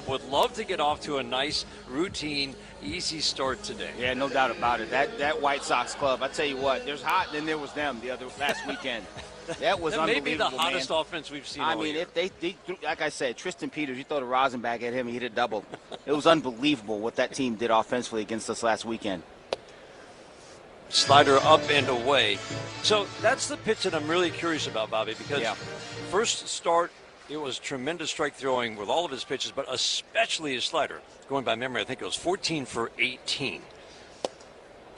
Would love to get off to a nice, routine, easy start today. Yeah, no doubt about it. That White Sox club, I tell you what, there's hot, and then there was them the other last weekend. That was unbelievable, maybe the hottest offense we've seen all year. If they like I said, Tristan Peters, you throw the rosin back at him, he hit a double. It was unbelievable what that team did offensively against us last weekend. Slider up and away. So that's the pitch that I'm really curious about, Bobby, because first start, it was tremendous strike throwing with all of his pitches, but especially his slider. Going by memory, I think it was 14 for 18.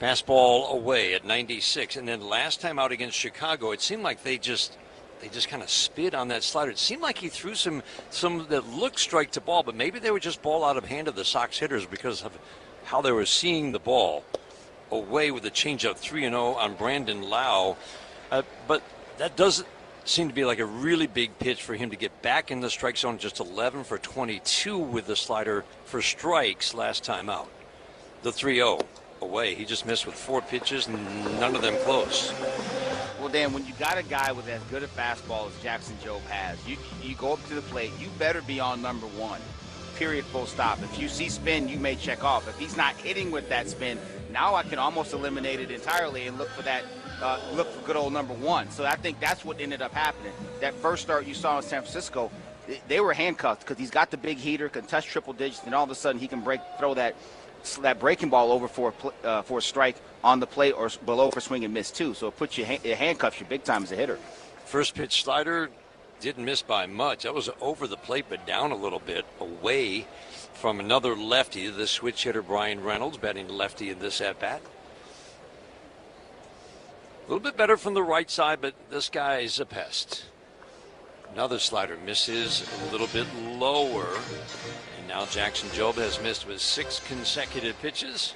Fastball away at 96. And then last time out against Chicago, it seemed like they just kind of spit on that slider. It seemed like he threw some that looked strike to ball, but maybe they were just ball out of hand of the Sox hitters because of how they were seeing the ball. Away with the changeup, 3-0 on Brandon Lau. But that doesn't seem to be like a really big pitch for him to get back in the strike zone. Just 11 for 22 with the slider for strikes last time out. The 3-0 away. He just missed with 4 pitches, none of them close. Well, Dan, when you got a guy with as good a fastball as Jackson Jobe has, you go up to the plate, you better be on number 1. Period, full stop. If you see spin, you may check off. If he's not hitting with that spin, now I can almost eliminate it entirely and look for that, look for good old number 1. So I think that's what ended up happening. That first start you saw in San Francisco, they were handcuffed because he's got the big heater, can touch triple digits, and all of a sudden he can throw that breaking ball over for a strike on the plate or below for swing and miss too. So it puts you, it handcuffs you big time as a hitter. First pitch slider didn't miss by much. That was over the plate, but down a little bit, away from another lefty, the switch hitter Brian Reynolds, batting lefty in this at-bat. A little bit better from the right side, but this guy's a pest. Another slider misses a little bit lower. And now Jackson Jobe has missed with 6 consecutive pitches.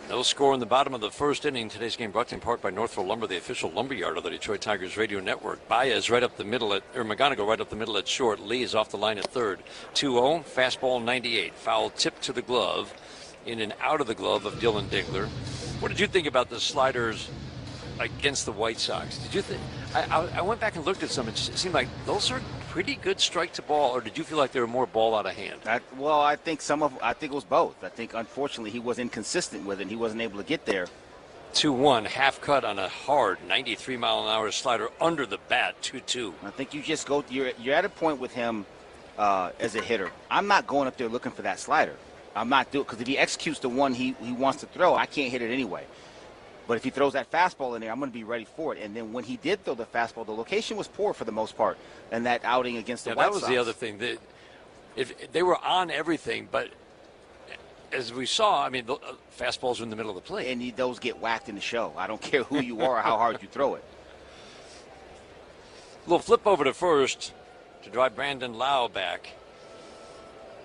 No score in the bottom of the first inning. Today's game brought to you in part by Northville Lumber, the official lumberyard of the Detroit Tigers radio network. Baez right up the middle McGonigal right up the middle at short. Lee is off the line at third. 2-0, fastball 98. Foul tip to the glove. In and out of the glove of Dylan Dingler. What did you think about the sliders against the White Sox? Did you think? I went back and looked at some. It seemed like those are pretty good strike to ball, or did you feel like they were more ball out of hand? I think it was both. I think unfortunately he was inconsistent with it. He wasn't able to get there. 2-1, half cut on a hard 93-mile-an-hour slider under the bat. 2-2. I think you just go. You're at a point with him as a hitter. I'm not going up there looking for that slider. I'm not doing, because if he executes the one he wants to throw, I can't hit it anyway. But if he throws that fastball in there, I'm going to be ready for it. And then when he did throw the fastball, the location was poor for the most part in that outing against the White Sox. That was the other thing. If they were on everything, but as we saw, I mean, the fastballs are in the middle of the plate. And those get whacked in the show. I don't care who you are or how hard you throw it. A little flip over to first to drive Brandon Lau back.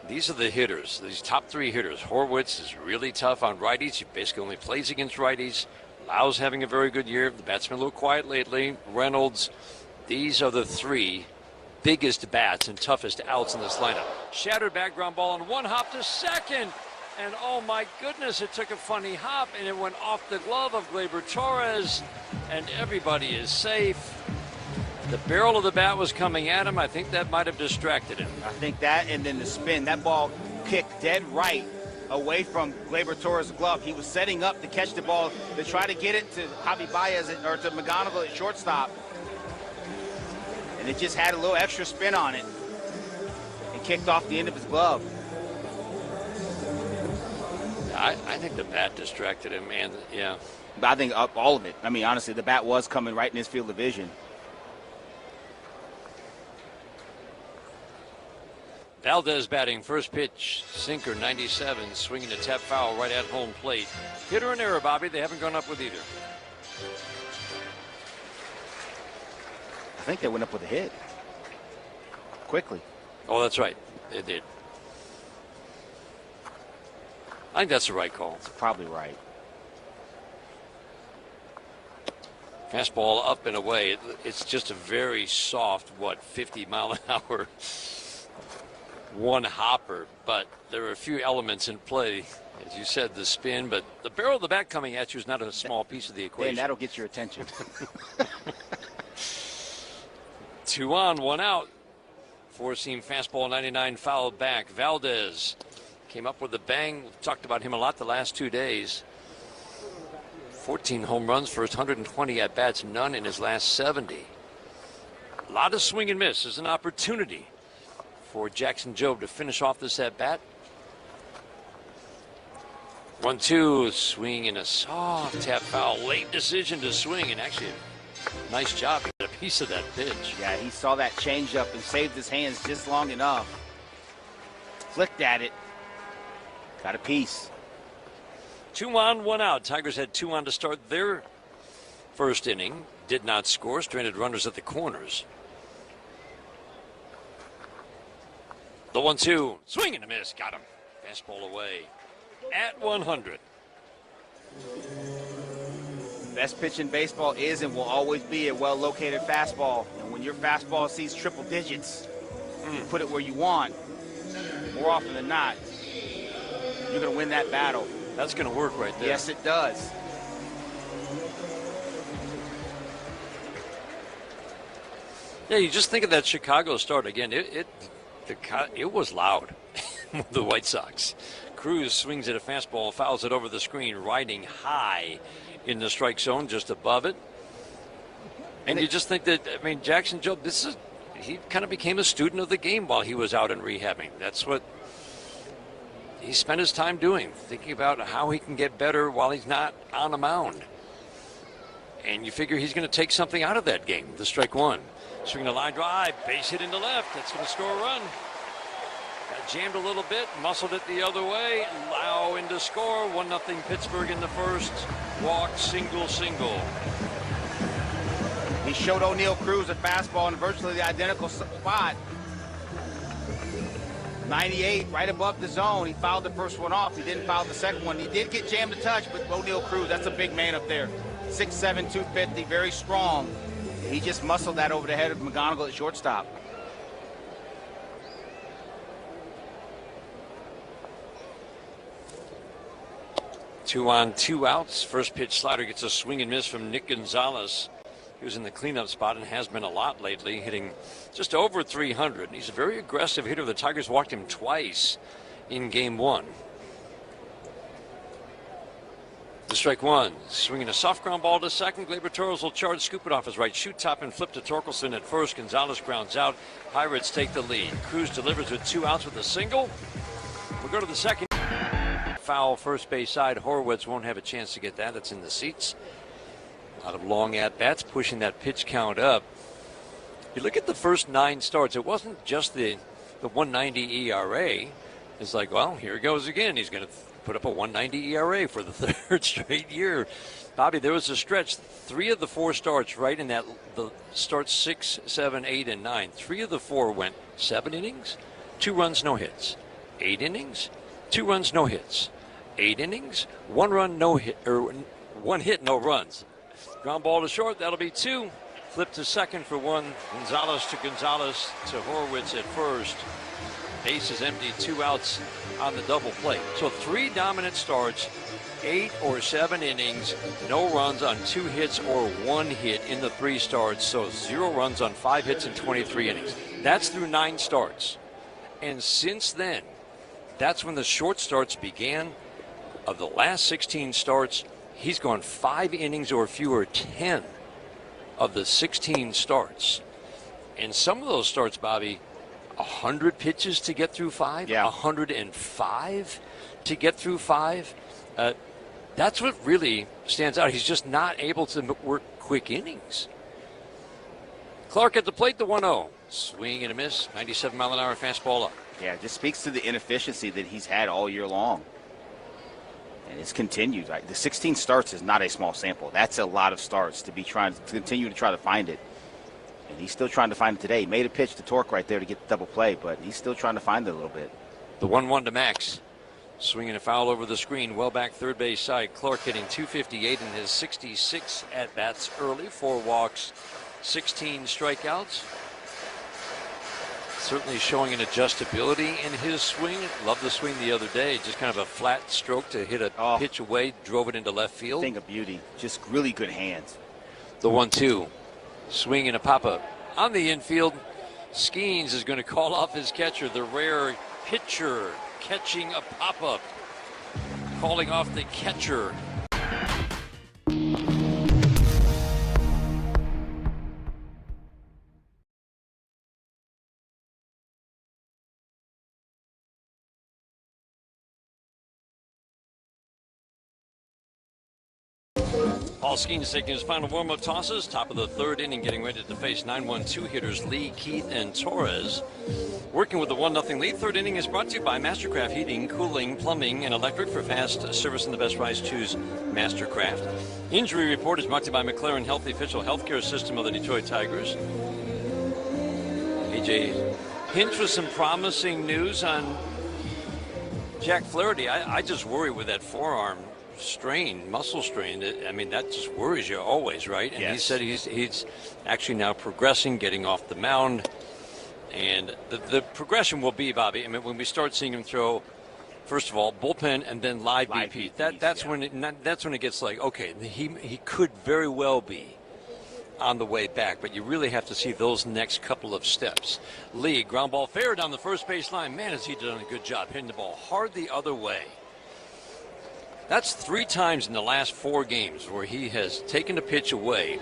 These are the hitters, these top 3 hitters. Horwitz is really tough on righties. He basically only plays against righties. Lau's having a very good year. The bat's been a little quiet lately. Reynolds, these are the 3 biggest bats and toughest outs in this lineup. Shattered back ground ball and one hop to second. And oh my goodness, it took a funny hop and it went off the glove of Gleyber Torres. And everybody is safe. The barrel of the bat was coming at him. I think that might have distracted him. I think that, and then the spin. That ball kicked dead right away from Gleyber Torres' glove. He was setting up to catch the ball to try to get it to Javi Baez or to McGonigal at shortstop. And it just had a little extra spin on it and kicked off the end of his glove. I think the bat distracted him, and yeah. But I think all of it. I mean, honestly, the bat was coming right in his field of vision. Valdez batting, first pitch, sinker, 97, swinging a tap foul right at home plate. Hit or an error, Bobby? They haven't gone up with either. I think they went up with a hit. Quickly. Oh, that's right. They did. I think that's the right call. It's probably right. Fastball up and away. It's just a very soft, 50-mile-an-hour one hopper, but there are a few elements in play. As you said, the spin, but the barrel of the bat coming at you is not a small piece of the equation. And that'll get your attention. 2 on, 1 out. Four-seam fastball, 99, fouled back. Valdez came up with a bang. We've talked about him a lot the last 2 days. 14 home runs for his 120 at-bats, none in his last 70. A lot of swing and miss. There's an opportunity for Jackson Jobe to finish off this at-bat. 1-2, swing and a soft tap foul. Late decision to swing, and actually a nice job. He got a piece of that pitch. Yeah, he saw that changeup and saved his hands just long enough. Flicked at it. Got a piece. 2 on, 1 out. Tigers had 2 on to start their first inning. Did not score. Stranded runners at the corners. The 1-2. Swing and a miss. Got him. Fastball away. At 100. Best pitch in baseball is and will always be a well-located fastball. And when your fastball sees triple digits, you put it where you want. More often than not, you're going to win that battle. That's going to work right there. Yes, it does. Yeah, you just think of that Chicago start again. It was loud with the White Sox. Cruz swings at a fastball, fouls it over the screen, riding high in the strike zone, just above it. And you just think that, I mean, Jackson Jobe, he kind of became a student of the game while he was out and rehabbing. That's what he spent his time doing, thinking about how he can get better while he's not on a mound. And you figure he's going to take something out of that game, the strike one. Swinging a line drive, base hit into left. That's going to score a run. Got jammed a little bit, muscled it the other way. Lau in to score. 1-0 Pittsburgh in the first. Walk, single. He showed O'Neal Cruz a fastball in virtually the identical spot. 98, right above the zone. He fouled the first one off. He didn't foul the second one. He did get jammed a touch, but O'Neal Cruz, that's a big man up there. 6'7", 250, very strong. He just muscled that over the head of McGonigal at shortstop. Two on, 2 outs. First pitch slider gets a swing and miss from Nick Gonzalez. He was in the cleanup spot and has been a lot lately, hitting just over 300. He's a very aggressive hitter. The Tigers walked him twice in game 1. The strike one, swinging a soft ground ball to second. Gleyber Torres will charge, scoop it off his right shoot top and flip to Torkelson at first. Gonzalez grounds out. Pirates take the lead. Cruz delivers with 2 outs with a single. We'll go to the second. Foul first base side. Horwitz won't have a chance to get that. That's in the seats. A lot of long at-bats pushing that pitch count up. You look at the first 9 starts. It wasn't just the 190 ERA. It's like, well, here he goes again. He's going to put up a 190 ERA for the 3rd straight year. Bobby, there was a stretch. 3 of the 4 starts right in that, the starts 6, 7, 8, and 9. 3 of the 4 went 7 innings, 2 runs, no hits. 8 innings, 2 runs, no hits. 8 innings, 1 run, no hit, or 1 hit, no runs. Ground ball to short, that'll be 2. Flip to second for 1. Gonzalez to Horwitz at first. Base is empty, 2 outs on the double play. So 3 dominant starts, 8 or 7 innings, no runs on 2 hits or 1 hit in the 3 starts. So 0 runs on 5 hits in 23 innings. That's through 9 starts. And since then, that's when the short starts began. Of the last 16 starts, he's gone 5 innings or fewer, 10 of the 16 starts. And some of those starts, Bobby, 100 pitches to get through 5, 105 to get through 5. That's what really stands out. He's just not able to work quick innings. Clark at the plate, the 1-0. Swing and a miss, 97-mile-an-hour fastball up. Yeah, it just speaks to the inefficiency that he's had all year long. And it's continued. Right? The 16 starts is not a small sample. That's a lot of starts to be trying to continue to try to find it. And he's still trying to find it today. He made a pitch to Torque right there to get the double play, but he's still trying to find it a little bit. The 1-1 to Max. Swinging a foul over the screen. Well back third base side. Clark hitting .258 in his 66 at-bats early. 4 walks, 16 strikeouts. Certainly showing an adjustability in his swing. Loved the swing the other day. Just kind of a flat stroke to hit a pitch away. Drove it into left field. Thing of beauty. Just really good hands. The 1-2. Swing and a pop-up on the infield. Skeens is going to call off his catcher, the rare pitcher catching a pop-up. Calling off the catcher. Paul Skeens taking his final warm-up tosses. Top of the third inning, getting ready to face 9-1-2 hitters Lee, Keith, and Torres. Working with the 1-0 lead. Third inning is brought to you by Mastercraft Heating, Cooling, Plumbing, and Electric. For fast service and the best price, choose Mastercraft. Injury report is brought to you by McLaren Healthy Official Healthcare System of the Detroit Tigers. AJ Hinch with some promising news on Jack Flaherty. I just worry with that forearm strain, muscle strain. I mean, that just worries you always, right? And He said he's actually now progressing, getting off the mound. And the progression will be, Bobby, I mean, when we start seeing him throw, first of all, bullpen and then live BP. That's when it gets like, okay, he could very well be on the way back, but you really have to see those next couple of steps. Lee, ground ball fair down the first base line. Man, has he done a good job hitting the ball hard the other way. That's 3 times in the last 4 games where he has taken a pitch away,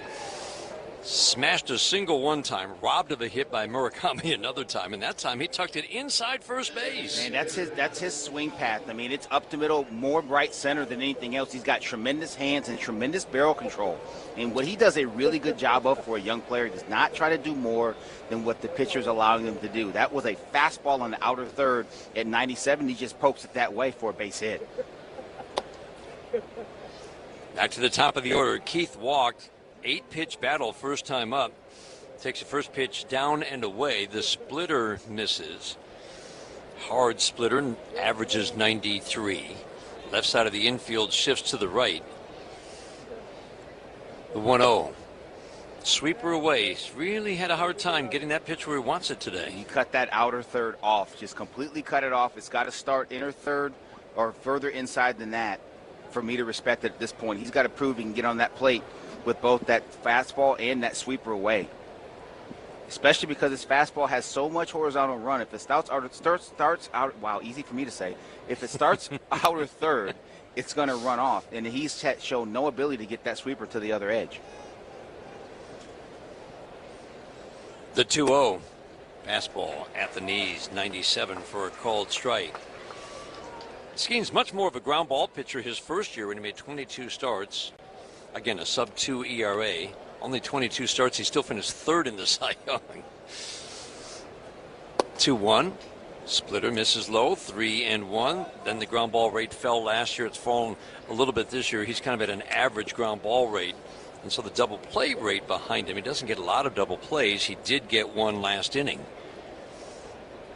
smashed a single one time, robbed of a hit by Murakami another time, and that time he tucked it inside first base. And that's his swing path. I mean, it's up the middle, more right center than anything else. He's got tremendous hands and tremendous barrel control. And what he does a really good job of for a young player, he does not try to do more than what the pitcher's allowing him to do. That was a fastball on the outer third at 97. He just pokes it that way for a base hit. Back to the top of the order. Keith walked. 8-pitch battle first time up. Takes the first pitch down and away. The splitter misses. Hard splitter, averages 93. Left side of the infield shifts to the right. The 1-0. Sweeper away. He's really had a hard time getting that pitch where he wants it today. He cut that outer third off. Just completely cut it off. It's got to start inner third or further inside than that for me to respect it at this point. He's got to prove he can get on that plate with both that fastball and that sweeper away. Especially because his fastball has so much horizontal run. If it starts out, wow, easy for me to say. If it starts outer third, it's going to run off. And he's shown no ability to get that sweeper to the other edge. The 2-0. Fastball at the knees, 97 for a called strike. Skeens much more of a ground ball pitcher his first year when he made 22 starts. Again, a sub-2 ERA. Only 22 starts. He still finished third in the Cy Young. 2-1. Splitter misses low. 3-1. Then the ground ball rate fell last year. It's fallen a little bit this year. He's kind of at an average ground ball rate. And so the double play rate behind him, he doesn't get a lot of double plays. He did get one last inning.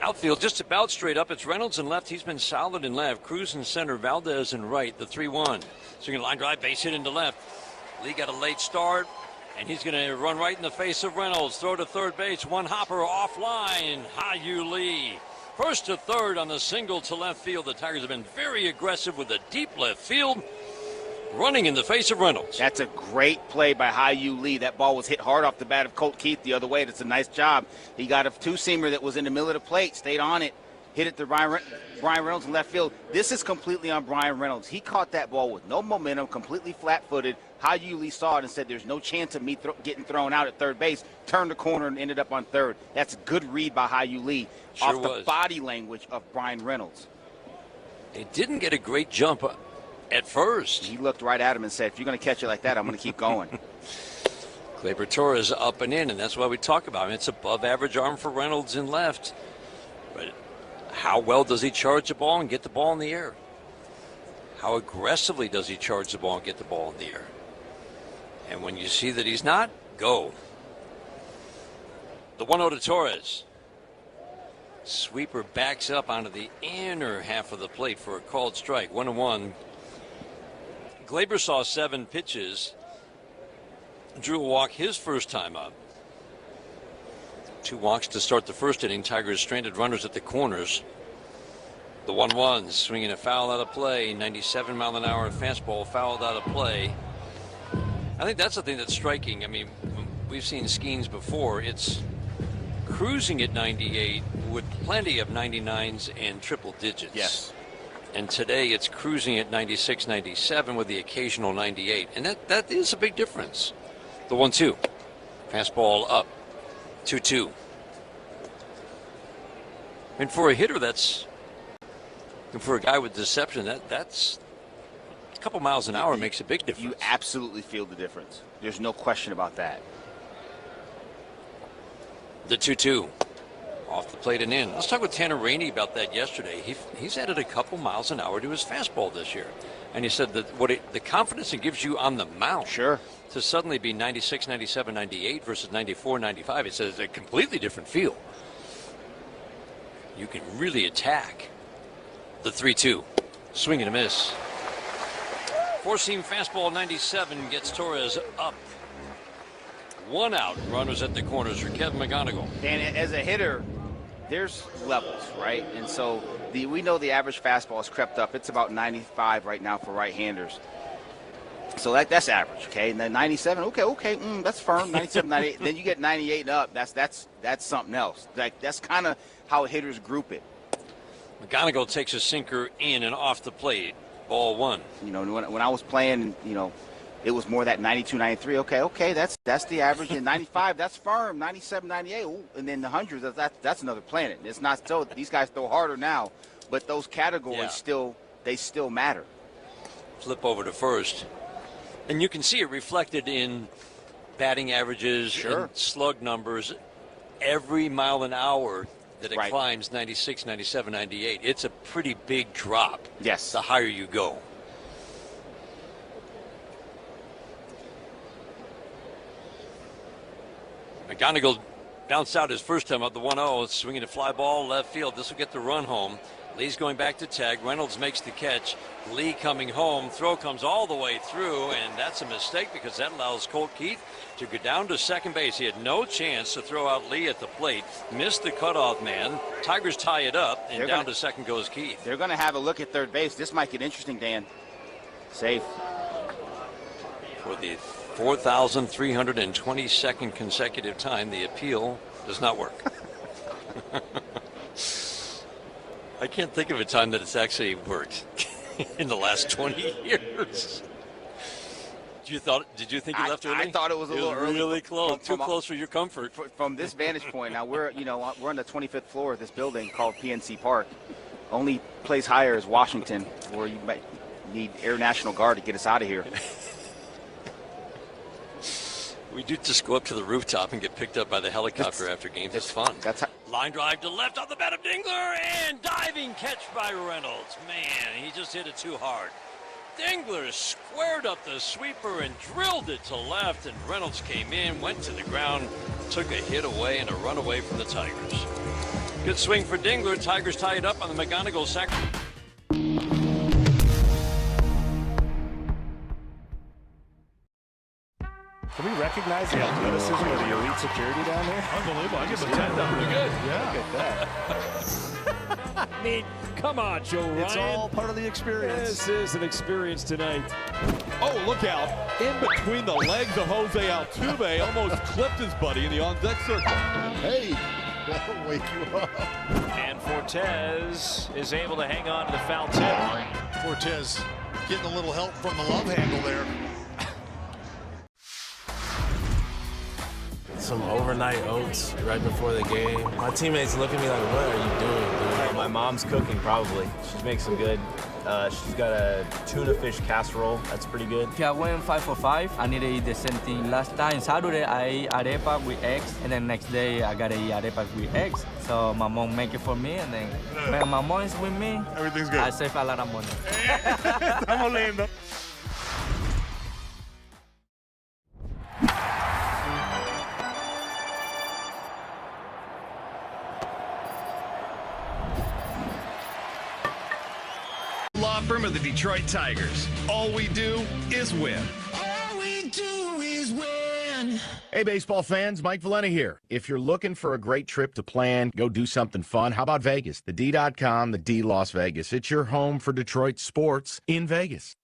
Outfield just about straight up. It's Reynolds in left. He's been solid in left. Cruz in center. Valdez in right. The 3-1. Swinging line drive, base hit into left. Lee got a late start, and he's going to run right in the face of Reynolds. Throw to third base. One hopper offline. Hi-Yu Lee. First to third on the single to left field. The Tigers have been very aggressive with the deep left field. Running in the face of Reynolds. That's a great play by Hi-Yu Lee. That ball was hit hard off the bat of Colt Keith the other way. That's a nice job. He got a two-seamer that was in the middle of the plate, stayed on it, hit it to Brian Reynolds in left field. This is completely on Brian Reynolds. He caught that ball with no momentum, completely flat-footed. Hi-Yu Lee saw it and said, there's no chance of me getting thrown out at third base. Turned the corner and ended up on third. That's a good read by Hi-Yu Lee off the body language of Brian Reynolds. He didn't get a great jump at first. He looked right at him and said, if you're going to catch it like that, I'm going to keep going. Gleyber Torres up and in, and that's why we talk about him. It's above average arm for Reynolds in left. But how well does he charge the ball and get the ball in the air? How aggressively does he charge the ball and get the ball in the air? And when you see that he's not, go. The 1-0 to Torres. Sweeper backs up onto the inner half of the plate for a called strike. 1-1. Gleyber saw 7 pitches. Drew a walk his first time up. 2 walks to start the first inning. Tigers stranded runners at the corners. The 1-1, swinging a foul out of play. 97-mile-an-hour fastball fouled out of play. I think that's the thing that's striking. I mean, we've seen Skeens before. It's cruising at 98 with plenty of 99s and triple digits. Yes. And today it's cruising at 96, 97 with the occasional 98. And that is a big difference. The 1-2. Fastball up. 2-2. And for a hitter, and for a guy with deception, that's a couple miles an hour makes a big difference. You absolutely feel the difference. There's no question about that. The 2-2. Off the plate and in. Let's talk with Tanner Rainey about that yesterday. He's added a couple miles an hour to his fastball this year. And he said that the confidence it gives you on the mound. Sure. To suddenly be 96, 97, 98 versus 94, 95. It says a completely different feel. You can really attack. The 3-2. Swing and a miss. Four-seam fastball 97 gets Torres up. One out. Runners at the corners for Kevin McGonigal. And as a hitter, there's levels, right? And so we know the average fastball has crept up. It's about 95 right now for right-handers. So that's average, okay? And then 97, okay, that's firm. 97, 98. Then you get 98 and up. That's something else. That's kind of how hitters group it. McGonigal takes a sinker in and off the plate. Ball one. You know, when I was playing, you know, it was more that 92, 93. Okay, that's the average. And 95, that's firm. 97, 98, ooh, and then the hundreds, that's another planet. It's not so. These guys throw harder now, but those categories still matter. Flip over to first, and you can see it reflected in batting averages and slug numbers. Every mile an hour that it climbs 96, 97, 98, it's a pretty big drop. Yes. The higher you go. McGonigal bounced out his first time up the 1-0, swinging a fly ball left field. This will get the run home. Lee's going back to tag. Reynolds makes the catch. Lee coming home. Throw comes all the way through, and that's a mistake because that allows Colt Keith to go down to second base. He had no chance to throw out Lee at the plate. Missed the cutoff man. Tigers tie it up, and down to second goes Keith. They're going to have a look at third base. This might get interesting, Dan. Safe. For the 4,322nd consecutive time, the appeal does not work. I can't think of a time that it's actually worked in the last 20 years. Did you think he left early? I thought it was a little early. Really close, too close for your comfort. From this vantage point, now we're on the 25th floor of this building called PNC Park. Only place higher is Washington, where you might need Air National Guard to get us out of here. We do just go up to the rooftop and get picked up by the helicopter after games. It's fun. Line drive to left on the bat of Dingler, and diving catch by Reynolds. Man, he just hit it too hard. Dingler squared up the sweeper and drilled it to left, and Reynolds came in, went to the ground, took a hit away and a run away from the Tigers. Good swing for Dingler. Tigers tie it up on the McGonigal sack. Can we recognize the athleticism of the elite security down there? Unbelievable. I give him a 10 down. Pretty good. Yeah. Look at that. I mean, come on, Joe Ryan. It's all part of the experience. This is an experience tonight. Oh, look out. In between the legs of Jose Altuve, almost clipped his buddy in the on-deck circle. Hey, that'll wake you up. And Fortes is able to hang on to the foul tip. Fortes getting a little help from the love handle there. Some overnight oats right before the game. My teammates look at me like, what are you doing, dude? My mom's cooking, probably. She makes some good. She's got a tuna fish casserole. That's pretty good. Okay, I went 5 for 5. I need to eat the same thing. Last time, Saturday, I ate arepa with eggs, and then next day, I gotta eat arepa with eggs. So my mom make it for me, and then when my mom is with me, everything's good. I save a lot of money. Estamos lindo. Law firm of the Detroit Tigers. All we do is win. All we do is win. Hey, baseball fans, Mike Valena here. If you're looking for a great trip to plan, go do something fun, how about Vegas? The D.com, the D Las Vegas. It's your home for Detroit sports in Vegas.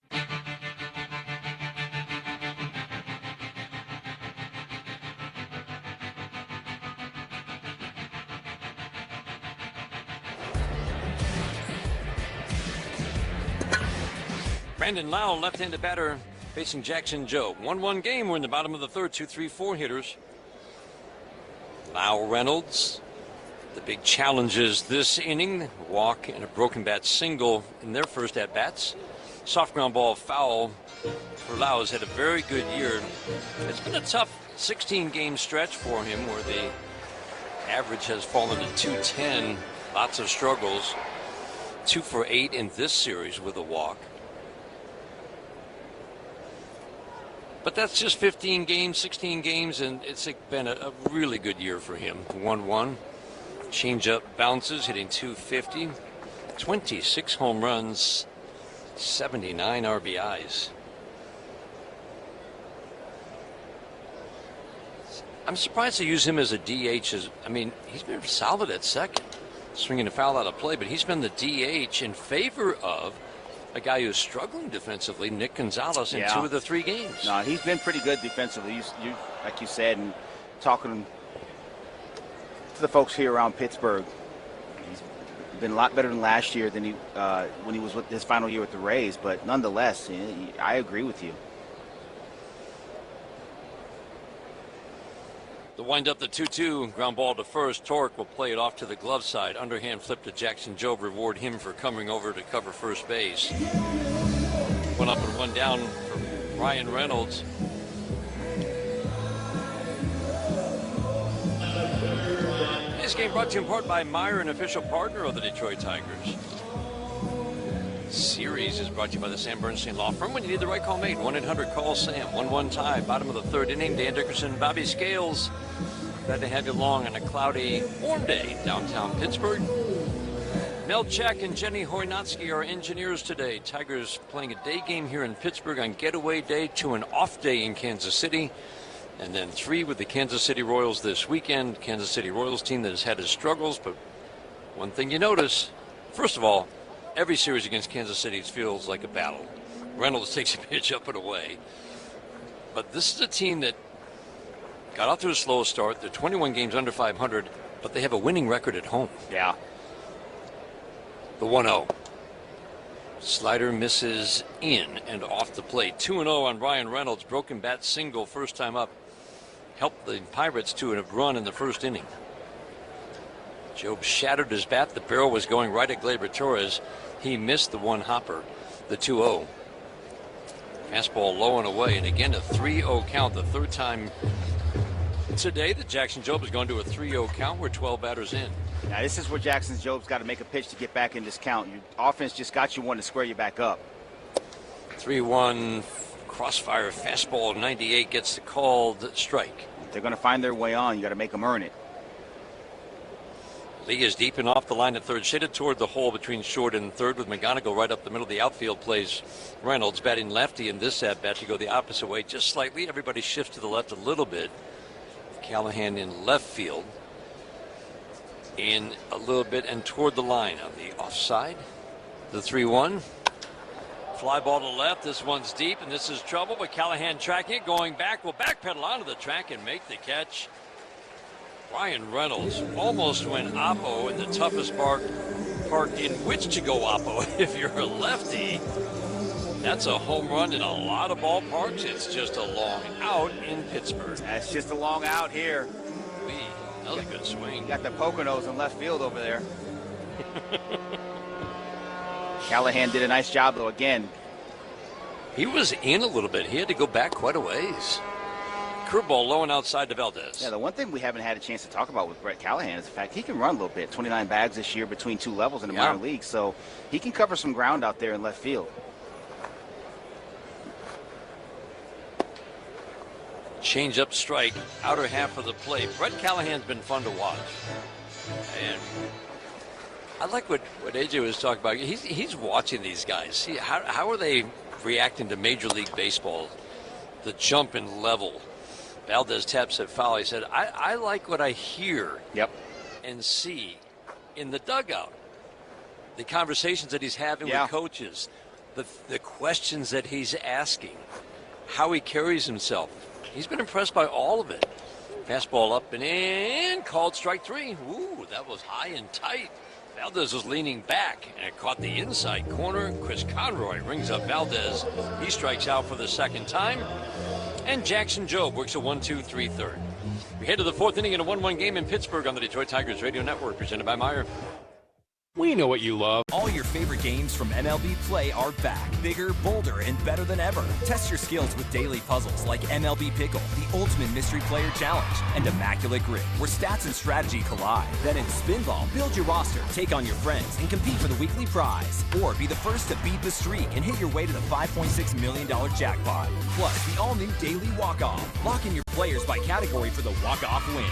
Brandon Lau, left-handed batter, facing Jackson Joe. 1-1 game. We're in the bottom of the third. 2, 3, 4 hitters. Lau Reynolds. The big challenges this inning. Walk and a broken bat single in their first at-bats. Soft ground ball foul for Lau. Has had a very good year. It's been a tough 16-game stretch for him where the average has fallen to 210. Lots of struggles. 2 for 8 in this series with a walk. But that's just 15 games, 16 games, and it's been a really good year for him. 1-1. Changeup bounces, hitting 250. 26 home runs, 79 RBIs. I'm surprised they use him as a DH. I mean, he's been solid at second, swinging a foul out of play, but he's been the DH in favor of a guy who's struggling defensively, Nick Gonzalez, in 2 of the 3 games. No, he's been pretty good defensively. Like you said, and talking to the folks here around Pittsburgh, he's been a lot better than last year than when he was with his final year with the Rays. But nonetheless, I agree with you. The wind up, the 2-2 ground ball to first. Torque will play it off to the glove side. Underhand flip to Jackson Joe, reward him for coming over to cover first base. 1 up and 1 down for Ryan Reynolds. This game brought to you in part by Meyer, an official partner of the Detroit Tigers. Series is brought to you by the Sam Bernstein Law Firm. When you need the right call made, 1-800-CALL-SAM. 1-1 tie, bottom of the third inning. Dan Dickerson, Bobby Scales. Glad to have you along on a cloudy, warm day downtown Pittsburgh. Mel Check and Jenny Hoynatsky are engineers today. Tigers playing a day game here in Pittsburgh on getaway day to an off day in Kansas City. And then 3 with the Kansas City Royals this weekend. Kansas City Royals team that has had its struggles, but one thing you notice, first of all, every series against Kansas City feels like a battle. Reynolds takes a pitch up and away. But this is a team that got off to a slow start. They're 21 games under 500, but they have a winning record at home. Yeah. The 1-0. Slider misses in and off the plate. 2-0 on Ryan Reynolds. Broken bat single, first time up. Helped the Pirates to a run in the first inning. Job shattered his bat. The barrel was going right at Gleyber Torres. He missed the 1-hopper, the 2-0. Fastball low and away, and again a 3-0 count, the third time today that Jackson Job has gone to a 3-0 count. We're 12 batters in. Now this is where Jackson Job's got to make a pitch to get back in this count. Your offense just got you one to square you back up. 3-1 crossfire fastball, 98 gets the called strike. If they're going to find their way on, you got to make them earn it. Lee is deep and off the line at third, shaded toward the hole between short and third, with McGonigal right up the middle of the outfield. Plays Reynolds, batting lefty in this at bat to go the opposite way just slightly. Everybody shifts to the left a little bit. Callahan in left field. In a little bit and toward the line on the offside. The 3-1. Fly ball to left. This one's deep, and this is trouble, but Callahan tracking it, going back, will backpedal onto the track and make the catch. Ryan Reynolds almost went oppo in the toughest park in which to go oppo if you're a lefty. That's a home run in a lot of ballparks. It's just a long out in Pittsburgh. That's just a long out here. That was a good swing. You got the Poconos in left field over there. Callahan did a nice job, though, again. He was in a little bit. He had to go back quite a ways. Curveball low and outside to Valdez. Yeah, the one thing we haven't had a chance to talk about with Brett Callahan is the fact he can run a little bit. 29 bags this year between 2 levels in the minor league, so he can cover some ground out there in left field. Change up strike, outer half of the plate. Brett Callahan's been fun to watch. And I like what AJ was talking about. He's watching these guys. See, how are they reacting to Major League Baseball? The jump in level. Valdez taps at foul. He said, I like what I hear and see in the dugout. The conversations that he's having with coaches. The questions that he's asking. How he carries himself. He's been impressed by all of it. Fastball up and in. Called strike 3. Ooh, that was high and tight. Valdez was leaning back, and it caught the inside corner. Chris Conroy rings up Valdez. He strikes out for the second time. And Jackson Jobe works a 1-2, 3/3. We head to the fourth inning in a 1-1 game in Pittsburgh on the Detroit Tigers Radio Network, presented by Meyer. We know what you love. All your favorite games from MLB Play are back. Bigger, bolder, and better than ever. Test your skills with daily puzzles like MLB Pickle, the Ultimate Mystery Player Challenge, and Immaculate Grid, where stats and strategy collide. Then in Spinball, build your roster, take on your friends, and compete for the weekly prize. Or be the first to beat the streak and hit your way to the $5.6 million jackpot. Plus, the all-new Daily Walk-Off. Lock in your players by category for the walk-off win.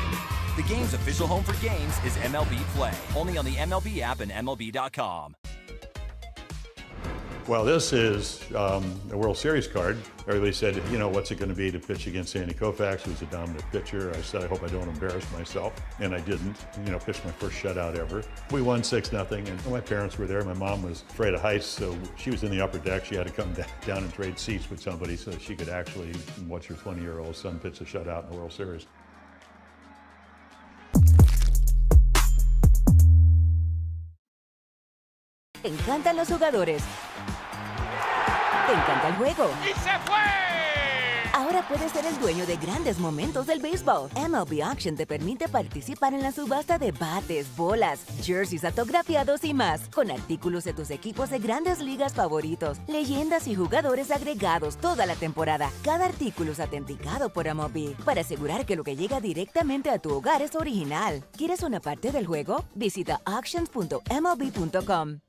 The game's official home for games is MLB Play. Only on the MLB app and MLB.com. Well, this is a World Series card. Everybody said, you know, what's it going to be to pitch against Sandy Koufax, who's a dominant pitcher. I said, I hope I don't embarrass myself. And I didn't. You know, pitched my first shutout ever. We won 6-0, and my parents were there. My mom was afraid of heights, so she was in the upper deck. She had to come down and trade seats with somebody so she could actually watch her 20-year-old son pitch a shutout in the World Series. Te encantan los jugadores. Te encanta el juego. ¡Y se fue! Ahora puedes ser el dueño de grandes momentos del béisbol. MLB Auction te permite participar en la subasta de bates, bolas, jerseys autografiados y más, con artículos de tus equipos de grandes ligas favoritos, leyendas y jugadores agregados toda la temporada. Cada artículo es autenticado por MLB para asegurar que lo que llega directamente a tu hogar es original. ¿Quieres una parte del juego? Visita auctions.mlb.com.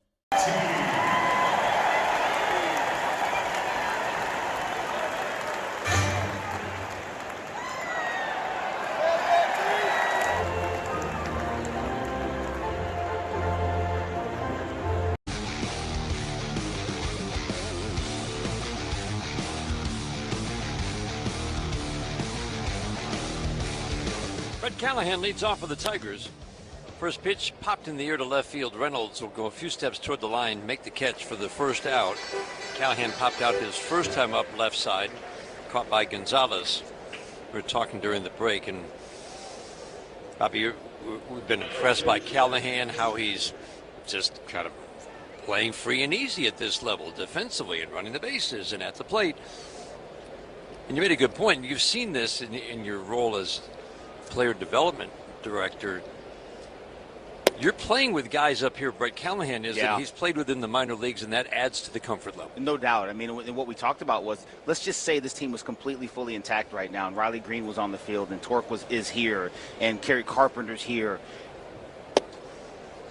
Fred Callahan leads off for the Tigers. First pitch popped in the air to left field. Reynolds will go a few steps toward the line, make the catch for the first out. Callahan popped out his first time up left side, caught by Gonzalez. We were talking during the break, and Bobby, we've been impressed by Callahan, how he's just kind of playing free and easy at this level, defensively and running the bases and at the plate. And you made a good point. You've seen this in your role as player development director. You're playing with guys up here. Brett Callahan is, and he's played within the minor leagues, and that adds to the comfort level. No doubt. I mean, what we talked about was, let's just say this team was completely, fully intact right now, and Riley Green was on the field, and Torque is here, and Kerry Carpenter's here.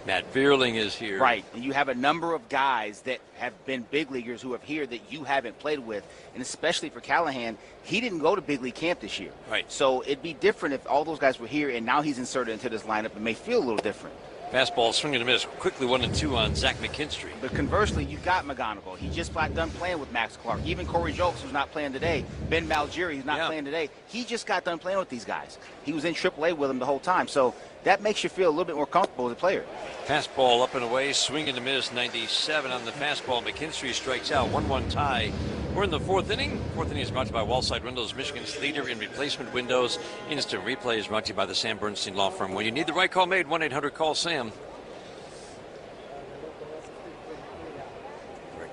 Matt Vierling is here. Right, and you have a number of guys that have been big leaguers who are here that you haven't played with, and especially for Callahan, he didn't go to big league camp this year. Right. So it'd be different if all those guys were here, and now he's inserted into this lineup. It may feel a little different. Fastball swing and a miss. Quickly 1-2 on Zach McKinstry. But conversely, you got McGonigal. He just got done playing with Max Clark. Even Corey Jokes, who's not playing today. Ben Malgeri, who's not playing today. He just got done playing with these guys. He was in AAA with them the whole time. So that makes you feel a little bit more comfortable as a player. Fastball up and away. Swing and a miss. 97 on the fastball. McKinstry strikes out. 1-1 tie. We're in the fourth inning. Fourth inning is brought to you by Wallside Windows, Michigan's leader in replacement windows. Instant replay is brought to you by the Sam Bernstein Law Firm. When you need the right call made, 1-800-CALL-SAM.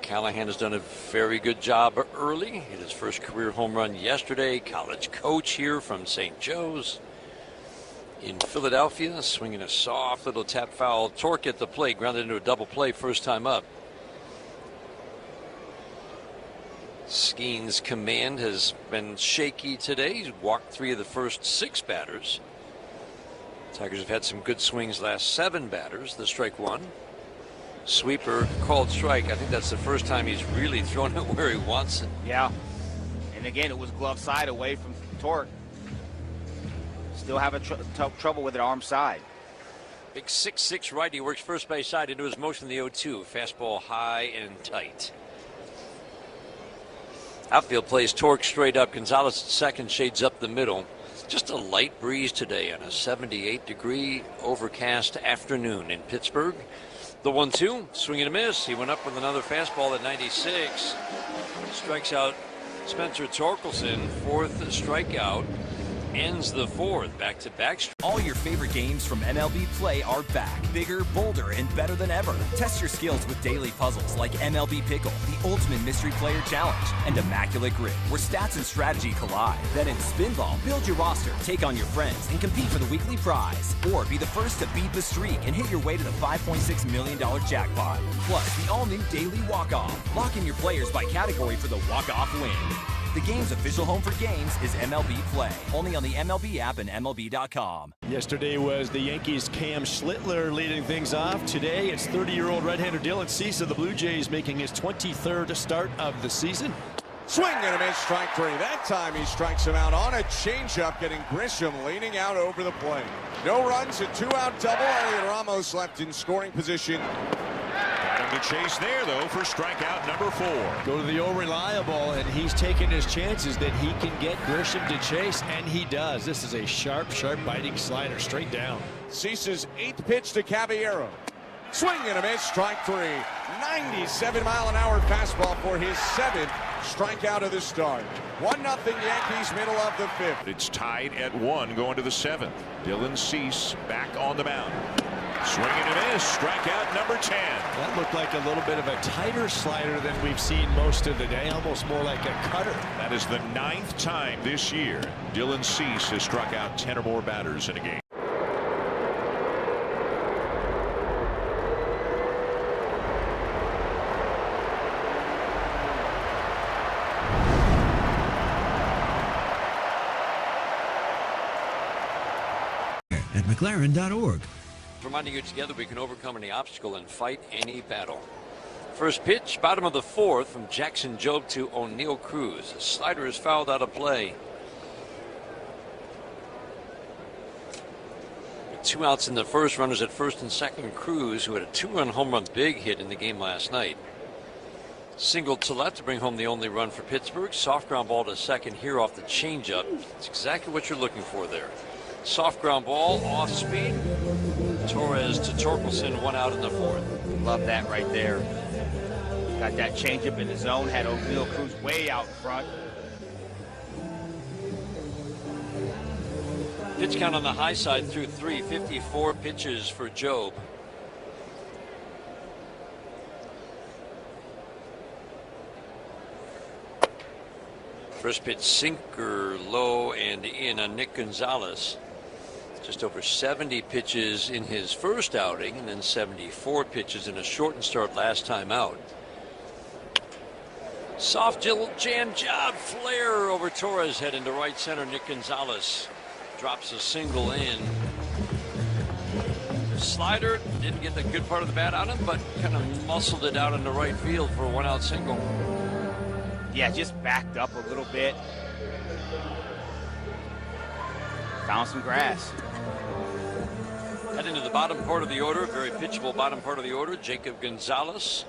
Callahan has done a very good job early. Hit his first career home run yesterday. College coach here from St. Joe's in Philadelphia, swinging a soft little tap foul. Torque at the plate, grounded into a double play first time up. Skeen's command has been shaky today. He's walked 3 of the first 6 batters. Tigers have had some good swings last 7 batters. The strike 1. Sweeper called strike. I think that's the first time he's really thrown it where he wants it. Yeah. And again, it was glove side away from Torque. Still have trouble with it arm side. Big 6'6" righty works first base side into his motion in the 0-2. Fastball high and tight. Outfield plays Torque straight up. Gonzalez at second, shades up the middle. Just a light breeze today on a 78-degree overcast afternoon in Pittsburgh. The 1-2, swing and a miss. He went up with another fastball at 96. Strikes out Spencer Torkelson, 4th strikeout. ends the fourth. Back-to-back. All your favorite games from MLB Play are back, bigger, bolder, and better than ever. Test your skills with daily puzzles like MLB Pickle, the Ultimate Mystery Player Challenge, and Immaculate Grid, where stats and strategy collide. Then in Spinball, build your roster, take on your friends, and compete for the weekly prize. Or be the first to beat the streak and hit your way to the $5.6 million jackpot. Plus, the all-new Daily Walk-Off. Lock in your players by category for the walk-off win. The game's official home for games is MLB Play, only on the MLB app and MLB.com. Yesterday was the Yankees' Cam Schlittler leading things off. Today, it's 30-year-old right-hander Dylan Cease of the Blue Jays making his 23rd start of the season. Swing and a miss, strike three. That time he strikes him out on a changeup, getting Grisham leaning out over the plate. No runs, a two-out double. Elliot Ramos left in scoring position. Got him to chase there, though, for strikeout number 4. Go to the old reliable, and he's taking his chances that he can get Grisham to chase, and he does. This is a sharp, biting slider straight down. Cease's 8th pitch to Caballero. Swing and a miss, strike three. 97-mile-an-hour fastball for his 7th strikeout of the start. 1-0 Yankees, middle of the 5th. It's tied at 1 going to the 7th. Dylan Cease back on the mound. Swing and a miss, strikeout number 10. That looked like a little bit of a tighter slider than we've seen most of the day, almost more like a cutter. That is the 9th time this year Dylan Cease has struck out 10 or more batters in a game. At McLaren.org. Reminding you, together we can overcome any obstacle and fight any battle. First pitch, bottom of the 4th, from Jackson Jobe to O'Neill Cruz. Slider is fouled out of play. 2 outs in the first, runners at first and second. Cruz, who had a 2-run home run big hit in the game last night. Singled to left to bring home the only run for Pittsburgh. Soft ground ball to second here off the changeup. It's exactly what you're looking for there. Soft ground ball, off speed. Torres to Torkelson, 1 out in the 4th. Love that right there. Got that changeup in the zone, had O'Neill Cruz way out front. Pitch count on the high side through 3, 54 pitches for Jobe. First pitch, sinker, low and in on Nick Gonzalez. Just over 70 pitches in his first outing, and then 74 pitches in a shortened start last time out. Soft jam job, flare over Torres, head into right center. Nick Gonzalez drops a single in. Slider didn't get the good part of the bat on him, but kind of muscled it out into right field for a 1-out single. Yeah, just backed up a little bit. Found some grass. Heading to the bottom part of the order, very pitchable bottom part of the order, Jacob Gonzalez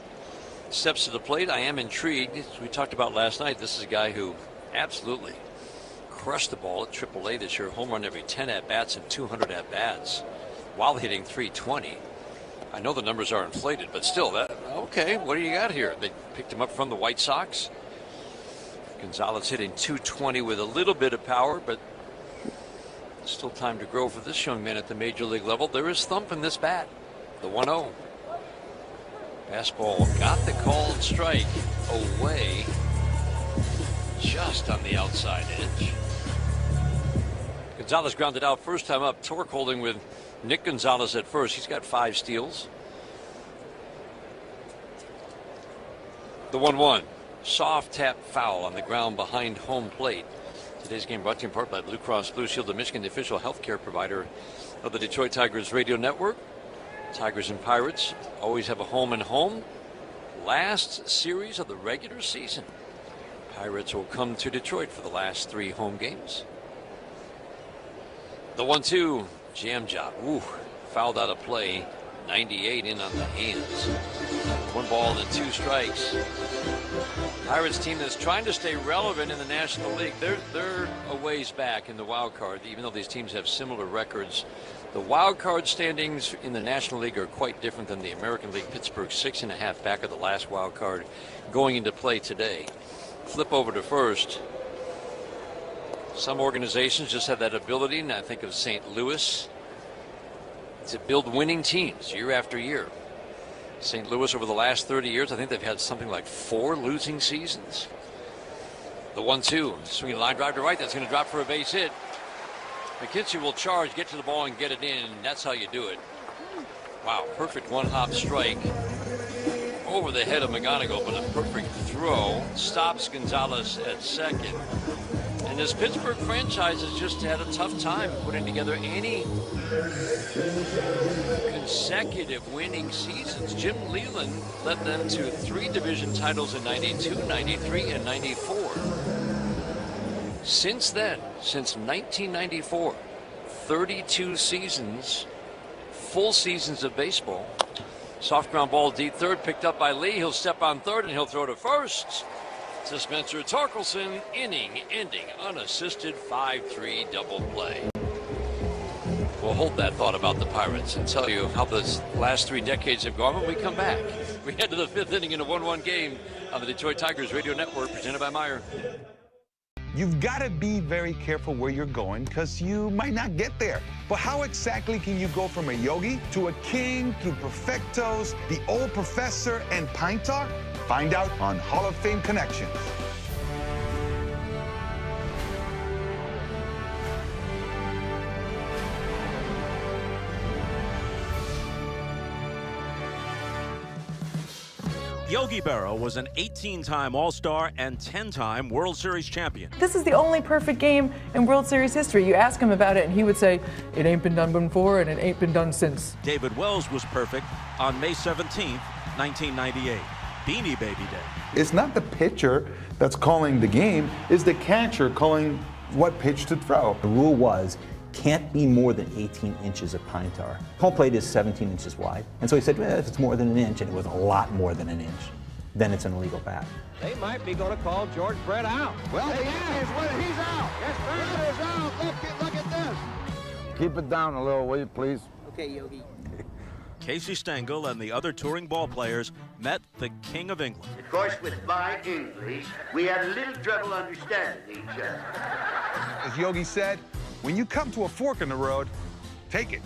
steps to the plate. I am intrigued. As we talked about last night, this is a guy who absolutely crushed the ball at AAA this year. Home run every 10 at-bats and 200 at-bats while hitting .320. I know the numbers are inflated, but still, okay, what do you got here? They picked him up from the White Sox. Gonzalez hitting .220 with a little bit of power, but still time to grow for this young man at the major league level. There is thump in this bat. The 1-0. Fastball got the called strike away just on the outside edge. Gonzalez grounded out first time up. Torque holding with Nick Gonzalez at first. He's got 5 steals. The 1-1. Soft tap foul on the ground behind home plate. Today's game brought to you in part by Blue Cross Blue Shield of Michigan, the official healthcare provider of the Detroit Tigers radio network. Tigers and Pirates always have a home and home. Last series of the regular season. Pirates will come to Detroit for the last 3 home games. The 1-2 jam job. Ooh, fouled out of play. 98 in on the hands. 1 ball and 2 strikes. Pirates team that's trying to stay relevant in the National League. They're a ways back in the wild card, even though these teams have similar records. The wild card standings in the National League are quite different than the American League. Pittsburgh 6.5 back of the last wild card going into play today. Flip over to first. Some organizations just have that ability, and I think of St. Louis, to build winning teams year after year. St. Louis, over the last 30 years, I think they've had something like 4 losing seasons. The 1-2, swinging line drive to right, that's going to drop for a base hit. McKinstry will charge, get to the ball, and get it in. That's how you do it. Wow, perfect one-hop strike over the head of McGonigal, but a perfect throw. Stops Gonzalez at second. And this Pittsburgh franchise has just had a tough time putting together any consecutive winning seasons. Jim Leland led them to 3 division titles in 92, 93, and 94. Since then, since 1994, 32 seasons, full seasons of baseball. Soft ground ball deep third, picked up by Lee. He'll step on third and he'll throw to first. To Spencer Torkelson, inning-ending, unassisted 5-3 double play. We'll hold that thought about the Pirates and tell you how the last 3 decades have gone when we come back. We head to the 5th inning in a 1-1 game on the Detroit Tigers Radio Network, presented by Meyer. You've got to be very careful where you're going because you might not get there. But how exactly can you go from a yogi to a king through perfectos, the old professor, and pint talk? Find out on Hall of Fame Connections. Yogi Berra was an 18-time All-Star and 10-time World Series champion. This is the only perfect game in World Series history. You ask him about it, and he would say, it ain't been done before, and it ain't been done since. David Wells was perfect on May 17th, 1998, Beanie Baby Day. It's not the pitcher that's calling the game, it's the catcher calling what pitch to throw. The rule was, can't be more than 18 inches of pine tar. Home plate is 17 inches wide. And so he said, well, if it's more than an inch, and it was a lot more than an inch, then it's an illegal bat. They might be going to call George Brett out. Well, he is. He's out. Yes, Brett is out. Look at this. Keep it down a little, will you, please? Okay, Yogi. Casey Stengel and the other touring ball players met the King of England. Of course, with my English, we had a little trouble understanding each other. As Yogi said, when you come to a fork in the road, take it.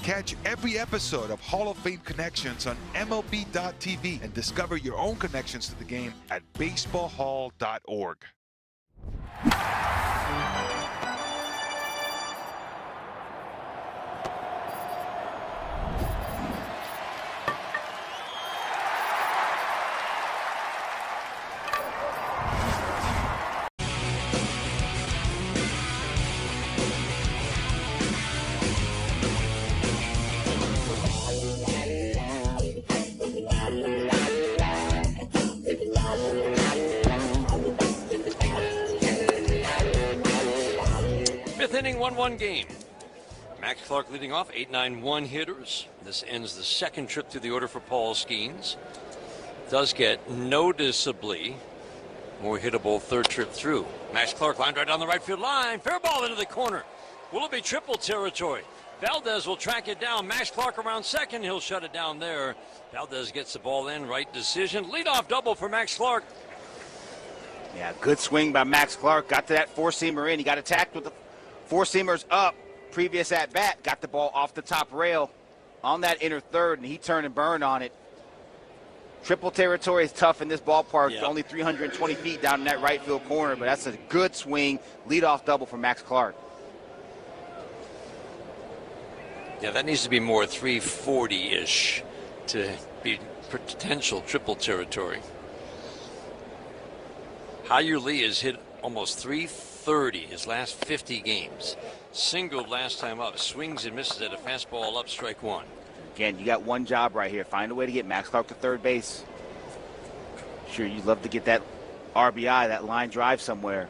Catch every episode of Hall of Fame Connections on MLB.tv and discover your own connections to the game at baseballhall.org. Inning 1-1 game. Max Clark leading off, 8-9-1 hitters. This ends the second trip through the order for Paul Skeens. Does get noticeably more hittable third trip through. Max Clark lined right down the right field line. Fair ball into the corner. Will it be triple territory? Valdez will track it down. Max Clark around second. He'll shut it down there. Valdez gets the ball in. Right decision. Leadoff double for Max Clark. Yeah, good swing by Max Clark. Got to that four-seamer in. He got attacked with the four-seamers up. Previous at-bat, got the ball off the top rail on that inner third, and he turned and burned on it. Triple territory is tough in this ballpark. Yep. Only 320 feet down in that right field corner, but that's a good swing. Leadoff double for Max Clark. Yeah, that needs to be more 340-ish to be potential triple territory. Hyer Lee has hit almost 330 his last 50 games. Singled last time up, swings and misses at a fastball up, strike one. Again, you got one job right here. Find a way to get Max Clark to third base. Sure, you'd love to get that RBI, that line drive somewhere.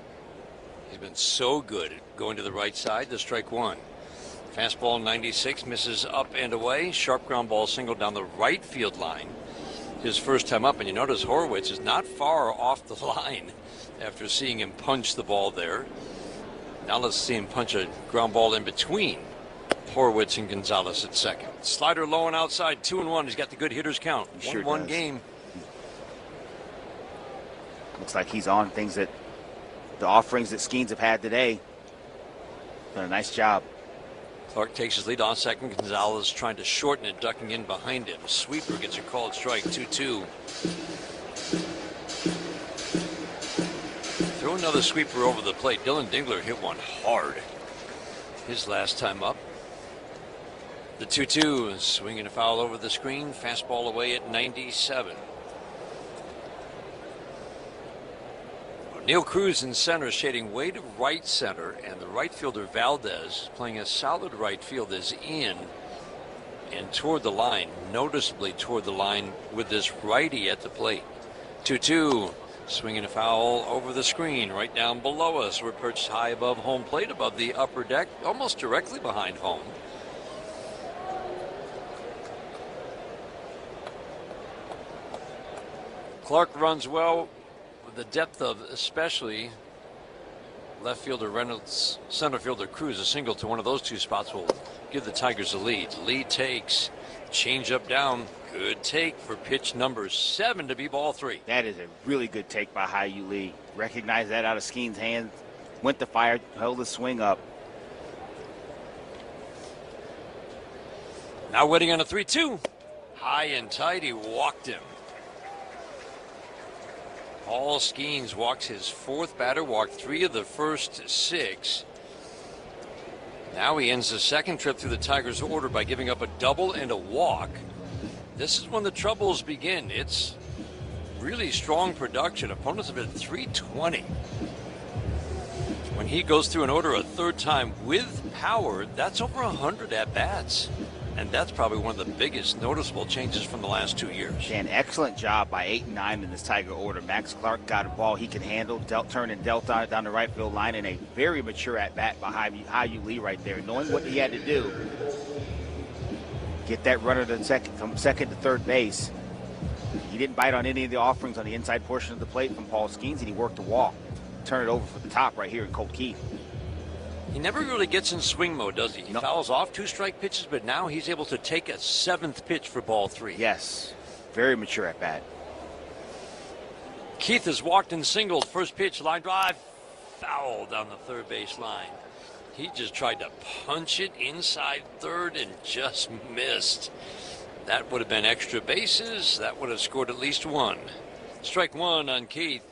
He's been so good at going to the right side to strike one. Fastball 96, misses up and away. Sharp ground ball single down the right field line. His first time up, and you notice Horwitz is not far off the line after seeing him punch the ball there. Now let's see him punch a ground ball in between Horwitz and Gonzalez at second. Slider low and outside, 2-1. He's got the good hitters count. 1-1 game. Looks like he's on things that the offerings that Skeens have had today. Done a nice job. Clark takes his lead on second. Gonzalez trying to shorten it, ducking in behind him. Sweeper gets a called strike, 2-2. Throw another sweeper over the plate. Dylan Dingler hit one hard his last time up. The 2-2 is swinging a foul over the screen. Fastball away at 97. Neil Cruz in center, shading way to right center, and the right fielder Valdez playing a solid right field is in and toward the line, noticeably toward the line with this righty at the plate. 2-2, swinging a foul over the screen right down below us. We're perched high above home plate, above the upper deck, almost directly behind home. Clark runs well. The depth of especially left fielder Reynolds, center fielder Cruz, a single to one of those two spots will give the Tigers a lead. Lead takes, change up down, good take for pitch number 7 to be ball 3. That is a really good take by Hyu Lee. Recognized that out of Skeen's hand, went to fire, held the swing up. Now waiting on a 3-2. High and tight, he walked him. Paul Skeens walks his 4th batter, walked 3 of the first 6. Now he ends the second trip through the Tigers' order by giving up a double and a walk. This is when the troubles begin. It's really strong production. Opponents have hit 320. When he goes through an order a 3rd time with power, that's over 100 at-bats. And that's probably one of the biggest noticeable changes from the last 2 years. An excellent job by 8 and 9 in this Tiger order. Max Clark got a ball he can handle, turned and dealt on it down the right field line, and a very mature at-bat behind Hyu Lee right there, knowing what he had to do. Get that runner to second, from second to third base. He didn't bite on any of the offerings on the inside portion of the plate from Paul Skeens, and he worked a walk. Turn it over for the top right here in Colt Keith. He never really gets in swing mode, does he? He fouls off 2 strike pitches, but now he's able to take a 7th pitch for ball 3. Yes, very mature at bat. Keith has walked and singled. First pitch, line drive, foul down the third base line. He just tried to punch it inside third and just missed. That would have been extra bases. That would have scored at least 1. Strike 1 on Keith.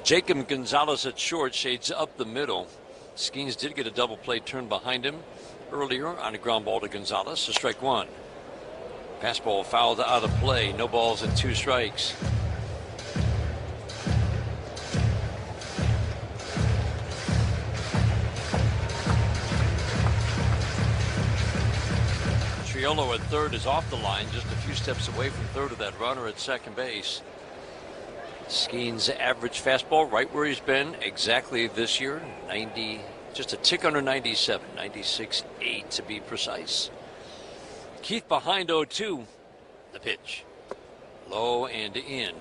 Jacob Gonzalez at short, shades up the middle. Skeens did get a double play turn behind him earlier on a ground ball to Gonzalez. So strike 1. Fastball fouled out of play. No balls and 2 strikes. Triolo at third is off the line, just a few steps away from third of that runner at second base. Skeens' average fastball right where he's been exactly this year, 90, just a tick under 97, 96.8 to be precise. Keith behind 0-2. The pitch, low and in.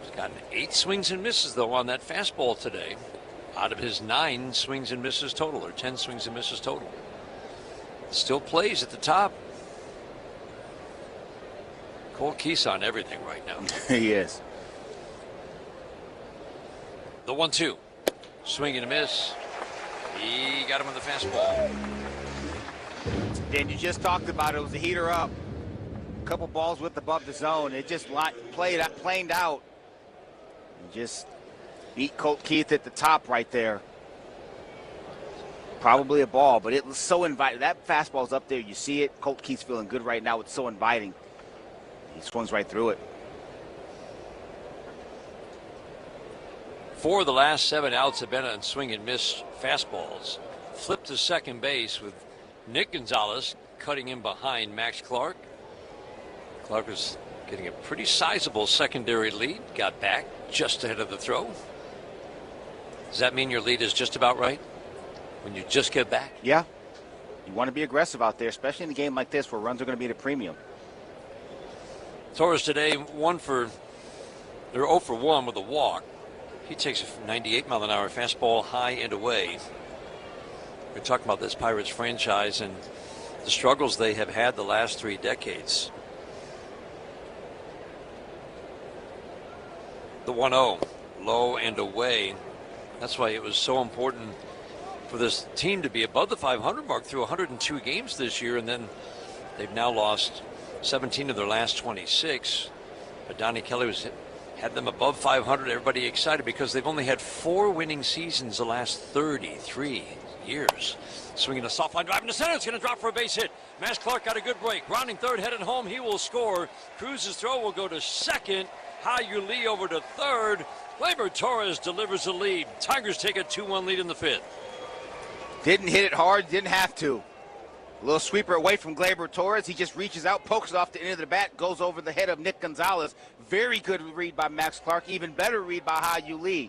He's gotten 8 swings and misses though on that fastball today, out of his 9 swings and misses total, or 10 swings and misses total. Still plays at the top. Cole Keith's on everything right now. He is. The 1-2. Swing and a miss. He got him on the fastball. Dan, you just talked about it. It was a heater up. A couple balls whipped above the zone. It just planed out. And just beat Colt Keith at the top right there. Probably a ball, but it was so inviting. That fastball's up there. You see it. Colt Keith's feeling good right now. It's so inviting. He swings right through it. 4 of the last 7 outs have been on swing and miss fastballs. Flipped to second base with Nick Gonzalez cutting in behind Max Clark. Clark was getting a pretty sizable secondary lead. Got back just ahead of the throw. Does that mean your lead is just about right when you just get back? Yeah. You want to be aggressive out there, especially in a game like this where runs are going to be at a premium. Torres today 0 for 1 with a walk. He takes a 98 mile an hour fastball high and away. We're talking about this Pirates franchise and the struggles they have had the last 3 decades. The 1-0, low and away. That's why it was so important for this team to be above the 500 mark through 102 games this year, and then they've now lost 17 of their last 26. But Donnie Kelly had them above 500. Everybody excited because they've only had 4 winning seasons the last 33 years. Swinging a soft line drive into center. It's going to drop for a base hit. Max Clark got a good break. Grounding third, headed home. He will score. Cruz's throw will go to second. AUG over to third. Gleyber Torres delivers the lead. Tigers take a 2-1 lead in the 5th. Didn't hit it hard, didn't have to. A little sweeper away from Gleyber Torres. He just reaches out, pokes it off the end of the bat, goes over the head of Nick Gonzalez. Very good read by Max Clark. Even better read by AUG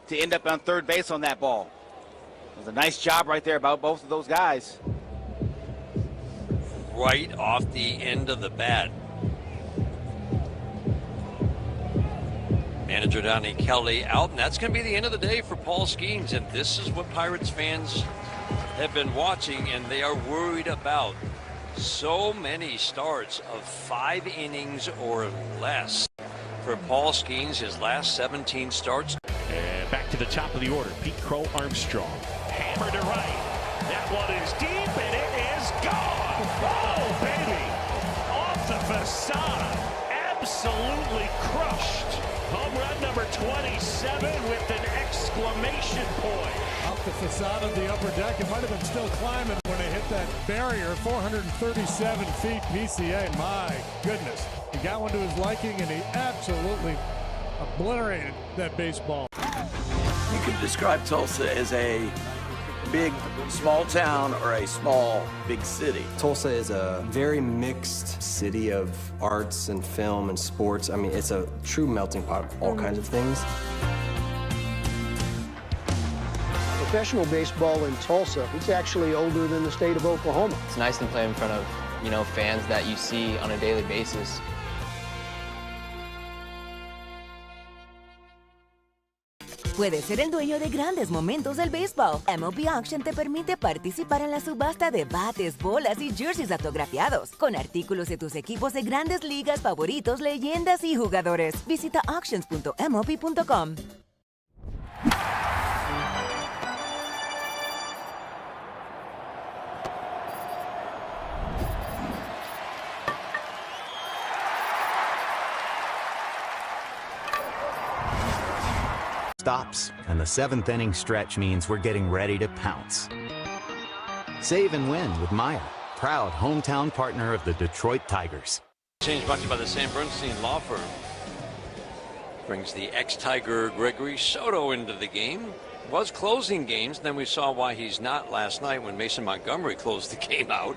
to end up on third base on that ball. It was a nice job right there by both of those guys. Right off the end of the bat. Manager Donnie Kelly out, and that's going to be the end of the day for Paul Skeens. And this is what Pirates fans have been watching, and they are worried about. So many starts of 5 innings or less for Paul Skeens, his last 17 starts. And back to the top of the order, Pete Crow Armstrong. Hammer to right. That one is deep, and it is gone. Oh, baby. Off the facade. Absolutely crushed. Home run number 27 with an exclamation point. Off the facade of the upper deck. It might have been still climbing when they hit that barrier. 437 feet PCA. My goodness. He got one to his liking, and he absolutely obliterated that baseball. You could describe Tulsa as a big, small town or a small, big city. Tulsa is a very mixed city of arts and film and sports. I mean, it's a true melting pot of all kinds of things. Professional baseball in Tulsa, it's actually older than the state of Oklahoma. It's nice to play in front of, fans that you see on a daily basis. Puedes ser el dueño de grandes momentos del béisbol. MLB Auction te permite participar en la subasta de bates, bolas y jerseys autografiados, con artículos de tus equipos de grandes ligas favoritos, leyendas y jugadores. Visita auctions.mlb.com. Stops, and the 7th inning stretch means we're getting ready to pounce. Save and win with Maya, proud hometown partner of the Detroit Tigers. Change brought to you by the Sam Bernstein Law Firm. Brings the ex-Tiger Gregory Soto into the game. Was closing games, then we saw why he's not last night when Mason Montgomery closed the game out.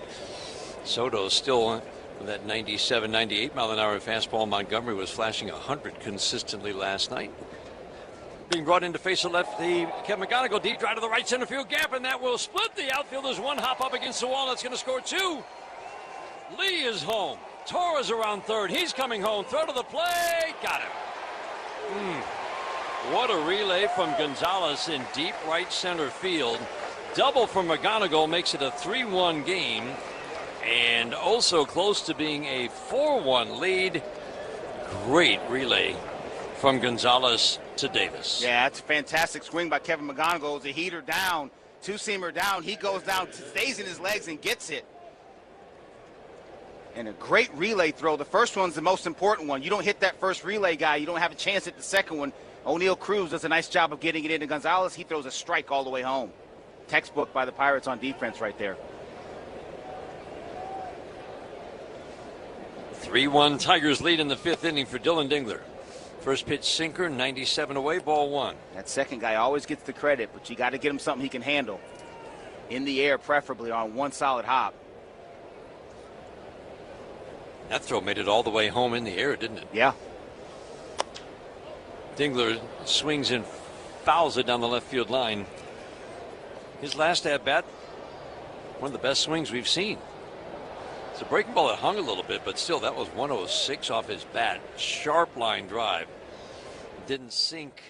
Soto still with that 97, 98 mile an hour fastball. Montgomery was flashing 100 consistently last night. Being brought in to face the lefty, Kevin McGonigal, deep drive to the right center field gap, and that will split the outfield. There's one hop up against the wall. That's going to score 2. Lee is home. Torres around third. He's coming home. Throw to the plate. Got him. What a relay from Gonzalez in deep right center field. Double from McGonigal makes it a 3-1 game, and also close to being a 4-1 lead. Great relay from Gonzalez to Davis. Yeah, that's a fantastic swing by Kevin McGonigal. It's a heater down, two-seamer down. He goes down, stays in his legs, and gets it. And a great relay throw. The first one's the most important one. You don't hit that first relay guy, you don't have a chance at the second one. O'Neal Cruz does a nice job of getting it into Gonzalez. He throws a strike all the way home. Textbook by the Pirates on defense right there. 3-1 Tigers lead in the 5th inning for Dylan Dingler. First pitch sinker, 97 away, ball 1. That second guy always gets the credit, but you got to get him something he can handle. In the air, preferably on one solid hop. That throw made it all the way home in the air, didn't it? Yeah. Dingler swings and fouls it down the left field line. His last at-bat, one of the best swings we've seen. It's a breaking ball that hung a little bit, but still, that was 106 off his bat. Sharp line drive. Didn't sink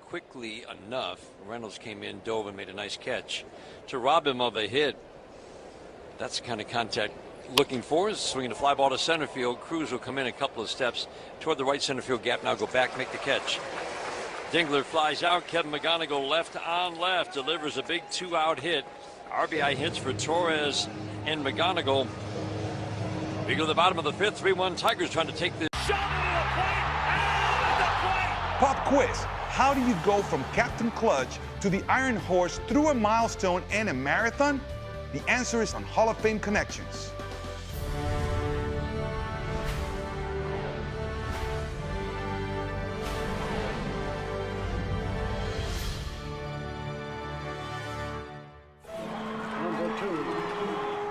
quickly enough. Reynolds came in, dove, and made a nice catch to rob him of a hit. That's the kind of contact looking for. Is swinging a fly ball to center field. Cruz will come in a couple of steps toward the right center field gap. Now go back, make the catch. Dingler flies out. Kevin McGonigal left on left delivers a big 2-out hit. RBI hits for Torres and McGonigal. We go to the bottom of the 5th. 3-1 Tigers trying to take this. Pop quiz. How do you go from Captain Clutch to the Iron Horse through a milestone and a marathon? The answer is on Hall of Fame Connections.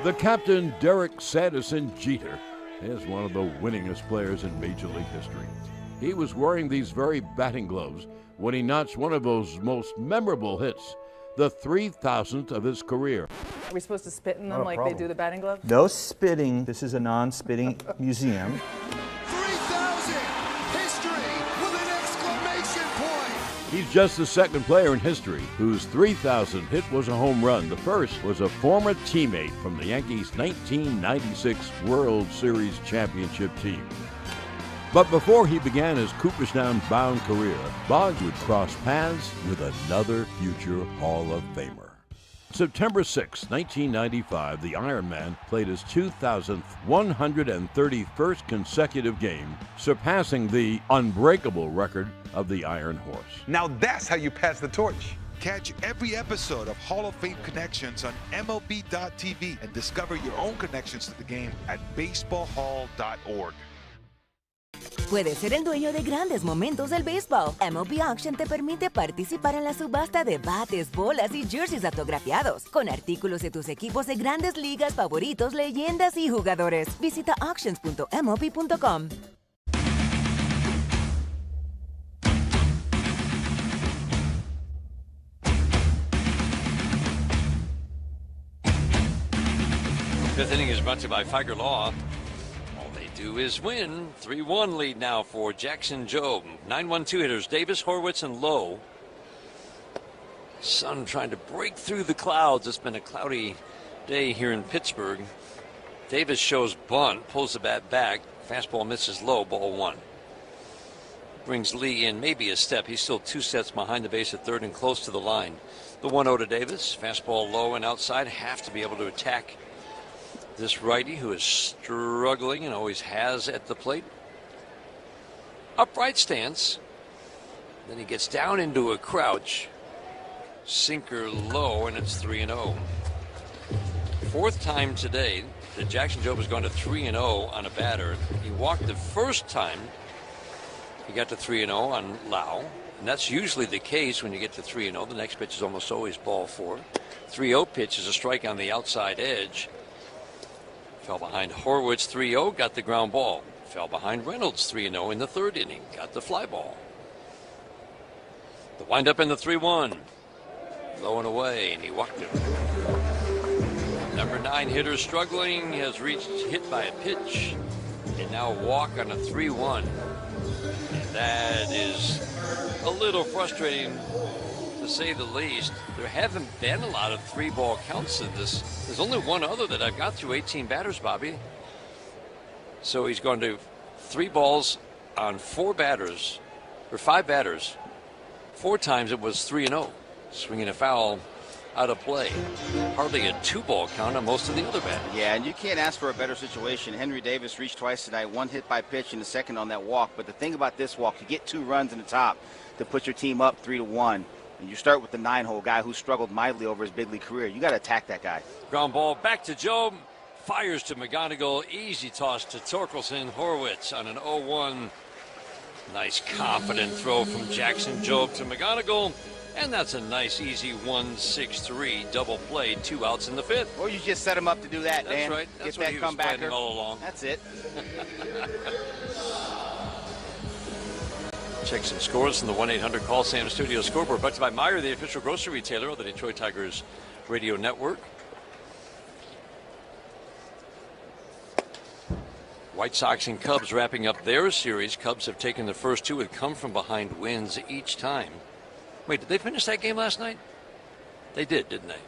The captain, Derek Sanderson Jeter, is one of the winningest players in Major League history. He was wearing these very batting gloves when he notched one of those most memorable hits, the 3,000th of his career. Are we supposed to spit in them like they do the batting glove? No spitting. This is a non-spitting museum. 3,000! History with an exclamation point! He's just the second player in history whose 3,000th hit was a home run. The first was a former teammate from the Yankees' 1996 World Series championship team. But before he began his Cooperstown-bound career, Boggs would cross paths with another future Hall of Famer. September 6, 1995, the Iron Man played his 2,000th 131st consecutive game, surpassing the unbreakable record of the Iron Horse. Now that's how you pass the torch. Catch every episode of Hall of Fame Connections on MLB.tv and discover your own connections to the game at baseballhall.org. Puedes ser el dueño de grandes momentos del béisbol. MLB Auction te permite participar en la subasta de bates, bolas y jerseys autografiados, con artículos de tus equipos de grandes ligas favoritos, leyendas y jugadores. Visita auctions.mlb.com. Fifth inning is brought to you by Figer Law. Do is win. 3-1 lead now for Jackson Jobe. 9-1-2 hitters Davis, Horwitz, and Lowe. Sun trying to break through the clouds. It's been a cloudy day here in Pittsburgh. Davis shows bunt, pulls the bat back. Fastball misses low, ball 1. Brings Lee in maybe a step. He's still 2 steps behind the base at third and close to the line. The 1-0 to Davis. Fastball low and outside. Have to be able to attack this righty who is struggling and always has at the plate. Upright stance. Then he gets down into a crouch. Sinker low, and it's 3-0. Fourth time today that Jackson Jobe has gone to 3-0 on a batter. He walked the first time. He got to 3-0 on Lau. And that's usually the case when you get to 3-0. The next pitch is almost always ball 4. 3-0 pitch is a strike on the outside edge. Fell behind Horwitz 3-0, got the ground ball. Fell behind Reynolds 3-0 in the third inning, got the fly ball. The windup in the 3-1. Low and away, and he walked it. Number 9 hitter struggling, has hit by a pitch, and now walk on a 3-1. And that is a little frustrating, to say the least. There haven't been a lot of 3-ball counts in this. There's only one other that I've got through 18 batters, Bobby. So he's going to 3 balls on 4 batters, or 5 batters. 4 times it was 3-0. Swinging a foul out of play. Hardly a 2-ball count on most of the other batters. Yeah, and you can't ask for a better situation. Henry Davis reached twice tonight, 1 hit by pitch and the second on that walk. But the thing about this walk, you get 2 runs in the top to put your team up 3-1. And you start with the 9-hole guy who struggled mightily over his big league career. You got to attack that guy. Ground ball back to Jobe. Fires to McGonigal. Easy toss to Torkelson. Horwitz on an 0-1. Nice confident throw from Jackson Jobe to McGonigal. And that's a nice easy 1-6-3 double play. 2 outs in the 5th. Or you just set him up to do that, That's Dan. right. That's Get what that he was planning comebacker all along. That's it. Check some scores from the 1-800 Call Sam Studio Scoreboard. Brought to you by Meijer, the official grocery retailer of the Detroit Tigers radio network. White Sox and Cubs wrapping up their series. Cubs have taken the first 2 and come from behind wins each time. Wait, did they finish that game last night? They did, didn't they?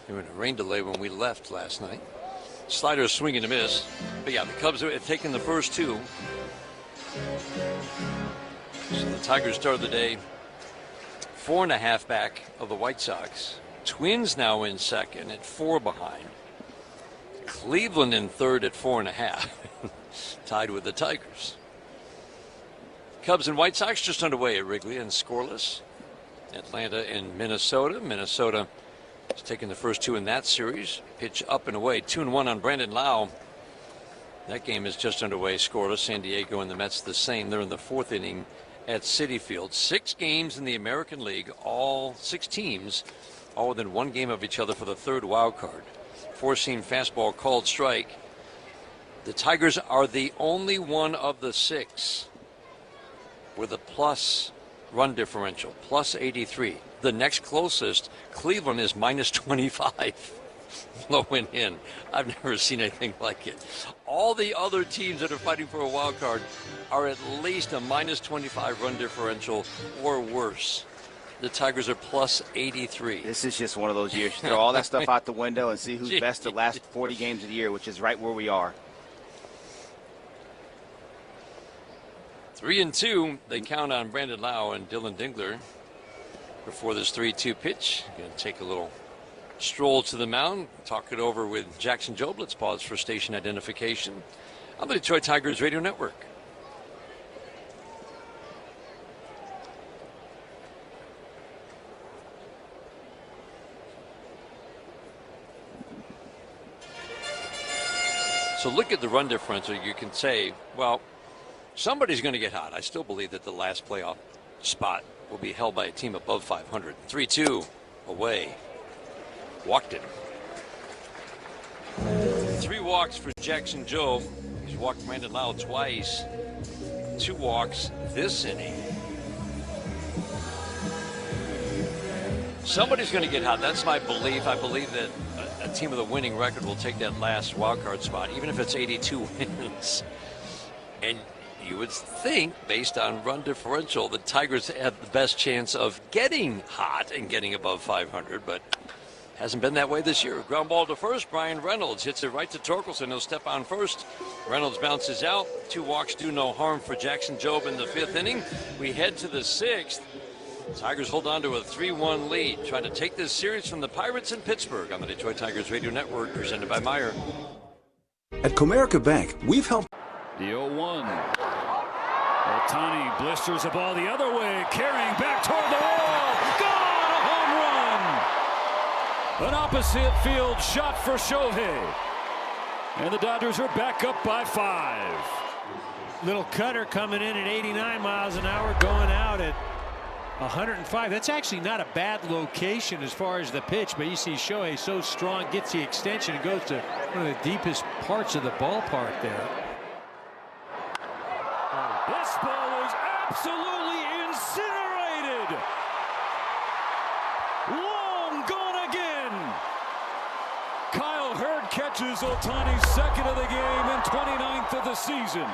They were in a rain delay when we left last night. Slider swing and a miss. But yeah, the Cubs have taken the first 2. So the Tigers started the day 4.5 back of the White Sox. Twins now in second at 4 behind. Cleveland in third at 4.5, tied with the Tigers. Cubs and White Sox just underway at Wrigley and scoreless. Atlanta and Minnesota. Minnesota is taking the first 2 in that series. Pitch up and away, 2-1 on Brandon Lau. That game is just underway, scoreless. San Diego and the Mets the same. They're in the 4th inning at Citi Field. 6 games in the American League, all 6 teams, all within 1 game of each other for the 3rd wild card. 4-seam fastball called strike. The Tigers are the only one of the 6 with a plus run differential, plus 83. The next closest, Cleveland, is minus 25. Low and in. I've never seen anything like it. All the other teams that are fighting for a wild card are at least a minus 25 run differential or worse. The Tigers are plus 83. This is just one of those years. You throw all that stuff out the window and see who's best the last 40 games of the year, which is right where we are. 3-2. They count on Brandon Lau and Dylan Dingler before this 3-2 pitch. Going to take a little stroll to the mound, talk it over with Jackson Jobe. Let's pause for station identification on the Detroit Tigers Radio Network. So look at the run differential. You can say, well, somebody's going to get hot. I still believe that the last playoff spot will be held by a team above 500. 3-2 away. Walked it. 3 walks for Jackson Jobe. He's walked Brandon Lau twice. 2 walks this inning. Somebody's going to get hot. That's my belief. I believe that a team with a winning record will take that last wild card spot, even if it's 82 wins. And you would think, based on run differential, the Tigers have the best chance of getting hot and getting above 500, but hasn't been that way this year. Ground ball to first. Brian Reynolds hits it right to Torkelson. He'll step on first. Reynolds bounces out. 2 walks do no harm for Jackson Jobe in the 5th inning. We head to the 6th. Tigers hold on to a 3-1 lead, trying to take this series from the Pirates in Pittsburgh on the Detroit Tigers Radio Network, presented by Meyer. At Comerica Bank, we've helped. The 0-1. Ohtani blisters the ball the other way, carrying back toward the wall. Gone! A home run! An opposite field shot for Shohei. And the Dodgers are back up by 5. Little cutter coming in at 89 miles an hour, going out at 105. That's actually not a bad location as far as the pitch, but you see Shohei so strong, gets the extension and goes to one of the deepest parts of the ballpark there. This ball is absolutely incinerated. Long gone again. Kyle Hurd catches Ohtani's 2nd of the game and 29th of the season.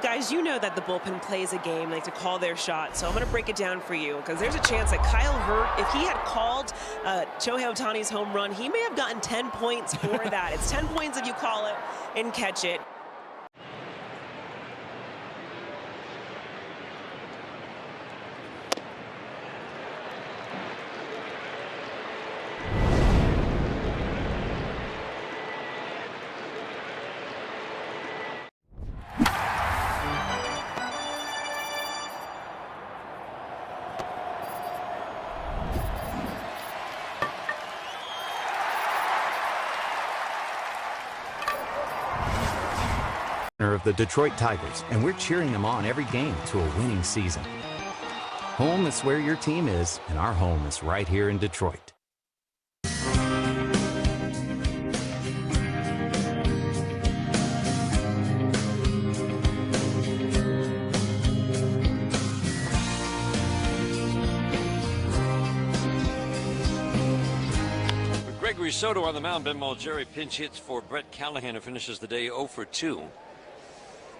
Guys, you know that the bullpen plays a game, like to call their shot, so I'm going to break it down for you, because there's a chance that Kyle Hurd, if he had called Shohei Ohtani's home run, he may have gotten 10 points for that. It's 10 points if you call it and catch it. Of the Detroit Tigers, and we're cheering them on every game to a winning season. Home is where your team is, and our home is right here in Detroit. Gregory Soto on the mound. Ben Malgeri pinch hits for Brett Callahan, who finishes the day 0 for 2.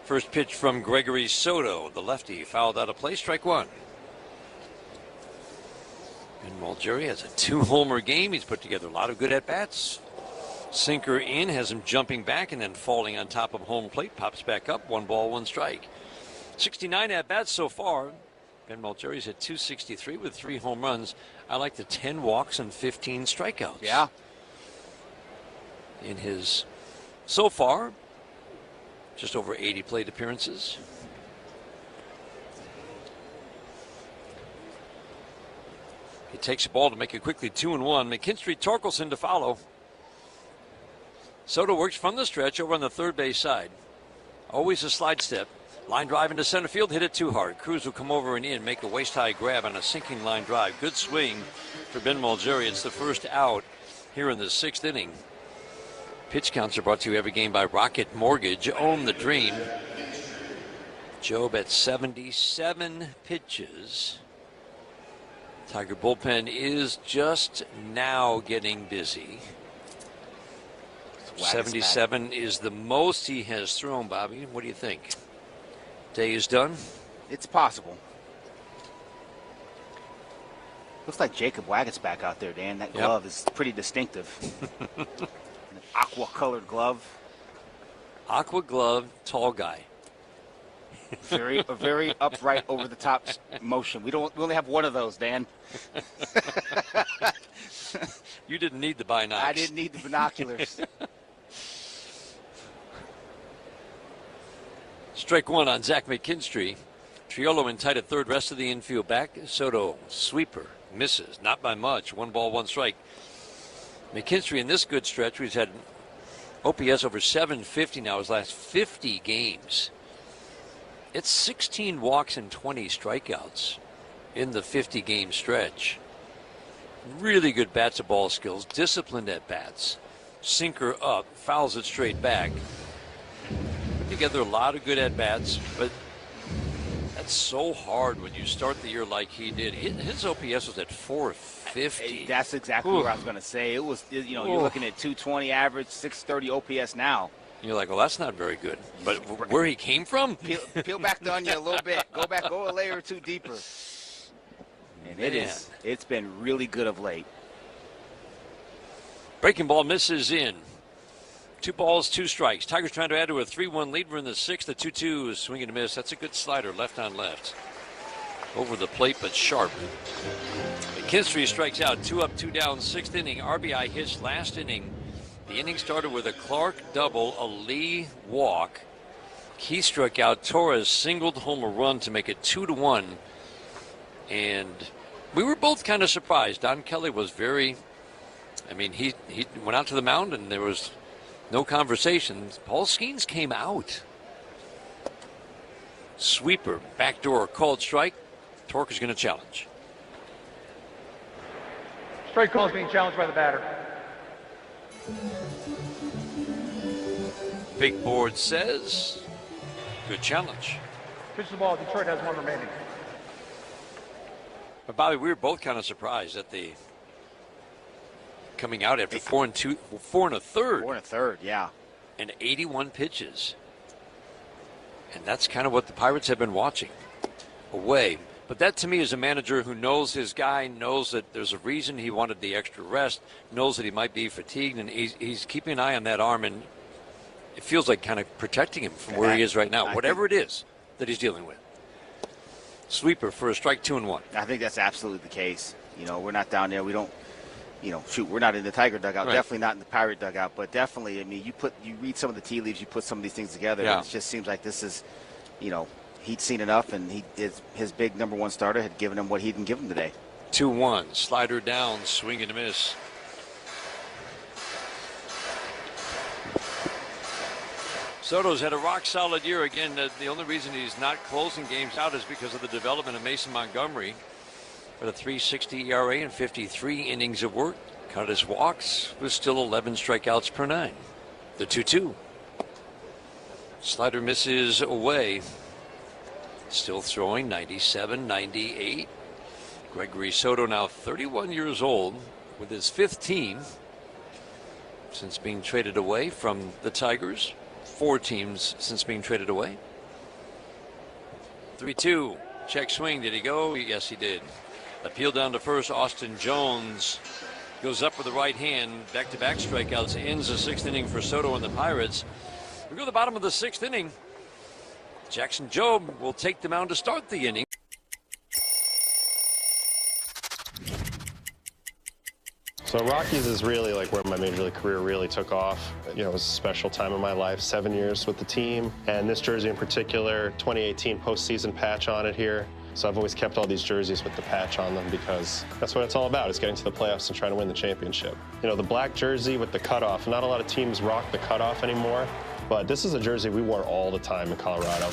First pitch from Gregory Soto, the lefty, fouled out of play, strike 1. And Malgeri has a 2-homer game. He's put together a lot of good at-bats. Sinker in, has him jumping back and then falling on top of home plate. Pops back up, 1 ball, 1 strike. 69 at-bats so far. Ben Malgeri's hit 263 with 3 home runs. I like the 10 walks and 15 strikeouts. Yeah. In his, so far, just over 80 plate appearances. He takes the ball to make it quickly 2-1. McKinstry, Torkelson to follow. Soto works from the stretch over on the third base side. Always a slide step. Line drive into center field, hit it too hard. Cruz will come over and in, make a waist-high grab on a sinking line drive. Good swing for Ben Malgeri. It's the first out here in the 6th inning. Pitch counts are brought to you every game by Rocket Mortgage. Own the dream. Job at 77 pitches. Tiger bullpen is just now getting busy. 77 is the most he has thrown, Bobby. What do you think? Day is done? It's possible. Looks like Jacob Waggett's back out there, Dan. That glove is pretty distinctive. An aqua-colored glove. Aqua glove, tall guy. A very upright, over-the-top motion. We only have one of those, Dan. You didn't need the binocs. I didn't need the binoculars. Strike one on Zach McKinstry. Triolo in tight at third, rest of the infield back. Soto, sweeper, misses, not by much. 1 ball, 1 strike. McKinstry in this good stretch, he's had OPS over 750 now, his last 50 games. It's 16 walks and 20 strikeouts in the 50-game stretch. Really good bat-to-ball skills, disciplined at bats. Sinker up, fouls it straight back. Together a lot of good at-bats, but that's so hard when you start the year like he did. His OPS was at 450. That's exactly what I was going to say. It was, you're looking at 220 average, 630 OPS now. You're like, well, that's not very good. But where he came from? Peel back the onion a little bit. Go a layer or two deeper. And it's been really good of late. Breaking ball misses in. 2 balls, 2 strikes. Tigers trying to add to a 3-1 lead. We're in the 6th. The 2-2 is swing and a miss. That's a good slider, left on left. Over the plate, but sharp. McKinstry strikes out. 2 up, 2 down. 6th inning. RBI hits last inning. The inning started with a Clark double, a Lee walk. He struck out. Torres singled home a run to make it 2-1. And we were both kind of surprised. Don Kelly was very, he went out to the mound and there was no conversation. Paul Skeens came out. Sweeper, backdoor, called strike. Torque is going to challenge. Strike call is being challenged by the batter. Big board says, good challenge. Pitch the ball. Detroit has 1 remaining. But Bobby, we were both kind of surprised at the coming out after 4 and 1/3. 4 1/3, yeah. And 81 pitches. And that's kind of what the Pirates have been watching away. But that to me is a manager who knows his guy, knows that there's a reason he wanted the extra rest, knows that he might be fatigued, and he's keeping an eye on that arm, and it feels like kind of protecting him from where he is right now, whatever it is that he's dealing with. Sweeper for a strike, 2-1. I think that's absolutely the case. We're not down there. We don't, we're not in the Tiger dugout. Right. Definitely not in the Pirate dugout. But definitely, you read some of the tea leaves, you put some of these things together. Yeah. And it just seems like this is, he'd seen enough, and his big number 1 starter had given him what he didn't give him today. 2-1, slider down, swing and a miss. Soto's had a rock-solid year. Again, the only reason he's not closing games out is because of the development of Mason Montgomery. With a 3.60 ERA and 53 innings of work. Cut his walks with still 11 strikeouts per 9. The 2-2. Slider misses away. Still throwing 97, 98. Gregory Soto now 31 years old with his 5th team since being traded away from the Tigers. 4 teams since being traded away. 3-2. Check swing. Did he go? Yes, he did. Appeal down to first. Austin Jones goes up with the right hand. Back-to-back strikeouts. Ends the 6th inning for Soto and the Pirates. We go to the bottom of the 6th inning. Jackson Jobe will take the mound to start the inning. So Rockies is really like where my major league career really took off. You know, it was a special time in my life, 7 years with the team. And this jersey in particular, 2018 postseason patch on it here. So I've always kept all these jerseys with the patch on them because that's what it's all about, is getting to the playoffs and trying to win the championship. You know, the black jersey with the cutoff, not a lot of teams rock the cutoff anymore, but this is a jersey we wore all the time in Colorado.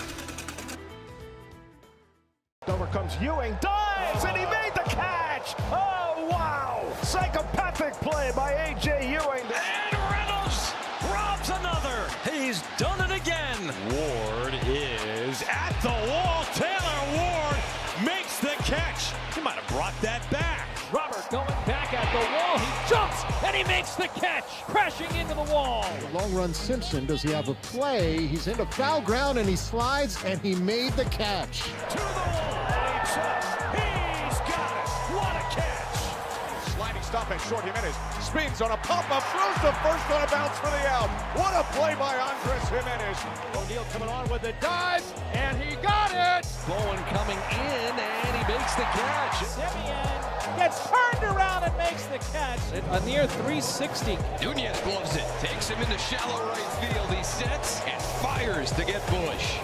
Over comes Ewing, dives, and he made the catch! Oh, wow! Psychopathic play by A.J. Ewing. And Reynolds robs another. He's done it again. Ward is at the wall. Taylor Ward makes the catch. He might have brought that back. Robert going back at the wall. He jumps and he makes the catch, crashing into the wall. Long run Simpson, does he have a play? He's into foul ground and he slides and he made the catch. To the wall. He's got it. What a catch. Sliding stop at short. Jimenez spins on a pop-up, throws the first on a bounce for the out. What a play by Andres Jimenez. O'Neal coming on with the dive, and he got it. Bowen coming in, and he makes the catch. Simeon gets turned around and makes the catch. A near 360. Nunez gloves it, takes him into shallow right field. He sets and fires to get Bush.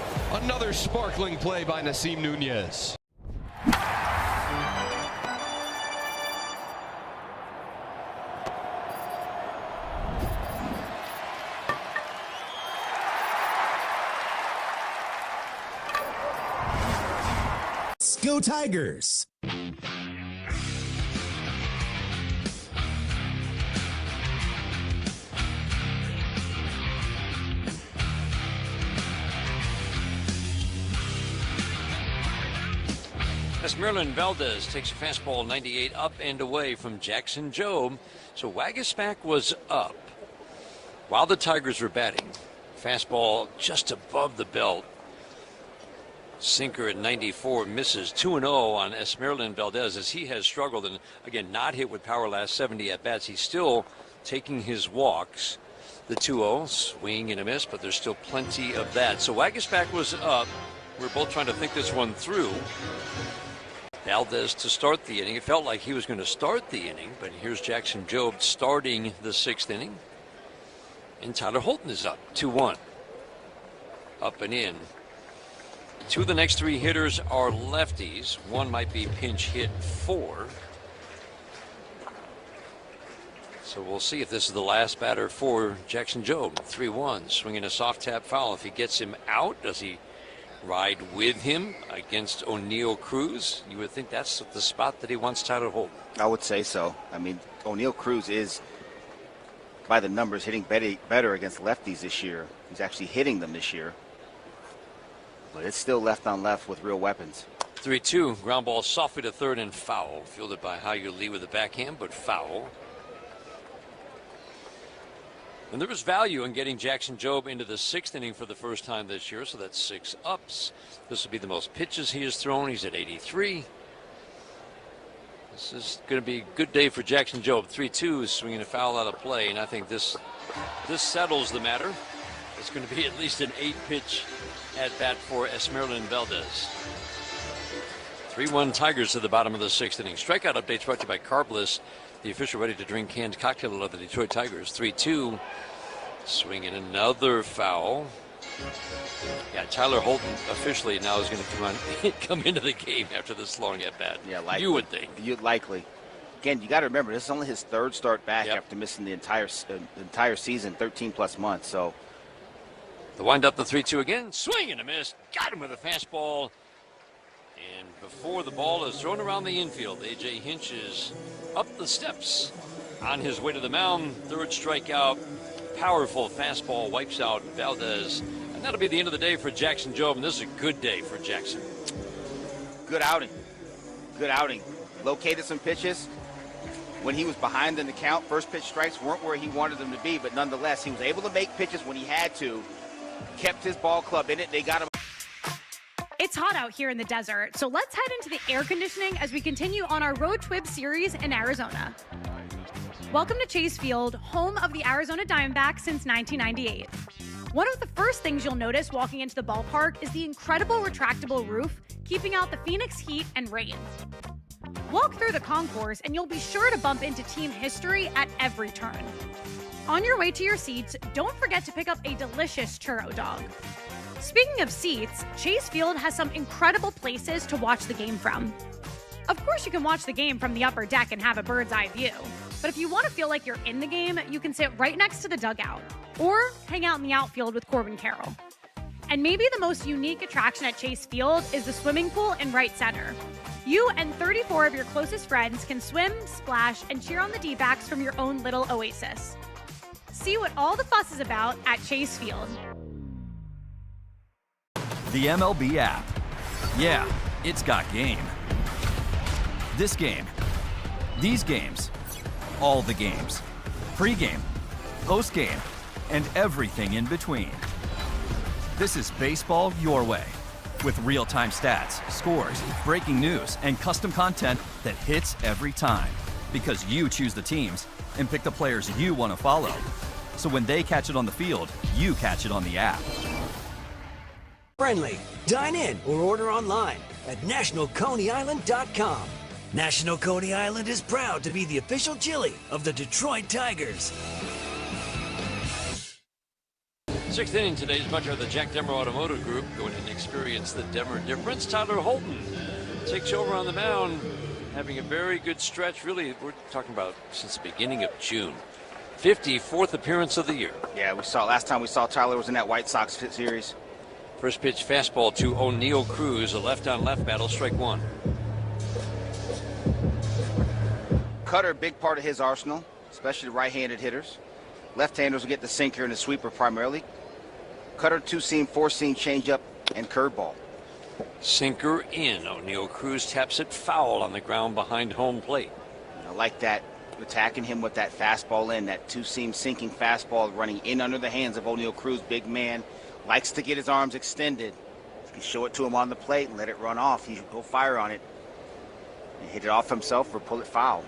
Another sparkling play by Nasim Nunez. Go Tigers! Esmeralyn Valdez takes a fastball 98 up and away from Jackson Jobe. So Waguespack was up while the Tigers were batting. Fastball just above the belt. Sinker at 94 misses. 2-0 on Esmeralyn Valdez as he has struggled and again not hit with power last 70 at bats. He's still taking his walks. The 2-0 swing and a miss, but there's still plenty of that. So Waguespack was up. We're both trying to think this one through. Valdez to start the inning. It felt like he was going to start the inning, but here's Jackson Jobe starting the 6th inning. And Tyler Holton is up. 2-1. Up and in. 2 of the next 3 hitters are lefties. One might be pinch hit 4. So we'll see if this is the last batter for Jackson Jobe. 3-1, swinging a soft tap foul. If he gets him out, does he ride with him against O'Neal Cruz? You would think that's the spot that he wants Tyler Holton. I would say so. I mean, O'Neal Cruz is, by the numbers, hitting better against lefties this year. He's actually hitting them this year. But it's still left on left with real weapons. 3-2, ground ball softly to third and foul. Fielded by Hao-Yu Lee with the backhand, but foul. And there was value in getting Jackson Jobe into the 6th inning for the first time this year, so that's 6 ups. This will be the most pitches he has thrown. He's at 83. This is going to be a good day for Jackson Jobe. 3-2, swinging a foul out of play, and I think this settles the matter. It's going to be at least an 8-pitch at bat for Esmeralyn Valdez. 3-1 Tigers to the bottom of the 6th inning. Strikeout updates brought to you by Carbliss, the official ready-to-drink canned cocktail of the Detroit Tigers. 3-2, swinging another foul. Yeah, Tyler Holton officially now is going to come into the game after this long at bat. Yeah, likely. You would think. You'd likely. Again, you got to remember this is only his 3rd start back after missing the entire season, 13+ months. So. The wind up, the 3-2 again. Swing and a miss. Got him with a fastball. And before the ball is thrown around the infield, A.J. Hinch is up the steps on his way to the mound. 3rd strikeout. Powerful fastball wipes out Valdez. And that'll be the end of the day for Jackson Jobe. And this is a good day for Jackson. Good outing. Good outing. Located some pitches. When he was behind in the count, first pitch strikes weren't where he wanted them to be. But nonetheless, he was able to make pitches when he had to. Kept his ball club in it. They got him. It's hot out here in the desert, so let's head into the air conditioning as we continue on our road trip series in Arizona. Welcome to Chase Field, home of the Arizona Diamondbacks since 1998. One of the first things you'll notice walking into the ballpark is the incredible retractable roof, keeping out the Phoenix heat and rain. Walk through the concourse and you'll be sure to bump into team history at every turn. On your way to your seats, don't forget to pick up a delicious churro dog. Speaking of seats, Chase Field has some incredible places to watch the game from. Of course, you can watch the game from the upper deck and have a bird's eye view. But if you want to feel like you're in the game, you can sit right next to the dugout or hang out in the outfield with Corbin Carroll. And maybe the most unique attraction at Chase Field is the swimming pool in right center. You and 34 of your closest friends can swim, splash, and cheer on the D-backs from your own little oasis. See what all the fuss is about at Chase Field. The MLB app. Yeah, it's got game. This game. These games. All the games. Pre-game, post-game, and everything in between. This is baseball your way. With real-time stats, scores, breaking news, and custom content that hits every time. Because you choose the teams and pick the players you want to follow. So when they catch it on the field, you catch it on the app. Friendly. Dine in or order online at nationalconeyisland.com. National Coney Island is proud to be the official chili of the Detroit Tigers. Sixth inning today's Butcher of the Jack Demmer Automotive Group. Go in and experience the Demmer difference. Tyler Holton takes over on the mound, having a very good stretch. Really, we're talking about since the beginning of June. 54th appearance of the year. Yeah, last time we saw Tyler was in that White Sox series. First pitch fastball to O'Neal Cruz, a left-on-left battle, strike one. Cutter, big part of his arsenal, especially right-handed hitters. Left-handers will get the sinker and the sweeper primarily. Cutter, two-seam, four-seam changeup, and curveball. Sinker in. O'Neal Cruz taps it foul on the ground behind home plate. I like that, attacking him with that fastball in, that two-seam sinking fastball running in under the hands of O'Neal Cruz. Big man, likes to get his arms extended. If you show it to him on the plate and let it run off, he'll fire on it and hit it off himself or pull it foul.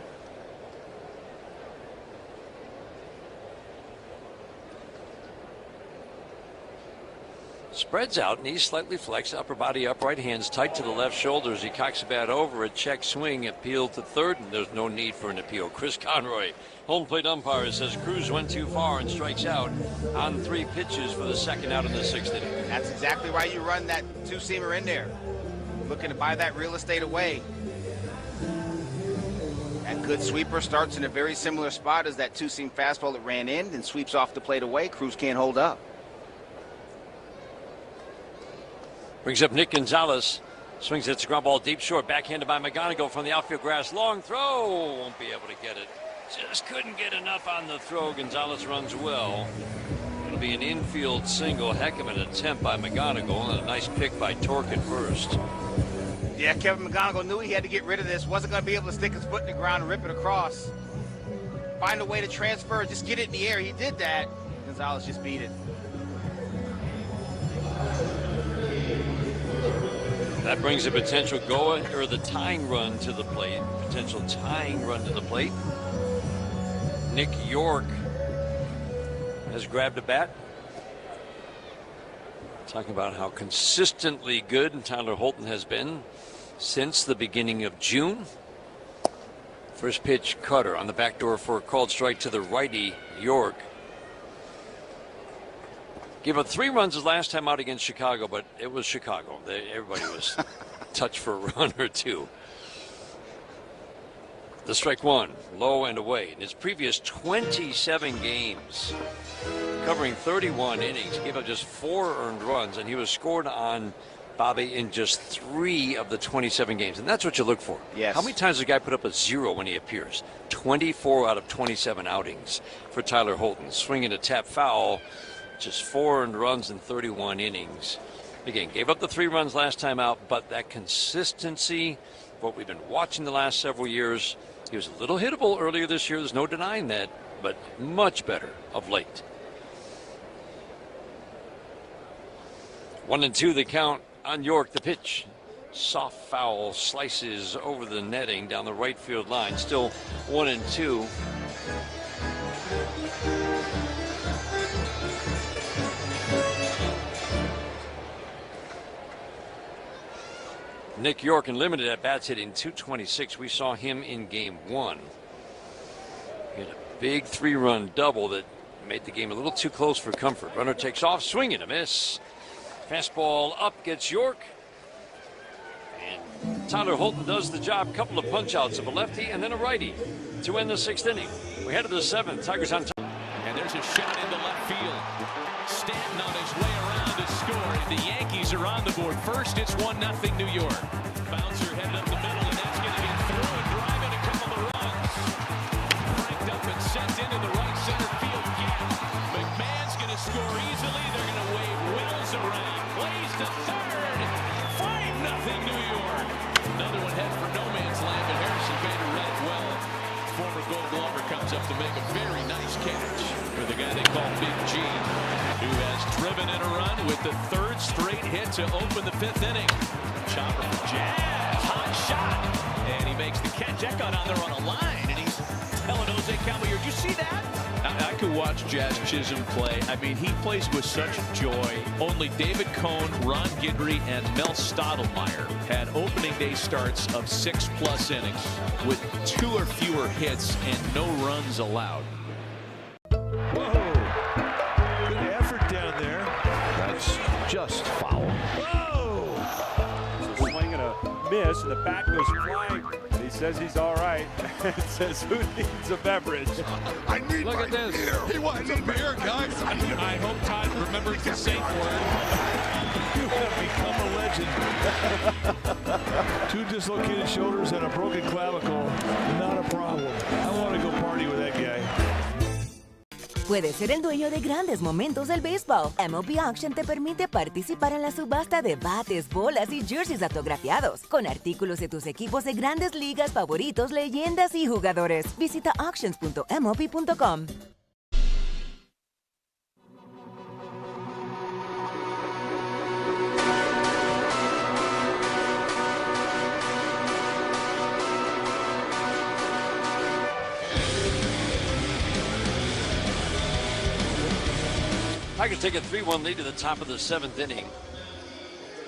Spreads out, knees slightly flexed, upper body upright, hands tight to the left shoulder as he cocks the bat over. A check swing, appeal to third, and there's no need for an appeal. Chris Conroy, home plate umpire, says Cruz went too far and strikes out on 3 pitches for the second out in the 6th inning. That's exactly why you run that two-seamer in there. Looking to buy that real estate away. That good sweeper starts in a very similar spot as that two-seam fastball that ran in and sweeps off the plate away. Cruz can't hold up. Brings up Nick Gonzalez. Swings its ground ball deep short. Backhanded by McGonigal from the outfield grass. Long throw. Won't be able to get it. Just couldn't get enough on the throw. Gonzalez runs well. It'll be an infield single. Heck of an attempt by McGonigal. And a nice pick by Tork at first. Yeah, Kevin McGonigal knew he had to get rid of this. Wasn't going to be able to stick his foot in the ground and rip it across. Find a way to transfer. Just get it in the air. He did that. Gonzalez just beat it. That brings a potential the tying run to the plate. Potential tying run to the plate. Nick York has grabbed a bat. Talking about how consistently good Tyler Holton has been since the beginning of June. First pitch, cutter on the back door for a called strike to the righty, York. Gave up 3 runs his last time out against Chicago, but it was Chicago. Everybody was touched for a run or two. The strike one, low and away. In his previous 27 games, covering 31 innings, gave up just 4 earned runs, and he was scored on, Bobby, in just 3 of the 27 games. And that's what you look for. Yes. How many times does a guy put up a 0 when he appears? 24 out of 27 outings for Tyler Holton. Swinging a tap foul. Just 4 earned runs in 31 innings. Again, gave up the 3 runs last time out, but that consistency, what we've been watching the last several years, he was a little hittable earlier this year. There's no denying that, but much better of late. 1-2 the count on York. The pitch, soft foul, slices over the netting down the right field line. Still 1-2. Nick York in limited at bats hitting .226. We saw him in game 1. He had a big 3-run double that made the game a little too close for comfort. Runner takes off, swing and a miss. Fastball up, gets York. And Tyler Holton does the job. Couple of punch outs of a lefty and then a righty to end the 6th inning. We head to the 7th. Tigers on top. And there's a shot into left field. Stanton on his way around to score. And the Yankees are on the board. First, it's 1-0 New York. Bouncer headed up the middle, and that's going to get through and drive in a couple of runs. Cranked up and sent into the right center field gap. McMahon's going to score easily. They're going to wave Wells around. Plays to third. 5-0 New York. Another one head for no man's land, but Harrison Bader read it well. Former Gold Glover comes up to make a very nice catch for the guy they call Big G, who has driven in a run with the 3rd straight hit to open the 5th inning. Chopper for Jazz, hot shot, and he makes the catch. That got on there on a line, and he's telling Jose Caballero, did you see that? I could watch Jazz Chisholm play. I mean, he plays with such joy. Only David Cohn, Ron Guidry, and Mel Stottlemyre had opening day starts of 6+ innings with 2 or fewer hits and no runs allowed. Whoa! Good effort down there. That's just foul. Whoa! It's a swing and a miss, and the bat goes flying. He says he's all right. It says, who needs a beverage? I need Look at this. beer. He wants a beer, guys. I hope Todd remembers the safe word. You have become a legend. 2 dislocated shoulders and a broken clavicle. Not a problem. I want to go party with that guy. Puedes ser el dueño de grandes momentos del béisbol. MLB Auction te permite participar en la subasta de bates, bolas y jerseys autografiados, con artículos de tus equipos de grandes ligas favoritos, leyendas y jugadores. Visita auctions.mlb.com. Tigers take a 3-1 lead to the top of the 7th inning.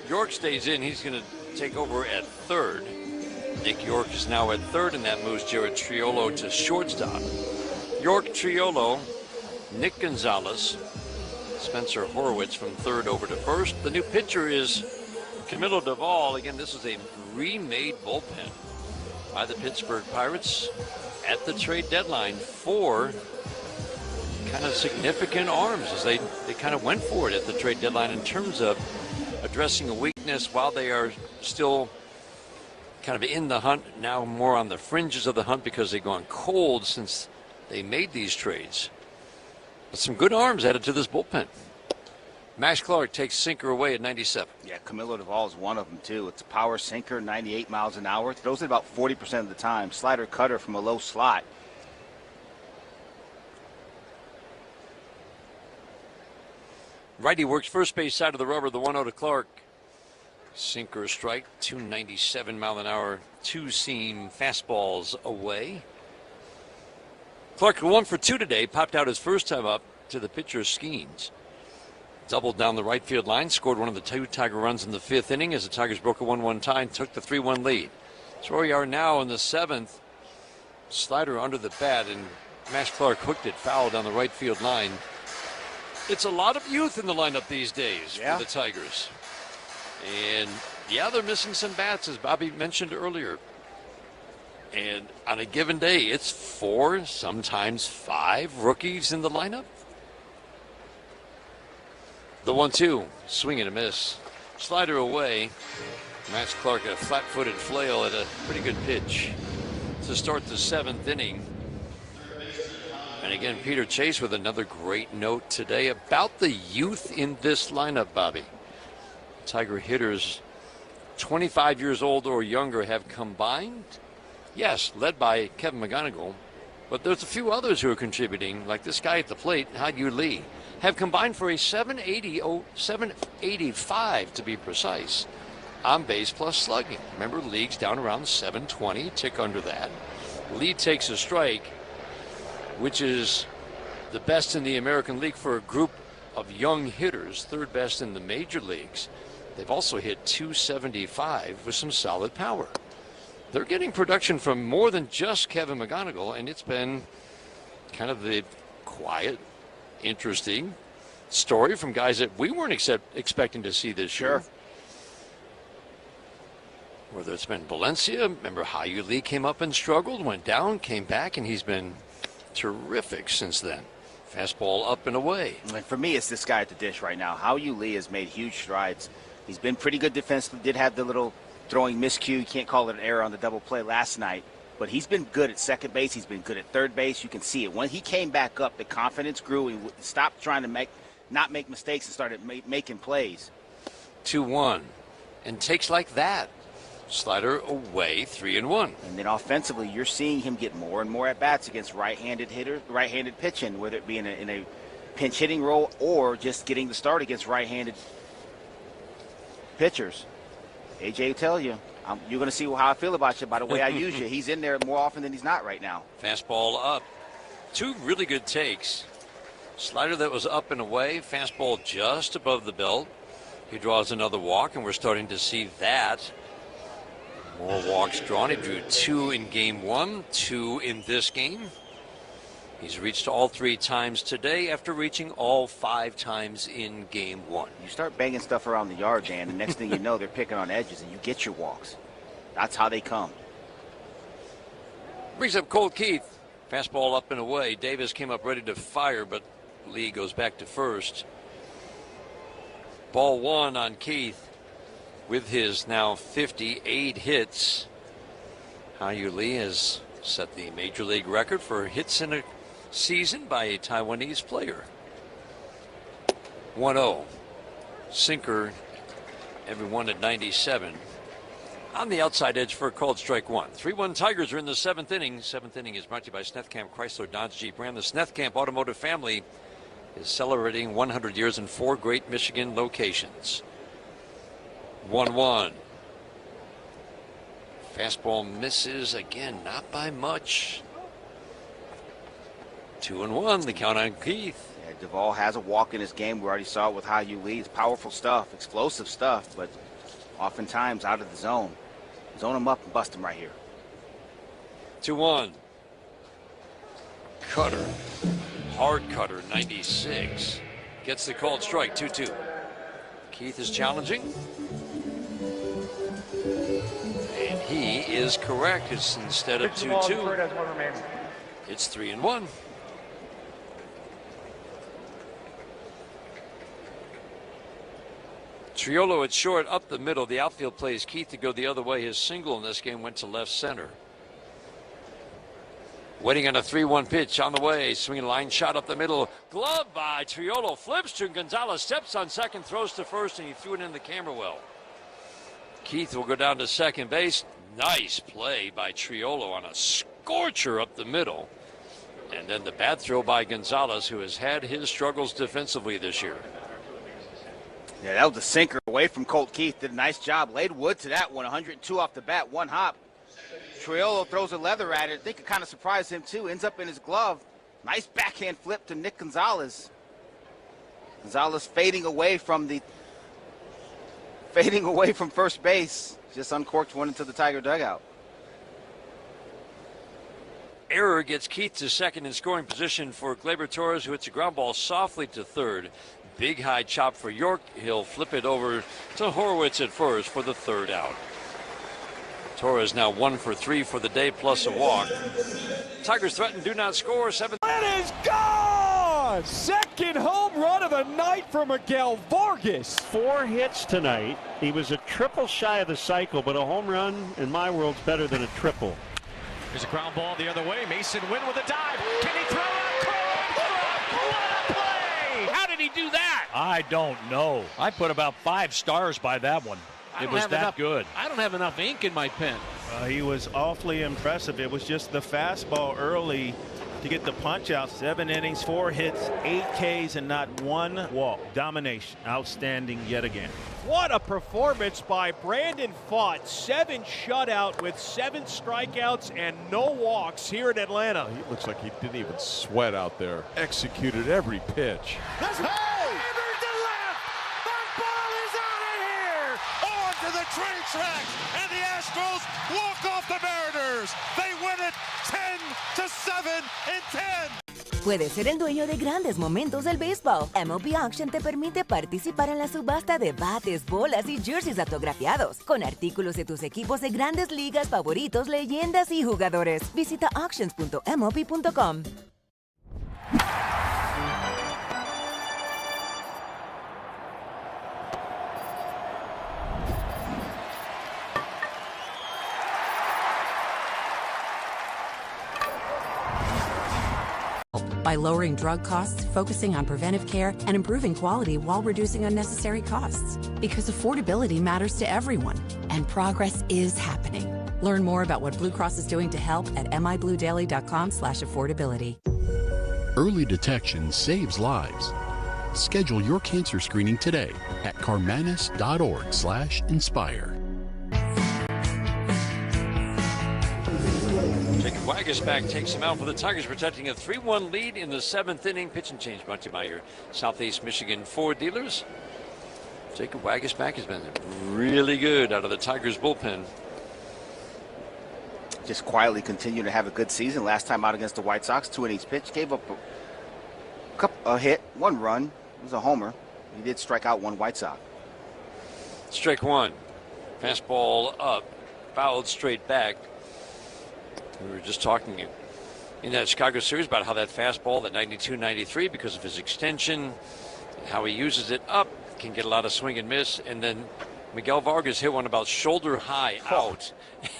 York stays in. He's going to take over at 3rd. Nick York is now at 3rd, and that moves Jared Triolo to shortstop. York, Triolo, Nick Gonzalez, Spencer Horwitz from 3rd over to 1st. The new pitcher is Camilo Doval. Again, this is a remade bullpen by the Pittsburgh Pirates at the trade deadline for kind of significant arms, as they kind of went for it at the trade deadline in terms of addressing a weakness while they are still kind of in the hunt, now more on the fringes of the hunt because they've gone cold since they made these trades. But some good arms added to this bullpen. Max Clark takes sinker away at 97. Yeah, Camilo Doval is one of them, too. It's a power sinker, 98 miles an hour. Throws it about 40% of the time. Slider cutter from a low slot. Righty works first base side of the rubber, the 1-0 to Clark. Sinker strike, 297 mile an hour, 2-seam fastballs away. Clark 1 for 2 today, popped out his first time up to the pitcher's Skeens. Doubled down the right field line, scored one of the 2 Tiger runs in the 5th inning as the Tigers broke a 1-1 tie and took the 3-1 lead. So we are now in the 7th. Slider under the bat, and Max Clark hooked it foul down the right field line. It's a lot of youth in the lineup these days for the Tigers. And, yeah, they're missing some bats, as Bobby mentioned earlier. And on a given day, it's 4, sometimes 5 rookies in the lineup. The 1-2, swing and a miss. Slider away. Max Clark, a flat-footed flail at a pretty good pitch to start the 7th inning. And again, Peter Chase with another great note today about the youth in this lineup, Bobby. Tiger hitters 25 years old or younger have combined, yes, led by Kevin McGonigal, but there's a few others who are contributing, like this guy at the plate, Haiyu Lee, have combined for a 785 to be precise, on base plus slugging. Remember, league's down around 720, tick under that. Lee takes a strike, which is the best in the American League for a group of young hitters, 3rd best in the major leagues. They've also hit 275 with some solid power. They're getting production from more than just Kevin McGonigal, and it's been kind of the quiet, interesting story from guys that we weren't expecting to see this year. Whether it's been Valencia, remember Hao-Yu Lee came up and struggled, went down, came back, and he's been terrific since then. Fastball up and away. And for me, it's this guy at the dish right now. Hao-Yu Lee has made huge strides. He's been pretty good defensively. Did have the little throwing miscue. You can't call it an error on the double play last night. But he's been good at second base. He's been good at third base. You can see it. When he came back up, the confidence grew. He stopped trying to not make mistakes and started making plays. 2-1. And takes like that. Slider away, 3-1. And then offensively, you're seeing him get more and more at-bats against right-handed pitching, whether it be in a pinch hitting role or just getting the start against right-handed pitchers. AJ will tell you, you're going to see how I feel about you by the way I use you. He's in there more often than he's not right now. Fastball up. 2 really good takes. Slider that was up and away. Fastball just above the belt. He draws another walk, and we're starting to see that. More walks drawn. He drew 2 in game 1, 2 in this game. He's reached all 3 times today after reaching all 5 times in game 1. You start banging stuff around the yard, Dan, the next thing you know, they're picking on edges, and you get your walks. That's how they come. Brings up Colt Keith. Fastball up and away. Davis came up ready to fire, but Lee goes back to first. Ball 1 on Keith with his now 58 hits. Hao-Yu Lee has set the major league record for hits in a season by a Taiwanese player. 1-0. Sinker, everyone at 97. On the outside edge for a called strike 1. 3-1 Tigers are in the 7th inning. 7th inning is brought to you by Snethkamp Chrysler Dodge Jeep Ram. The Snethkamp Automotive family is celebrating 100 years in 4 great Michigan locations. 1-1. Fastball misses again, not by much. 2-1, the count on Keith. Yeah, Duvall has a walk in his game. We already saw it with Hao-Yu Lee. It's powerful stuff, explosive stuff, but oftentimes out of the zone. Zone him up and bust him right here. 2-1. Cutter. Hard cutter, 96. Gets the called strike, 2-2. Keith is challenging. And he is correct. It's instead of 2-2. It's 3-1. Triolo at short, up the middle. The outfield plays Keith to go the other way. His single in this game went to left center. Waiting on a 3-1 pitch on the way. Swinging line shot up the middle. Glove by Triolo. Flips to Gonzalez. Steps on second. Throws to first, and he threw it in the camera well. Keith will go down to second base. Nice play by Triolo on a scorcher up the middle. And then the bad throw by Gonzalez, who has had his struggles defensively this year. Yeah, that was a sinker away from Colt Keith. Did a nice job. Laid wood to that one. 102 off the bat. 1 hop. Triolo throws a leather at it. I think it kind of surprised him, too. Ends up in his glove. Nice backhand flip to Nick Gonzalez. Gonzalez fading away from first base. Just uncorked one into the Tiger dugout. Error gets Keith to second in scoring position for Gleyber Torres, who hits a ground ball softly to third. Big high chop for York. He'll flip it over to Horwitz at first for the 3rd out. Torres now 1 for 3 for the day, plus a walk. Tigers threaten, do not score. 7th. It is gone! Second home run of the night for Miguel Vargas. 4 hits tonight. He was a triple shy of the cycle, but a home run in my world's better than a triple. There's a ground ball the other way. Mason Wynn with a dive. Can he throw it? What a play! How did he do that? I don't know. I put about 5 stars by that one. It was that good. I don't have enough ink in my pen. He was awfully impressive. It was just the fastball early to get the punch out. 7 innings, 4 hits, 8 Ks, and not 1 walk. Domination. Outstanding yet again. What a performance by Brandon Pfaadt. 7 shutout with 7 strikeouts and no walks here in Atlanta. He looks like he didn't even sweat out there. Executed every pitch. Hammered to left. The ball is out of here. train tracks, and the Astros walk off the Mariners. They win it 10-7 in 10. Puedes ser el dueño de grandes momentos del béisbol. MLB Auction te permite participar en la subasta de bates, bolas y jerseys autografiados, con artículos de tus equipos de grandes ligas favoritos, leyendas y jugadores. Visita auctions.mlb.com. By lowering drug costs, focusing on preventive care, and improving quality while reducing unnecessary costs. Because affordability matters to everyone, and progress is happening. Learn more about what Blue Cross is doing to help at mibluedaily.com/affordability. Early detection saves lives. Schedule your cancer screening today at carmanis.org/inspire. Jacob Waguespack takes him out for the Tigers, protecting a 3-1 lead in the 7th inning. Pitch and change brought to you by your Southeast Michigan Ford dealers. Jacob Waguespack has been really good out of the Tigers bullpen. Just quietly continue to have a good season. Last time out against the White Sox, 2 innings pitched, gave up a hit, 1 run. It was a homer. He did strike out 1 White Sox. Strike 1. Fastball up, fouled straight back. We were just talking in that Chicago series about how that fastball, that 92-93, because of his extension and how he uses it up, can get a lot of swing and miss. And then Miguel Vargas hit one about shoulder high out.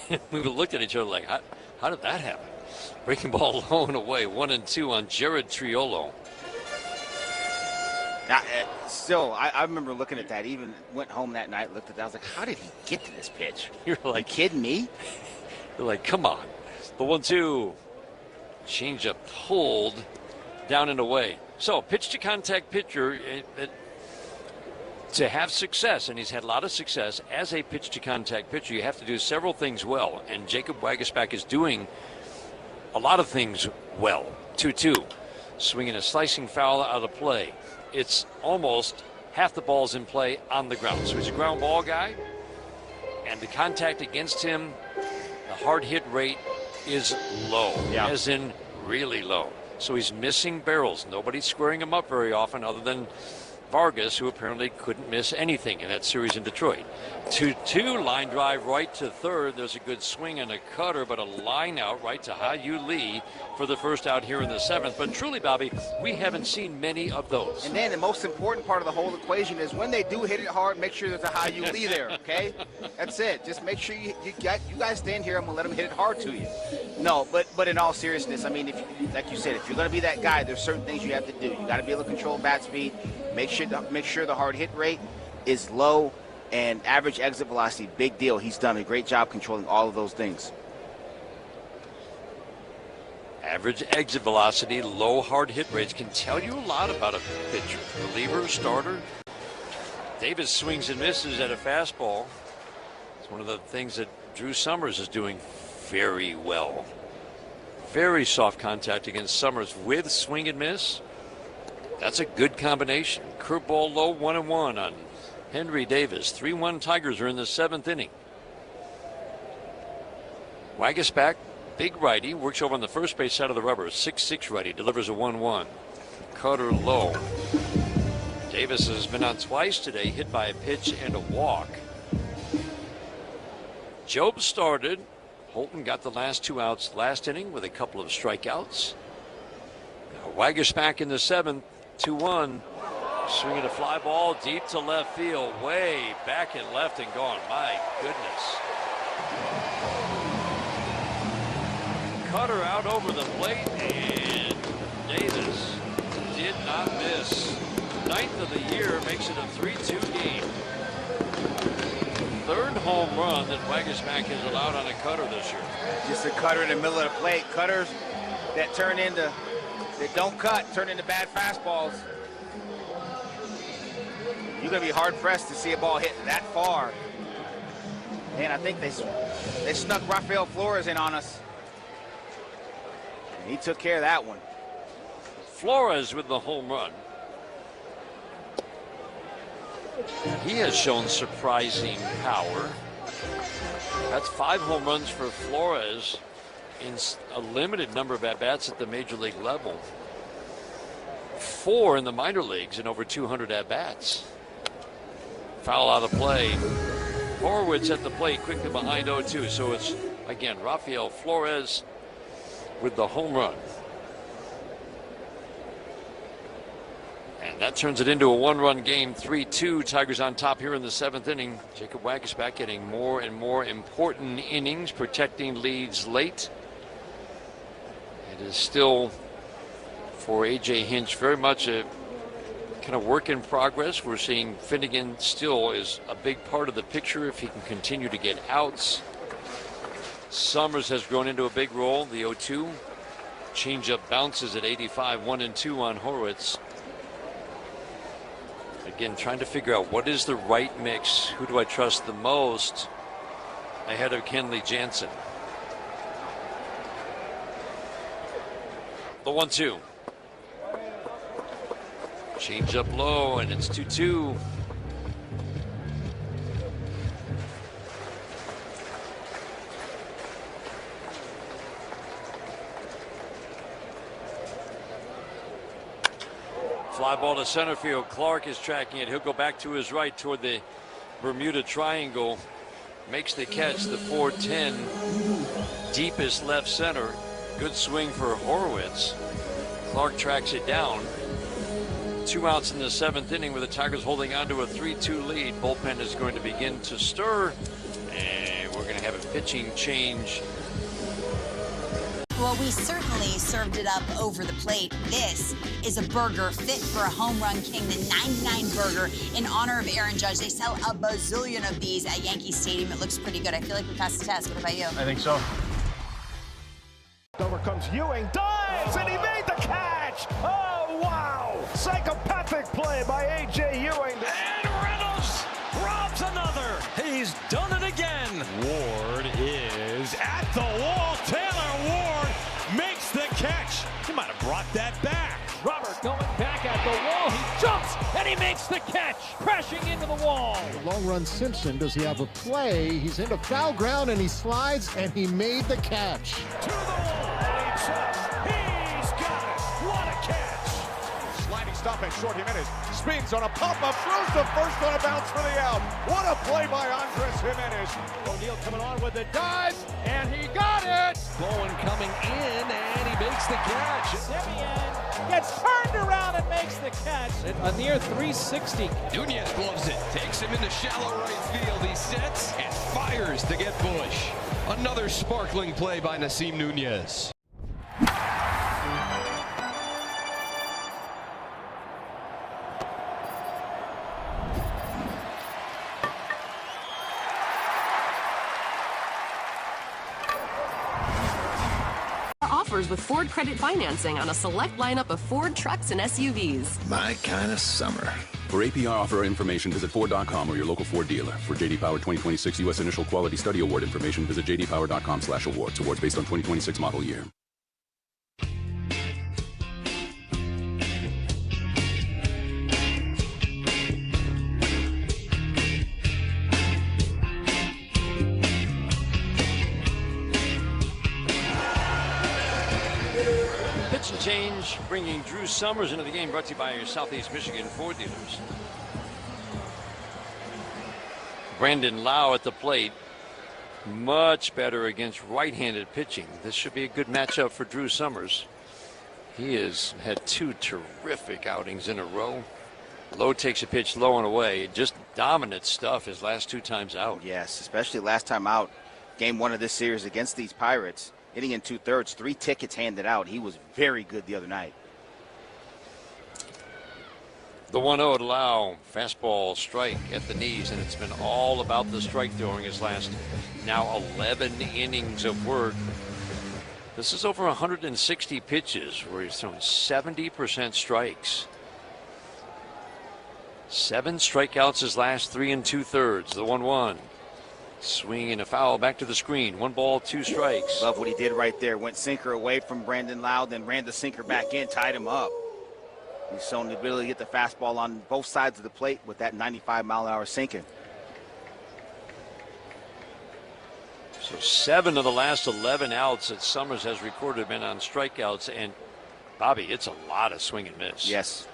And we looked at each other like, how did that happen? Breaking ball low and away, 1-2 on Jared Triolo. Still, I remember looking at that. Even went home that night, looked at that. I was like, how did he get to this pitch? You're like, you kidding me? You're like, come on. The 1-2. Changeup pulled down and away. So, pitch to contact pitcher to have success, and he's had a lot of success as a pitch to contact pitcher, you have to do several things well. And Jacob Waguespack is doing a lot of things well. 2-2. Swinging a slicing foul out of play. It's almost half the balls in play on the ground. So he's a ground ball guy, and the contact against him, the hard hit rate is low, as in really low. So he's missing barrels. Nobody's squaring him up very often other than Vargas, who apparently couldn't miss anything in that series in Detroit. 2-2, line drive right to third. There's a good swing and a cutter, but a line out right to Ha-Yu Lee for the first out here in the 7th. But truly, Bobby, we haven't seen many of those. And then the most important part of the whole equation is when they do hit it hard, make sure there's a Ha-Yu Lee there, okay? That's it. Just make sure you guys stand here. I'm going to let them hit it hard to you. No, but in all seriousness, I mean, if like you said, if you're going to be that guy, there's certain things you have to do. You got to be able to control bat speed. Make sure the hard hit rate is low, and average exit velocity, big deal. He's done a great job controlling all of those things. Average exit velocity, low hard hit rates can tell you a lot about a pitcher. Reliever, starter. Davis swings and misses at a fastball. It's one of the things that Drew Summers is doing very well. Very soft contact against Summers with swing and miss. That's a good combination. Curveball low, 1-1 on Henry Davis. 3-1 Tigers are in the 7th inning. Waguespack, big righty, works over on the first base side of the rubber. 6'6" righty, delivers a 1-1. Cutter low. Davis has been on twice today, hit by a pitch and a walk. Job started. Holton got the last 2 outs last inning with a couple of strikeouts. Waguespack in the 7th, 2-1. Swinging a fly ball deep to left field, way back and left and gone. My goodness. Cutter out over the plate, and Davis did not miss. 9th of the year makes it a 3-2 game. 3rd home run that Waguespack has allowed on a cutter this year. Just a cutter in the middle of the plate. Cutters that don't cut, turn into bad fastballs. You're going to be hard-pressed to see a ball hit that far. And I think they snuck Rafael Flores in on us. And he took care of that one. Flores with the home run. He has shown surprising power. That's 5 home runs for Flores in a limited number of at-bats at the major league level. 4 in the minor leagues in over 200 at-bats. Foul out of play. Horwitz at the plate quickly behind 0-2. So it's, again, Rafael Flores with the home run. And that turns it into a 1-run game, 3-2. Tigers on top here in the 7th inning. Jacob Waguespack getting more and more important innings, protecting leads late. It is still, for A.J. Hinch, very much a kind of work in progress. We're seeing Finnegan still is a big part of the picture if he can continue to get outs. Summers has grown into a big role. The 0-2 changeup bounces at 85, 1-2 on Horwitz. Again, trying to figure out what is the right mix. Who do I trust the most ahead of Kenley Jansen? The 1-2. Change up low, and it's 2-2. Fly ball to center field. Clark is tracking it. He'll go back to his right toward the Bermuda Triangle. Makes the catch, the 410. Deepest left center. Good swing for Horwitz. Clark tracks it down. 2 outs in the 7th inning with the Tigers holding on to a 3-2 lead. Bullpen is going to begin to stir. And we're going to have a pitching change. Well, we certainly served it up over the plate. This is a burger fit for a home run king, the 99 burger in honor of Aaron Judge. They sell a bazillion of these at Yankee Stadium. It looks pretty good. I feel like we passed the test. What about you? I think so. Over comes Ewing, dives, and he made the catch! Oh, wow! Psychopathic play by A.J. Ewing. And Reynolds robs another. He's done it again. Ward is at the wall. Taylor Ward makes the catch. He might have brought that back. Robert going back at the wall. He jumps and he makes the catch, crashing into the wall. Long run Simpson. Does he have a play? He's into foul ground and he slides and he made the catch. To the wall. He's got it. What a catch. Sliding stop at short. Jimenez spins on a pop-up, throws the first on a bounce for the out. What a play by Andres Jimenez. O'Neal coming on with the dive, and he got it. Bowen coming in, and he makes the catch. Simeon gets turned around and makes the catch. A near 360. Nunez gloves it, takes him into shallow right field. He sets and fires to get Bush. Another sparkling play by Nasim Nunez. Offers with Ford Credit Financing on a select lineup of Ford trucks and SUVs. My kind of summer. For APR offer information, visit Ford.com or your local Ford dealer. For J.D. Power 2026 U.S. Initial Quality Study Award information, visit jdpower.com/awards. Awards based on 2026 model year. Change, bringing Drew Summers into the game, brought to you by your Southeast Michigan Ford dealers. Brandon Lau at the plate, much better against right-handed pitching. This should be a good matchup for Drew Summers. He has had 2 terrific outings in a row. Lowe takes a pitch low and away. Just dominant stuff his last 2 times out. Yes, especially last time out, game 1 of this series against these Pirates. Hitting in 2/3, 3 tickets handed out. He was very good the other night. The 1-0 to Lau. Fastball strike at the knees, and it's been all about the strike throwing his last now 11 innings of work. This is over 160 pitches where he's thrown 70% strikes. 7 strikeouts his last 3 2/3. The 1-1. Swing and a foul back to the screen. 1 ball, 2 strikes. Love what he did right there. Went sinker away from Brandon Lau, then ran the sinker back in, tied him up. He's shown the ability to get the fastball on both sides of the plate with that 95-mile-an-hour sinker. So 7 of the last 11 outs that Summers has recorded have been on strikeouts. And, Bobby, it's a lot of swing and miss. Yes.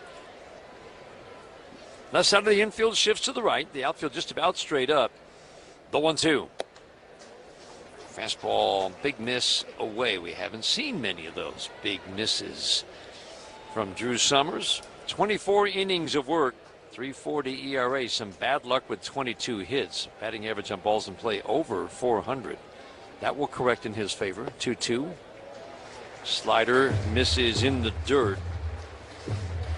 Left side of the infield shifts to the right. The outfield just about straight up. The 1-2. Fastball, big miss away. We haven't seen many of those big misses from Drew Summers. 24 innings of work, 3.40 ERA. Some bad luck with 22 hits. Batting average on balls in play over 400. That will correct in his favor. 2-2. Slider misses in the dirt.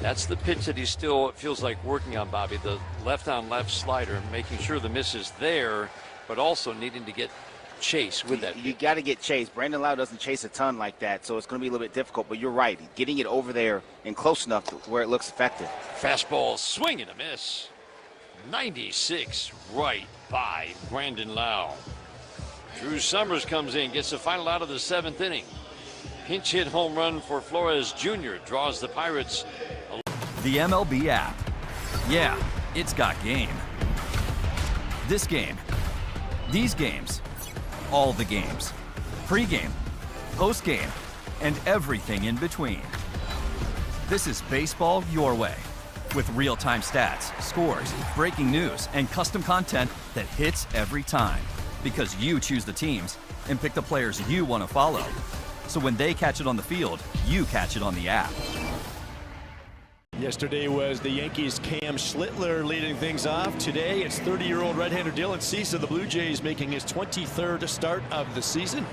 That's the pitch that he still, it feels like, working on, Bobby. The left-on-left slider, making sure the miss is there, but also needing to get chase with that. You got to get chase. Brandon Lau doesn't chase a ton like that, so it's going to be a little bit difficult. But you're right. Getting it over there and close enough to where it looks effective. Fastball, swing and a miss. 96 right by Brandon Lau. Drew Summers comes in, gets the final out of the 7th inning. Pinch hit home run for Flores Jr. draws the Pirates. The MLB app. Yeah, it's got game. This game. These games. All the games. Pre-game, post-game, and everything in between. This is baseball your way. With real-time stats, scores, breaking news, and custom content that hits every time. Because you choose the teams and pick the players you want to follow. So when they catch it on the field, you catch it on the app. Yesterday was the Yankees' Cam Schlittler leading things off. Today it's 30-year-old right-hander Dylan Cease of the Blue Jays making his 23rd start of the season.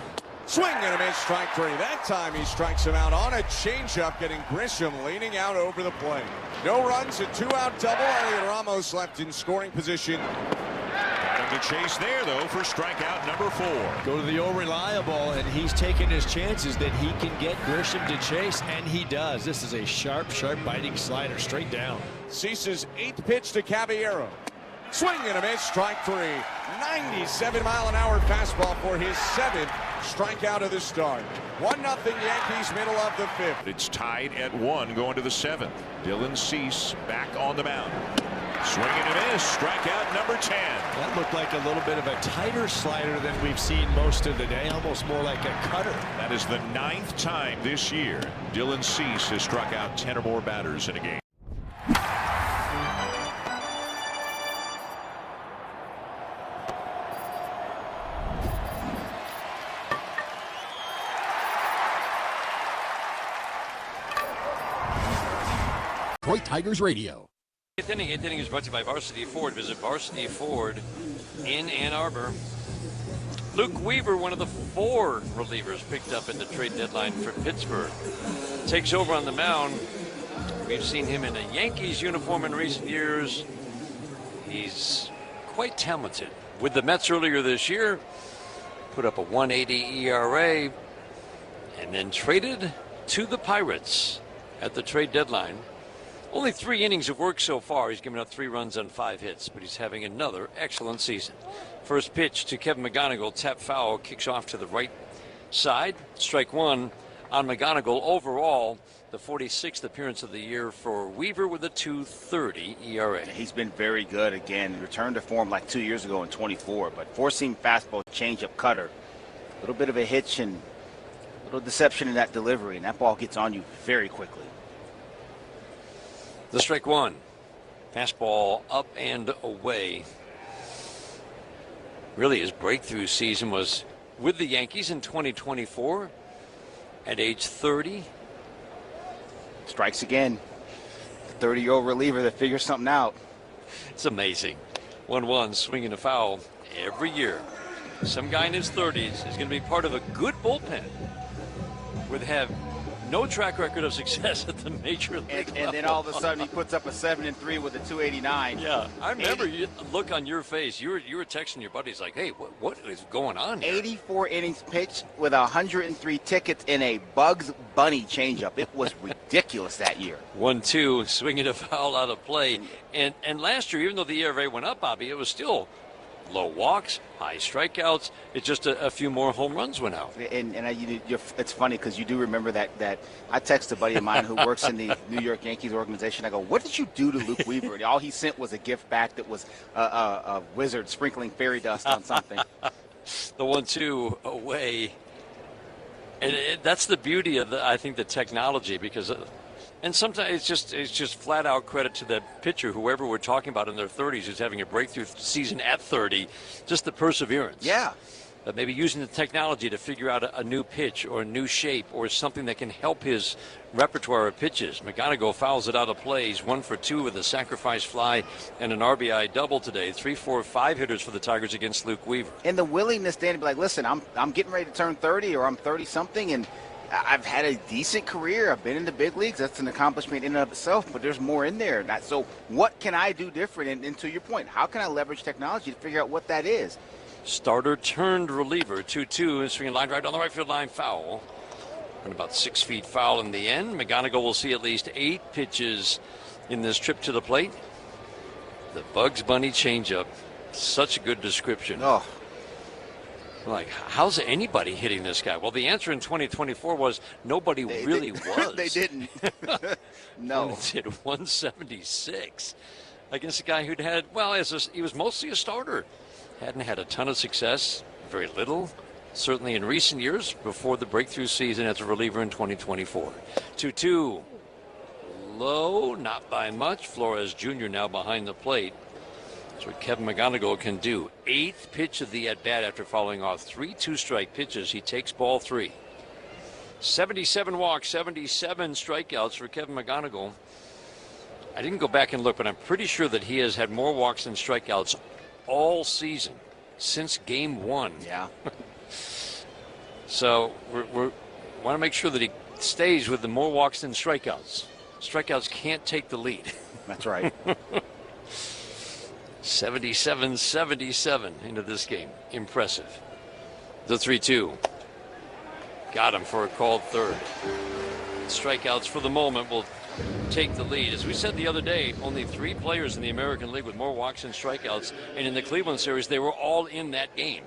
Swing and a miss, strike 3. That time he strikes him out on a changeup, getting Grisham leaning out over the plate. No runs, a 2-out double. Elliot Ramos left in scoring position. Got him to chase there, though, for strikeout number 4. Go to the old reliable, and he's taking his chances that he can get Grisham to chase, and he does. This is a sharp biting slider straight down. Cease's 8th pitch to Caballero. Swing and a miss, strike 3. 97-mile-an-hour fastball for his 7th strikeout of the start. 1-0 Yankees, middle of the 5th. It's tied at 1 going to the 7th. Dylan Cease back on the mound. Swing and a miss, strikeout number 10. That looked like a little bit of a tighter slider than we've seen most of the day, almost more like a cutter. That is the 9th time this year Dylan Cease has struck out 10 or more batters in a game. Detroit Tigers Radio. 8th inning is brought to you by Varsity Ford. Visit Varsity Ford in Ann Arbor. Luke Weaver, one of the 4 relievers picked up at the trade deadline for Pittsburgh, takes over on the mound. We've seen him in a Yankees uniform in recent years. He's quite talented. With the Mets earlier this year, put up a 1.80 ERA, and then traded to the Pirates at the trade deadline. Only 3 innings of work so far. He's given up 3 runs on 5 hits, but he's having another excellent season. First pitch to Kevin McGonigal, tap foul, kicks off to the right side. Strike 1 on McGonigal. Overall, the 46th appearance of the year for Weaver with a 2.30 ERA. He's been very good again. Returned to form like 2 years ago in 24, but 4-seam fastball, changeup, cutter. A little bit of a hitch and a little deception in that delivery, and that ball gets on you very quickly. The strike 1. Fastball up and away. Really, his breakthrough season was with the Yankees in 2024 at age 30. Strikes again. The 30-year-old reliever that figures something out. It's amazing. 1-1, swinging a foul every year. Some guy in his 30s is going to be part of a good bullpen. Would have no track record of success at the major league and then all of a sudden he puts up a 7-3 with a 289. Yeah, I remember you look on your face. You were texting your buddies like, "Hey, what is going on here?" 84 innings pitched with 103 tickets in a Bugs Bunny changeup. It was ridiculous that year. 1-2, swinging a foul out of play. And last year, even though the ERA went up, Bobby, it was still Low walks, high strikeouts. It's just a few more home runs went out. And it's funny because you do remember that I texted a buddy of mine who works in the New York Yankees organization. I go, what did you do to Luke Weaver? And all he sent was a gift back that was a wizard sprinkling fairy dust on something. The 1-2 away. And that's the beauty of, I think, the technology, because and sometimes it's just flat out credit to the pitcher, whoever we're talking about in their 30s, who's having a breakthrough season at 30, just the perseverance. Yeah. Maybe using the technology to figure out a new pitch or a new shape or something that can help his repertoire of pitches. McGonigal fouls it out of play. He's 1 for 2 with a sacrifice fly and an RBI double today. 3, 4, 5 hitters for the Tigers against Luke Weaver. And the willingness, Dan, to be like, listen, I'm getting ready to turn 30 or I'm 30-something, and I've had a decent career. I've been in the big leagues. That's an accomplishment in and of itself, but there's more in there. So what can I do different? And to your point, how can I leverage technology to figure out what that is? Starter turned reliever, 2-2, and swinging line drive down the right field line, foul. And about 6 feet foul in the end. McGonigal will see at least 8 pitches in this trip to the plate. The Bugs Bunny changeup, such a good description. Oh. Like, how's anybody hitting this guy? Well, the answer in 2024 was nobody really was. They didn't. No. Hit 176 against a guy who'd had, well, he was mostly a starter. Hadn't had a ton of success, very little, certainly in recent years, before the breakthrough season as a reliever in 2024. 2-2. Low, not by much. Flores Jr. now behind the plate. That's what Kevin McGonigal can do. 8th pitch of the at-bat after following off 3 two-strike pitches. He takes ball 3. 77 walks, 77 strikeouts for Kevin McGonigal. I didn't go back and look, but I'm pretty sure that he has had more walks than strikeouts all season since game 1. Yeah. So we want to make sure that he stays with the more walks than strikeouts. Strikeouts can't take the lead. That's right. 77-77 into this game. Impressive. The 3-2. Got him for a called third. Strikeouts for the moment will take the lead. As we said the other day, only 3 players in the American League with more walks and strikeouts, and in the Cleveland series, they were all in that game.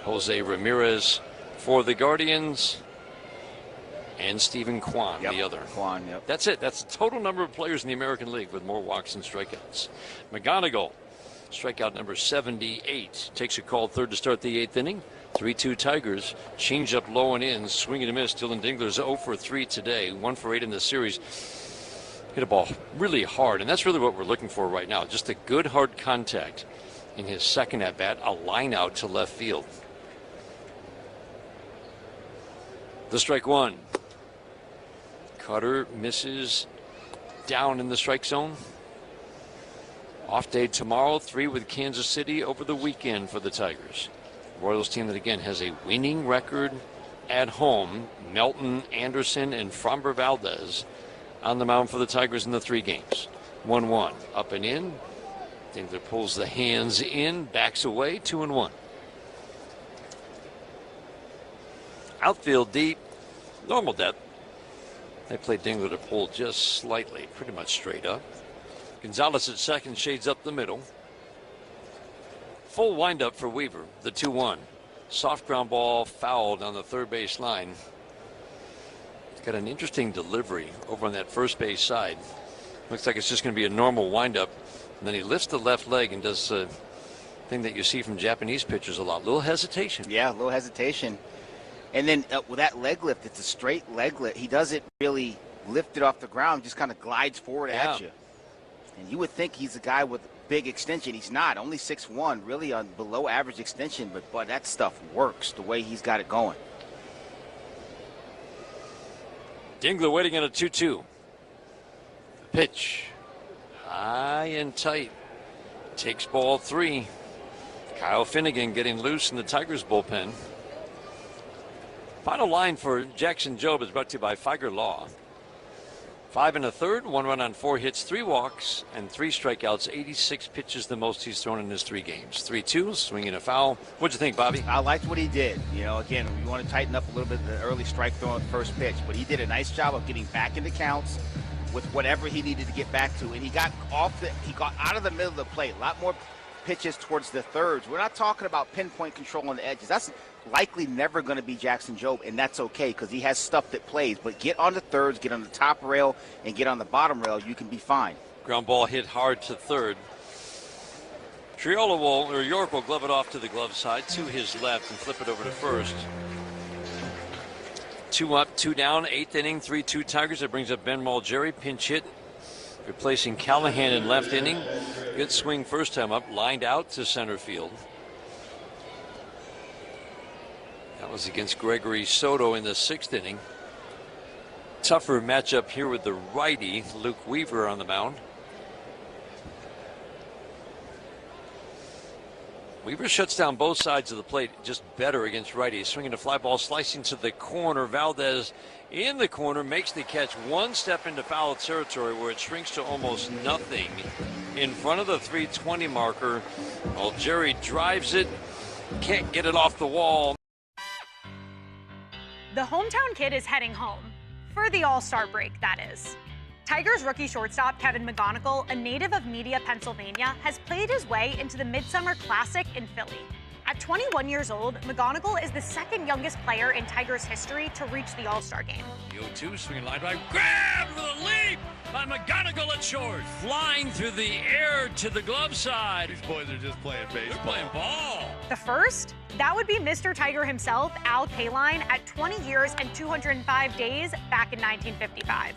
Jose Ramirez for the Guardians, and Stephen Kwan, the other. Kwan, yep. That's it. That's the total number of players in the American League with more walks and strikeouts. McGonigal, strikeout number 78, takes a called third to start the 8th inning. 3-2 Tigers. Change up low and in. Swing and a miss. Dylan Dingler's 0 for 3 today. 1 for 8 in the series. Hit a ball really hard, and that's really what we're looking for right now. Just a good hard contact in his second at bat. A line out to left field. The strike 1. Cutter misses down in the strike zone. Off day tomorrow. 3 with Kansas City over the weekend for the Tigers. Royals team that again has a winning record at home. Melton, Anderson, and Framber Valdez on the mound for the Tigers in the 3 games. 1-1 up and in. Dingler pulls the hands in, backs away. 2-1. Outfield deep, normal depth. They play Dingler to pull just slightly, pretty much straight up. Gonzalez at second, shades up the middle. Full windup for Weaver, the 2-1. Soft ground ball fouled on the third base line. He's got an interesting delivery over on that first base side. Looks like it's just going to be a normal windup. And then he lifts the left leg and does the thing that you see from Japanese pitchers a lot. Little hesitation. Yeah, a little hesitation. And then with that leg lift, it's a straight leg lift. He doesn't really lift it off the ground, just kind of glides forward at you. And you would think he's a guy with big extension. He's not. Only 6'1", really on below average extension, but that stuff works the way he's got it going. Dingler waiting at a 2-2. Pitch. High and tight. Takes ball 3. Kyle Finnegan getting loose in the Tigers bullpen. Final line for Jackson Jobe is brought to you by Figer Law. 5 1/3, 1 run on 4 hits, 3 walks, and 3 strikeouts. 86 pitches, the most he's thrown in his 3 games. 3-2, swinging a foul. What'd you think, Bobby? I liked what he did. You know, again, we want to tighten up a little bit the early strike throw on the first pitch, but he did a nice job of getting back into counts, with whatever he needed to get back to, and he got out of the middle of the plate. A lot more pitches towards the thirds. We're not talking about pinpoint control on the edges. That's likely never going to be Jackson Jobe, and that's okay because he has stuff that plays. But get on the thirds, get on the top rail, and get on the bottom rail, you can be fine. Ground ball hit hard to third. York will glove it off to the glove side to his left and flip it over to first. 2 up, 2 down, 8th inning, 3-2 Tigers. That brings up Ben Malgeri, pinch hit, replacing Callahan in left inning. Good swing first time up, lined out to center field. That was against Gregory Soto in the 6th inning. Tougher matchup here with the righty, Luke Weaver, on the mound. Weaver shuts down both sides of the plate just better against righties. Swinging a fly ball, slicing to the corner. Valdez in the corner makes the catch, one step into foul territory where it shrinks to almost nothing in front of the 320 marker. Well, Jerry drives it, can't get it off the wall. The hometown kid is heading home. For the All-Star break, that is. Tigers rookie shortstop Kevin McGonigal, a native of Media, Pennsylvania, has played his way into the Midsummer Classic in Philly. At 21 years old, McGonigal is the second youngest player in Tigers history to reach the All-Star game. The 0-2, swinging line drive, grabbed with a leap by McGonigal at short. Flying through the air to the glove side. These boys are just playing baseball. They're playing ball. The first? That would be Mr. Tiger himself, Al Kaline, at 20 years and 205 days back in 1955.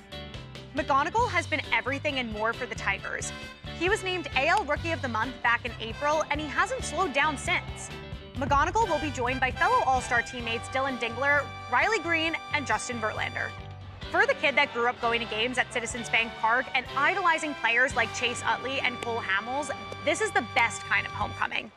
McGonigal has been everything and more for the Tigers. He was named AL Rookie of the Month back in April, and he hasn't slowed down since. McGonigal will be joined by fellow All-Star teammates Dylan Dingler, Riley Green, and Justin Verlander. For the kid that grew up going to games at Citizens Bank Park and idolizing players like Chase Utley and Cole Hamels, this is the best kind of homecoming.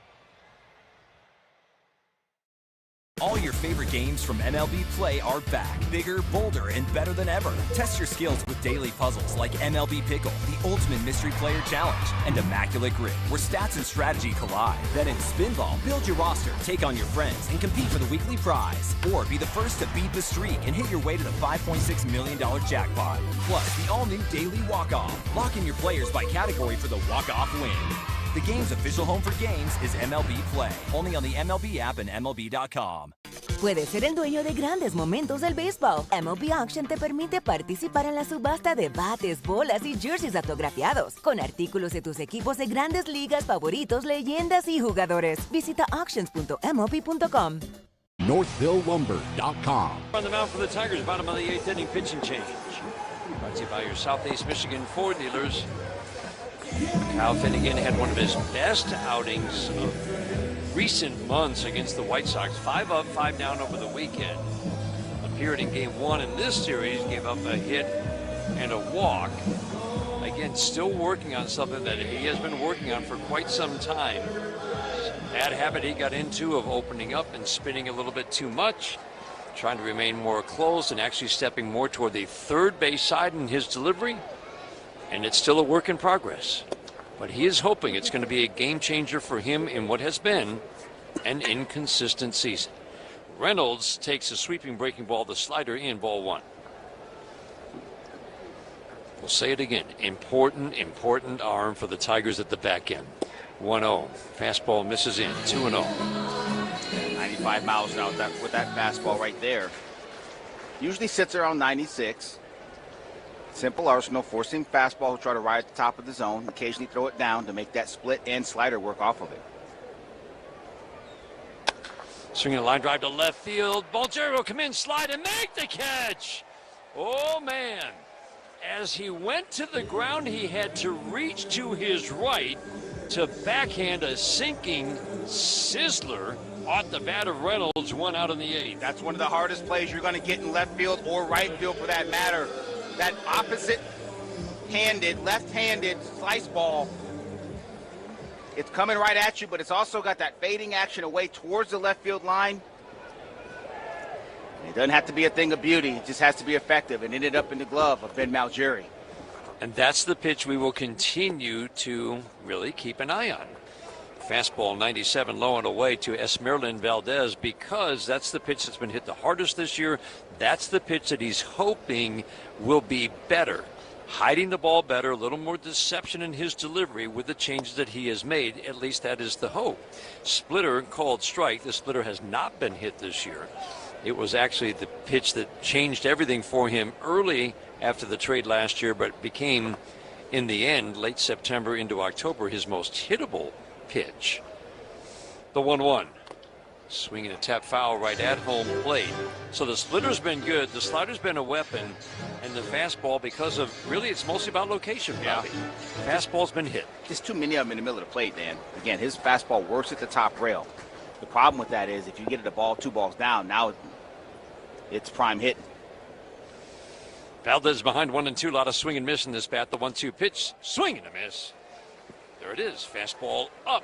All your favorite games from MLB Play are back, bigger, bolder, and better than ever. Test your skills with daily puzzles like MLB Pickle, the ultimate mystery player challenge, and Immaculate Grid, where stats and strategy collide. Then in Spinball, build your roster, take on your friends, and compete for the weekly prize. Or be the first to beat the streak and hit your way to the $5.6 million jackpot. Plus, the all-new Daily Walk-Off. Lock in your players by category for the walk-off win. The game's official home for games is MLB Play, only on the MLB app and MLB.com. Puedes ser el dueño de grandes momentos del béisbol. MLB Auction te permite participar en la subasta de bates, bolas y jerseys autografiados, con artículos de tus equipos de grandes ligas favoritos, leyendas y jugadores. Visita auctions.mlb.com. NorthvilleLumber.com. On the mound for the Tigers, bottom of the 8th inning, pitching change. Brought to you by your Southeast Michigan Ford dealers. Kyle Finnegan had one of his best outings of recent months against the White Sox. 5 up, 5 down over the weekend. Appeared in Game 1 in this series, gave up a hit and a walk. Again, still working on something that he has been working on for quite some time. Bad habit he got into of opening up and spinning a little bit too much. Trying to remain more closed and actually stepping more toward the third base side in his delivery. And it's still a work in progress. But he is hoping it's going to be a game changer for him in what has been an inconsistent season. Reynolds takes a sweeping breaking ball, the slider in, ball 1. We'll say it again. Important arm for the Tigers at the back end. 1-0. Fastball misses in. 2-0. 95 miles an hour with that fastball right there. Usually sits around 96. Simple arsenal, forcing fastball to try to ride at the top of the zone, occasionally throw it down to make that split and slider work off of it. Swinging a line drive to left field. Malgeri will come in, slide, and make the catch. Oh, man. As he went to the ground, he had to reach to his right to backhand a sinking sizzler off the bat of Reynolds, 1 out in the 8th. That's one of the hardest plays you're going to get in left field or right field for that matter. That opposite-handed, left-handed slice ball, it's coming right at you, but it's also got that fading action away towards the left field line. It doesn't have to be a thing of beauty. It just has to be effective, and ended up in the glove of Ben Malgeri. And that's the pitch we will continue to really keep an eye on. Fastball 97 low and away to Esmeralda Valdez, because that's the pitch that's been hit the hardest this year. That's the pitch that he's hoping will be better. hiding the ball better, a little more deception in his delivery with the changes that he has made. At least that is the hope. Splitter called strike. The splitter has not been hit this year. It was actually the pitch that changed everything for him early after the trade last year, but became, in the end, late September into October, his most hittable pitch. The 1-1. Swinging a tap foul right at home plate. So the splitter's been good. The slider's been a weapon. And the fastball, because of, really, it's mostly about location, Bobby. Fastball's been hit. There's too many of them in the middle of the plate, Dan. Again, his fastball works at the top rail. The problem with that is if you get it a ball 2 balls down, now it's prime hitting. Valdez behind 1-2. A lot of swing and miss in this bat. The 1-2 pitch. Swing and a miss. There it is. Fastball up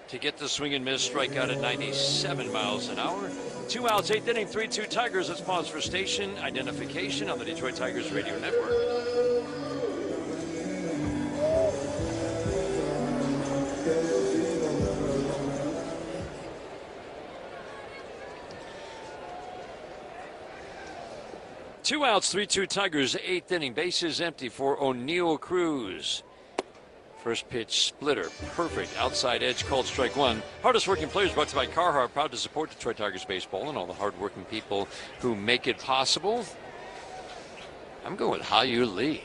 to get the swing and miss. Strikeout at 97 miles an hour. 2 outs, 8th inning, 3-2 Tigers. Let's pause for station identification on the Detroit Tigers Radio Network. Two outs, 3-2 Tigers, 8th inning. Bases empty for O'Neill Cruz. First pitch splitter, perfect outside edge, called strike 1. Hardest working players brought to you by Carhartt, proud to support Detroit Tigers baseball and all the hard-working people who make it possible. I'm going with Ha-Yu Lee,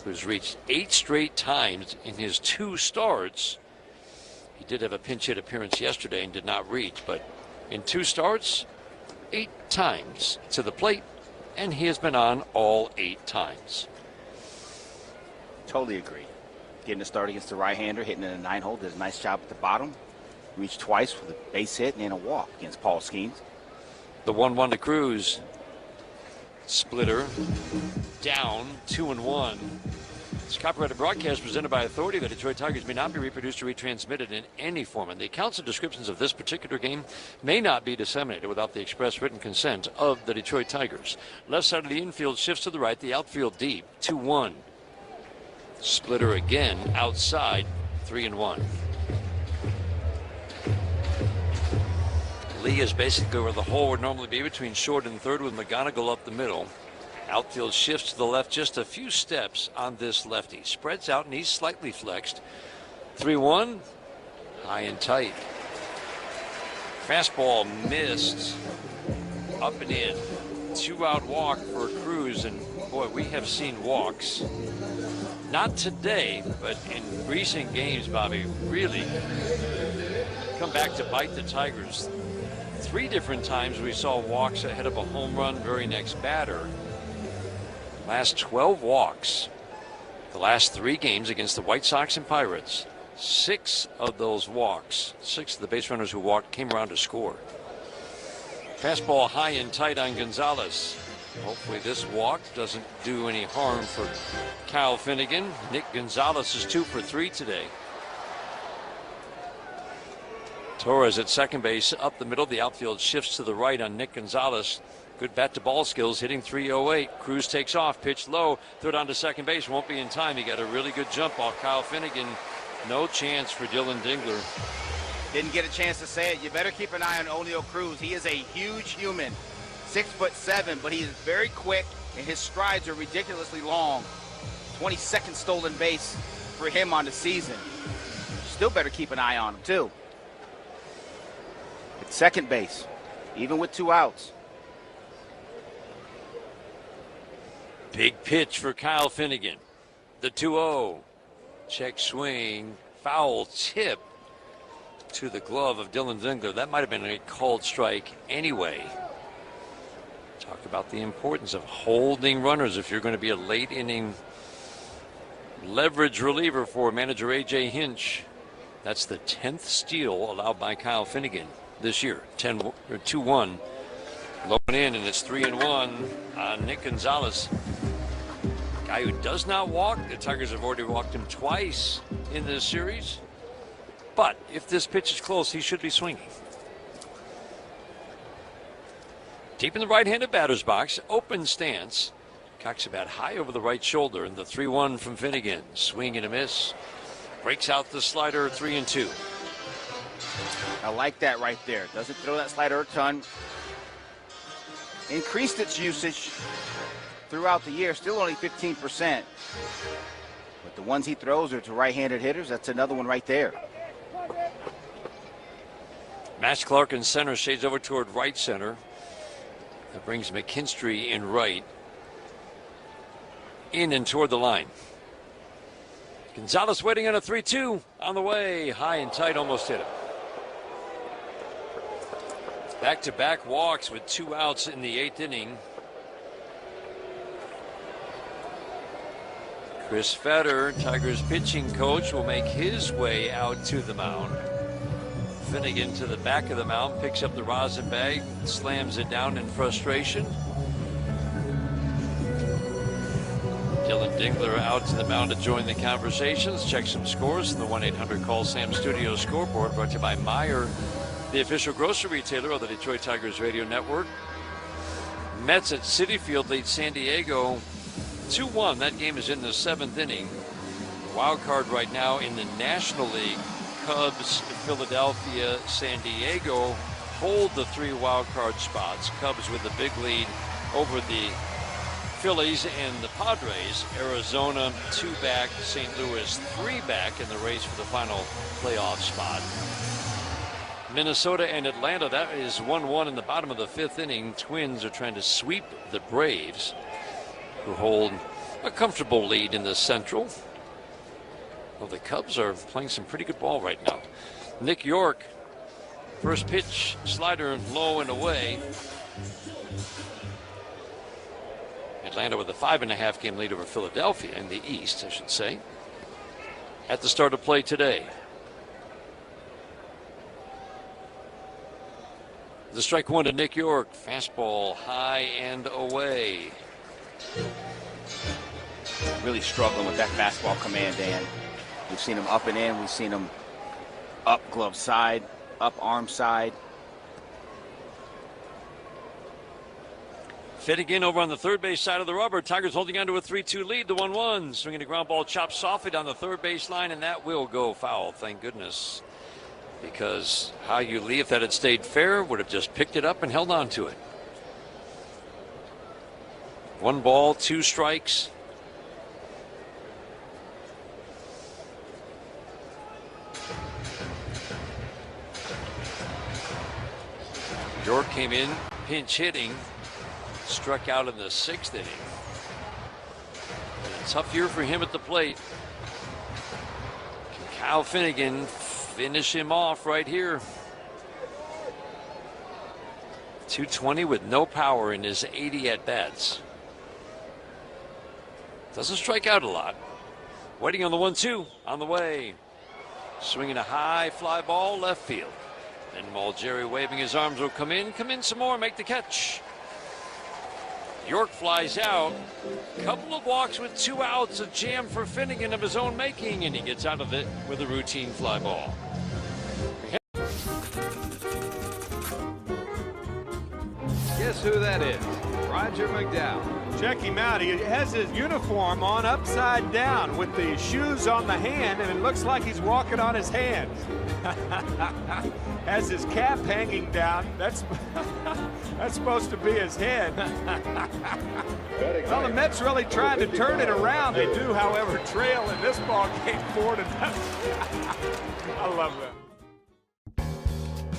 who's reached 8 straight times in his 2 starts. He did have a pinch hit appearance yesterday and did not reach, but in 2 starts, 8 times to the plate, and he has been on all 8 times. Totally agree. Getting a start against the right-hander, hitting in a 9-hole, did a nice job at the bottom. Reached twice with a base hit and a walk against Paul Skeens. The 1-1 to Cruz. Splitter down, 2-1. This copyrighted broadcast presented by authority of the Detroit Tigers may not be reproduced or retransmitted in any form, and the accounts and descriptions of this particular game may not be disseminated without the express written consent of the Detroit Tigers. Left side of the infield shifts to the right, the outfield deep, 2-1. Splitter again, outside, 3-1. Lee is basically where the hole would normally be between short and third, with McGonigal up the middle. Outfield shifts to the left just a few steps on this lefty. Spreads out and he's slightly flexed. 3-1, high and tight. Fastball missed, up and in. 2-out walk for Cruz, and boy, we have seen walks. Not today, but in recent games, Bobby, really come back to bite the Tigers. 3 different times we saw walks ahead of a home run very next batter. Last 12 walks. The last 3 games against the White Sox and Pirates. 6 of those walks, 6 of the base runners who walked came around to score. Fastball high and tight on Gonzalez. Hopefully this walk doesn't do any harm for Kyle Finnegan. Nick Gonzalez is 2 for 3 today. Torres at second base, up the middle. The outfield shifts to the right on Nick Gonzalez. Good bat to ball skills, hitting .308. Cruz takes off, pitch low, throw it on to second base. Won't be in time. He got a really good jump off Kyle Finnegan. No chance for Dylan Dingler. Didn't get a chance to say it. You better keep an eye on O'Neill Cruz. He is a huge human. 6'7", but he is very quick, and his strides are ridiculously long. 22nd stolen base for him on the season. Still better keep an eye on him, too. At second base, even with 2 outs. Big pitch for Kyle Finnegan. The 2-0. Check swing. Foul tip to the glove of Dylan Dingler. That might have been a called strike anyway. Talk about the importance of holding runners if you're going to be a late inning leverage reliever for manager A.J. Hinch. That's the 10th steal allowed by Kyle Finnegan this year. 2-1. Low and in, and it's 3-1 on Nick Gonzalez. Guy who does not walk. The Tigers have already walked him twice in this series. But if this pitch is close, he should be swinging. Deep in the right-handed batter's box, open stance. Cocks the bat high over the right shoulder, and the 3-1 from Finnegan. Swing and a miss. Breaks out the slider, 3-2. I like that right there. Doesn't throw that slider a ton. Increased its usage throughout the year, still only 15%. But the ones he throws are to right-handed hitters. That's another one right there. Max Clark in center, shades over toward right center. That brings McKinstry in right. In and toward the line. Gonzalez waiting on a 3-2 on the way. High and tight, almost hit it. Back-to-back walks with 2 outs in the 8th inning. Chris Fetter, Tigers pitching coach, will make his way out to the mound. Finnegan to the back of the mound, picks up the rosin bag, slams it down in frustration. Dylan Dingler out to the mound to join the conversations. Check some scores in the 1-800-CALL-SAM Studio Scoreboard, brought to you by Meijer, the official grocery retailer of the Detroit Tigers radio network. Mets at Citi Field lead San Diego 2-1. That game is in the 7th inning. Wild card right now in the National League. Cubs, Philadelphia, San Diego hold the 3 wild card spots. Cubs with the big lead over the Phillies and the Padres. Arizona 2 back, St. Louis 3 back in the race for the final playoff spot. Minnesota and Atlanta, that is 1-1 in the bottom of the 5th inning. Twins are trying to sweep the Braves, who hold a comfortable lead in the Central. Well, the Cubs are playing some pretty good ball right now. Nick York, first pitch, slider low and away. Atlanta with a 5.5 game lead over Philadelphia in the East, I should say, at the start of play today. The strike one to Nick York. Fastball high and away. Really struggling with that fastball command, Dan. We've seen him up and in. We've seen him up glove side, up arm side. Finnegan over on the third base side of the rubber. Tigers holding on to a 3-2 lead. The 1-1. Swinging a ground ball, chopped softly down the third base line, and that will go foul. Thank goodness. Because how you leave, if that had stayed fair, would have just picked it up and held on to it. 1 ball, 2 strikes. York came in pinch hitting, struck out in the 6th inning. And a tough year for him at the plate. Can Kyle Finnegan finish him off right here? 220 with no power in his 80 at-bats. Doesn't strike out a lot. Waiting on the 1-2 on the way. Swinging a high fly ball left field. And Mulgeri waving his arms will come in some more, make the catch. York flies out. Couple of walks with 2 outs, a jam for Finnegan of his own making, and he gets out of it with a routine fly ball. Guess who that is? Roger McDowell. Check him out. He has his uniform on upside down with the shoes on the hand, and it looks like he's walking on his hands. Has his cap hanging down. That's supposed to be his head. Well, the Mets really trying to turn it around. They do, however, trail in this ball game 4-0. I love that.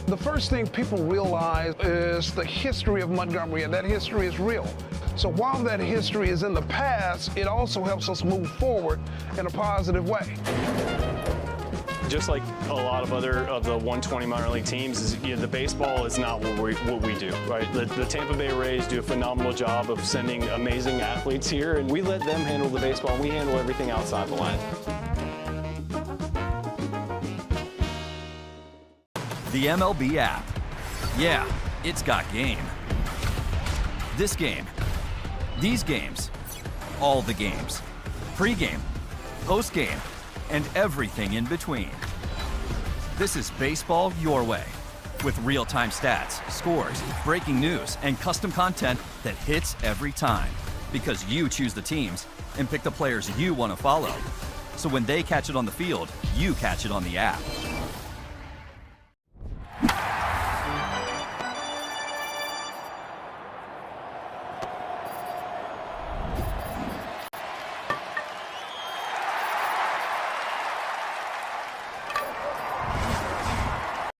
The first thing people realize is the history of Montgomery, and that history is real. So while that history is in the past, it also helps us move forward in a positive way. Just like a lot of other of the 120 minor league teams, the baseball is not what we do, right? The Tampa Bay Rays do a phenomenal job of sending amazing athletes here, and we let them handle the baseball, and we handle everything outside the line. The MLB app. Yeah, it's got game. This game, these games, all the games. Pre-game, post-game, and everything in between. This is baseball your way. With real-time stats, scores, breaking news, and custom content that hits every time. Because you choose the teams and pick the players you want to follow. So when they catch it on the field, you catch it on the app.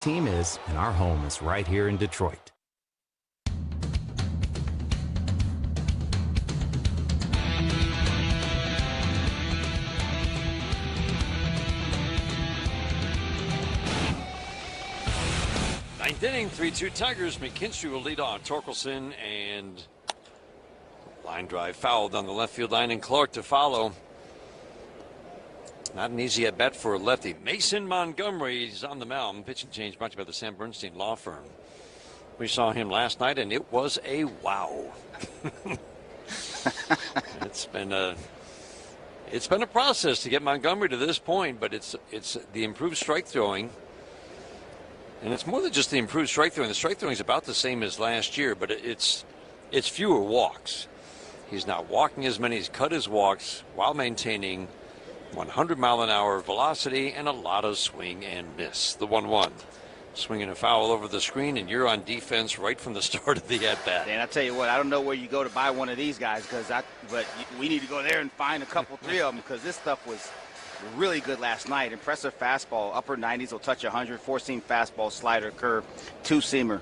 Team is, and our home is right here in Detroit. Ninth inning, 3-2 Tigers. McKinstry will lead on. Torkelson and line drive foul down the left field line, and Clark to follow. Not an easy at bat for a lefty. Mason Montgomery is on the mound. Pitching change brought to you by the Sam Bernstein Law Firm. We saw him last night, and it was a wow. It's been a process to get Montgomery to this point, but it's the improved strike throwing. And it's more than just the improved strike throwing. The strike throwing is about the same as last year, but it's fewer walks. He's not walking as many. He's cut his walks while maintaining 100-mile-an-hour velocity and a lot of swing and miss. The 1-1. Swinging a foul over the screen, and you're on defense right from the start of the at-bat. And I tell you what, I don't know where you go to buy one of these guys, but we need to go there and find a couple, 3 of them, because this stuff was really good last night. Impressive fastball, upper 90s, will touch 100, 4-seam fastball, slider, curve, 2-seamer.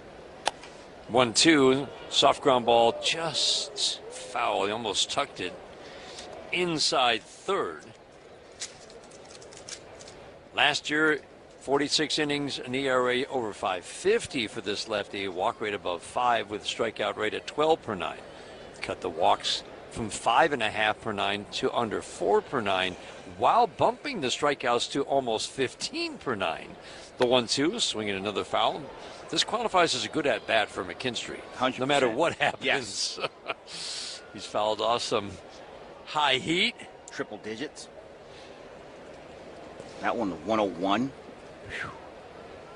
1-2, soft ground ball, just foul. He almost tucked it inside third. Last year, 46 innings, an ERA over 5.50 for this lefty, walk rate above 5 with strikeout rate at 12 per 9. Cut the walks from 5.5 per 9 to under 4 per 9, while bumping the strikeouts to almost 15 per 9. The 1-2, swinging another foul. This qualifies as a good at-bat for McKinstry. 100%. No matter what happens. Yes. He's fouled off some high heat. Triple digits. That one, the 101.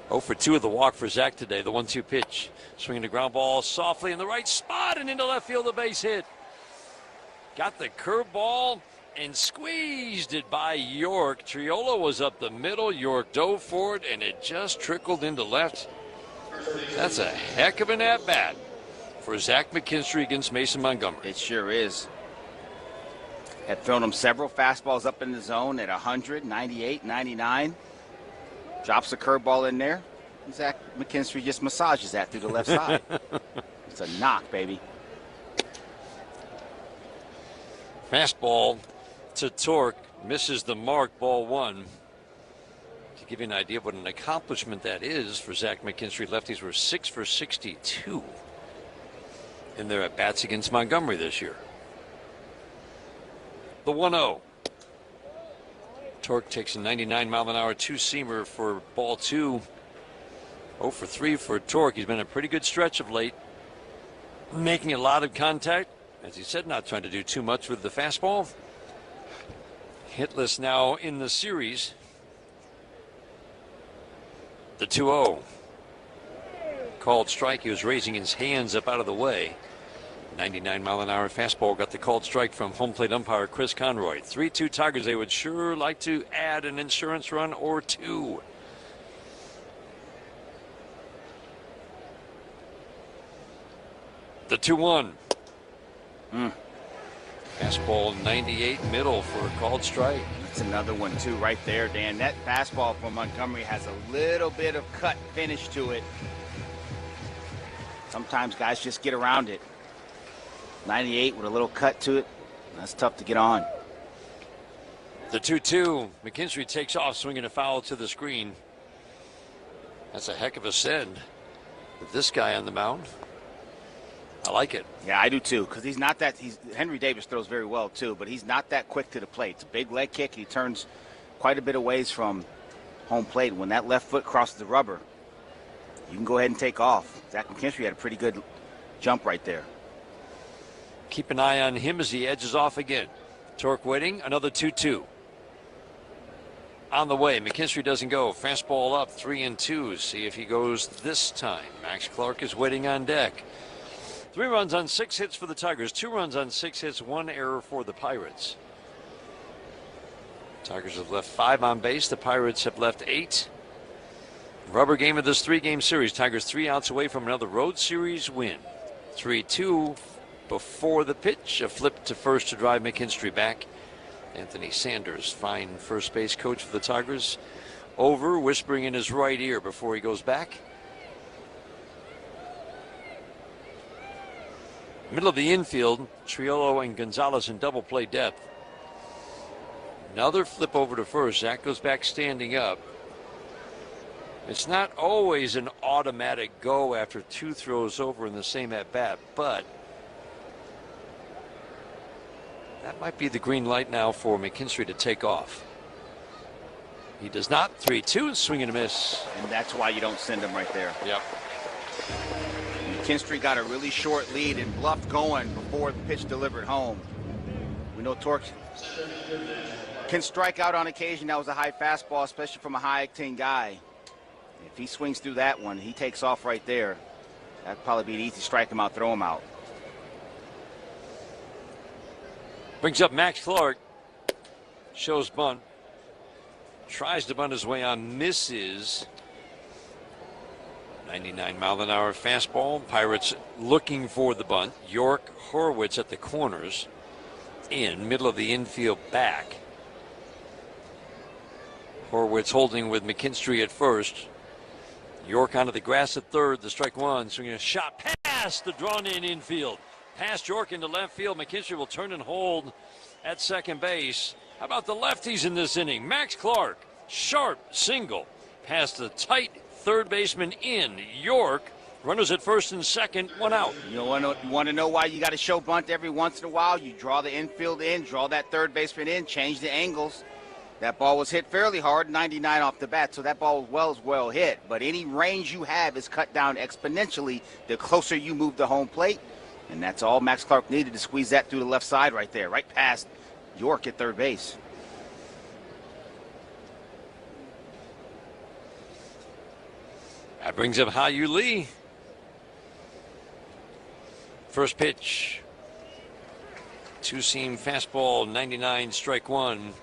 0 for 2 of the walk for Zach today. The 1-2 pitch. Swinging the ground ball softly in the right spot and into left field, a base hit. Got the curveball and squeezed it by York. Triolo was up the middle. York dove for it, and it just trickled into left. That's a heck of an at-bat for Zach McKinstry against Mason Montgomery. It sure is. Had thrown him several fastballs up in the zone at 100, 98, 99. Drops a curveball in there. Zach McKinstry just massages that through the left side. It's a knock, baby. Fastball to Torque. Misses the mark, ball 1. To give you an idea of what an accomplishment that is for Zach McKinstry, lefties were 6 for 62 in their at-bats against Montgomery this year. The 1-0. Torque takes a 99-mile-an-hour 2-seamer for ball 2. 0 for 3 for Torque. He's been a pretty good stretch of late, making a lot of contact. As he said, not trying to do too much with the fastball. Hitless now in the series. The 2-0. Called strike. He was raising his hands up out of the way. 99-mile-an-hour fastball got the called strike from home plate umpire Chris Conroy. 3-2 Tigers. They would sure like to add an insurance run or 2. The 2-1. Fastball 98 middle for a called strike. That's another one too right there, Dan. That fastball from Montgomery has a little bit of cut finish to it. Sometimes guys just get around it. 98 with a little cut to it. That's tough to get on. The 2-2. McKinstry takes off, swinging a foul to the screen. That's a heck of a send with this guy on the mound. I like it. Yeah, I do too, because he's not that. Henry Davis throws very well too, but he's not that quick to the plate. It's a big leg kick. He turns quite a bit of ways from home plate. When that left foot crosses the rubber, you can go ahead and take off. Zach McKinstry had a pretty good jump right there. Keep an eye on him as he edges off again. Torque waiting. Another 2-2. On the way. McKinstry doesn't go. Fastball up. 3-2. See if he goes this time. Max Clark is waiting on deck. 3 runs on 6 hits for the Tigers. 2 runs on 6 hits. 1 error for the Pirates. Tigers have left 5 on base. The Pirates have left 8. Rubber game of this 3-game series. Tigers 3 outs away from another road series win. 3-2 before the pitch. A flip to first to drive McKinstry back. Anthony Sanders, fine first base coach for the Tigers. over, whispering in his right ear before he goes back. Middle of the infield, Triolo and Gonzalez in double play depth. Another flip over to first. Zach goes back standing up. It's not always an automatic go after 2 throws over in the same at-bat, but that might be the green light now for McKinstry to take off. He does not. 3-2, swing and a miss. And that's why you don't send him right there. Yep. McKinstry got a really short lead and bluffed going before the pitch delivered home. We know Torque can strike out on occasion. That was a high fastball, especially from a high-octane guy. If he swings through that one, he takes off right there. That'd probably be an easy strike him out, throw him out. Brings up Max Clark. Shows bunt. Tries to bunt his way on, misses. 99-mile-an-hour fastball. Pirates looking for the bunt. York, Horwitz at the corners. In, middle of the infield back. Horwitz holding with McKinstry at first. York onto the grass at third. The strike one. Swinging a shot past the drawn-in infield. Past York into left field. McKinstry will turn and hold at second base. How about the lefties in this inning? Max Clark, sharp single past the tight third baseman in. York, runners at first and second, 1 out. You want to know why you got to show bunt every once in a while? You draw the infield in, draw that third baseman in, change the angles. That ball was hit fairly hard, 99 off the bat, so that ball was well hit. But any range you have is cut down exponentially the closer you move the home plate. And that's all Max Clark needed to squeeze that through the left side right there, right past York at third base. That brings up Ha-Yu Lee. First pitch. Two-seam fastball, 99, strike one.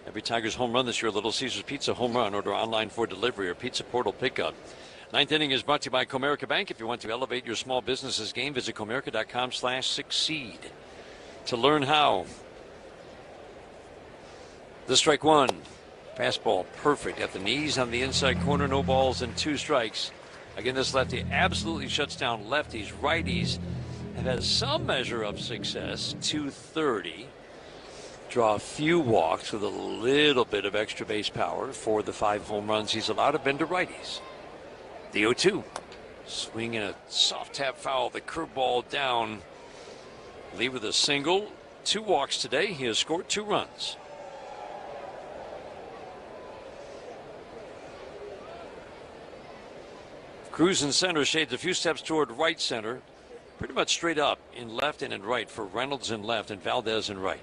Every Tigers home run this year, Little Caesars Pizza home run. Order online for delivery or Pizza Portal pickup. Ninth inning is brought to you by Comerica Bank. If you want to elevate your small business's game, visit Comerica.com/succeed to learn how. The strike one. Fastball perfect at the knees on the inside corner. No balls and 2 strikes. Again, this lefty absolutely shuts down lefties. Righties have had some measure of success. 230. Draw a few walks with a little bit of extra base power. For the 5 home runs he's allowed have been to righties. The 0-2. Swinging a soft tap foul. The curveball down. Lee with a single. 2 walks today. He has scored 2 runs. Cruz in center, shades a few steps toward right center. Pretty much straight up in left and in right for Reynolds in left and Valdez in right.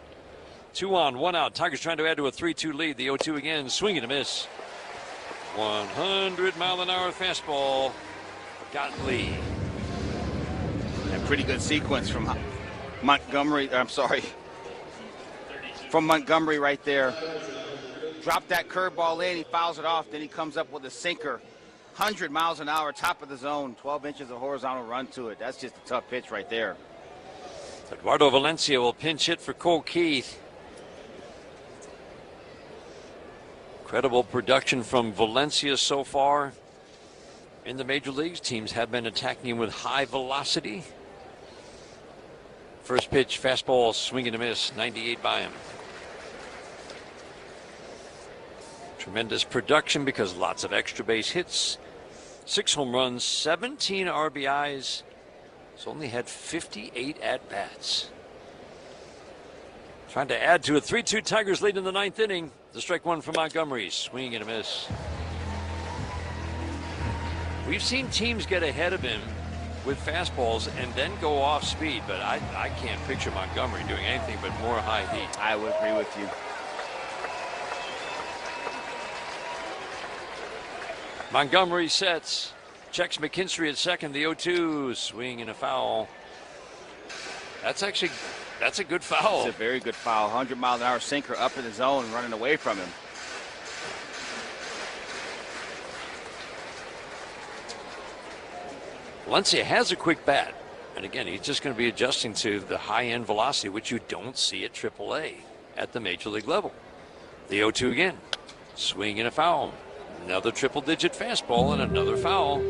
2 on, 1 out. Tigers trying to add to a 3-2 lead. The 0-2 again, swinging a miss. 100-mile-an-hour fastball. Got Lee. And pretty good sequence from Montgomery. From Montgomery right there. Dropped that curveball in. He fouls it off. Then he comes up with a sinker. 100 miles an hour, top of the zone. 12 inches of horizontal run to it. That's just a tough pitch right there. Eduardo Valencia will pinch hit for Cole Keith. Incredible production from Valencia so far in the major leagues. Teams have been attacking him with high velocity. First pitch, fastball, swing and a miss, 98 by him. Tremendous production because lots of extra base hits. 6 home runs, 17 RBIs. He's only had 58 at-bats. Trying to add to a 3-2 Tigers lead in the 9th inning. The strike one from Montgomery. Swing and a miss. We've seen teams get ahead of him with fastballs and then go off speed, but I can't picture Montgomery doing anything but more high heat. I would agree with you. Montgomery sets. Checks McKinstry at second. The 0-2. Swing and a foul. That's a good foul. It's a very good foul. 100-mile-an-hour sinker up in the zone, running away from him. Valencia has a quick bat. And again, he's just going to be adjusting to the high-end velocity, which you don't see at AAA at the major league level. The 0-2 again. Swing and a foul. Another triple-digit fastball and another foul.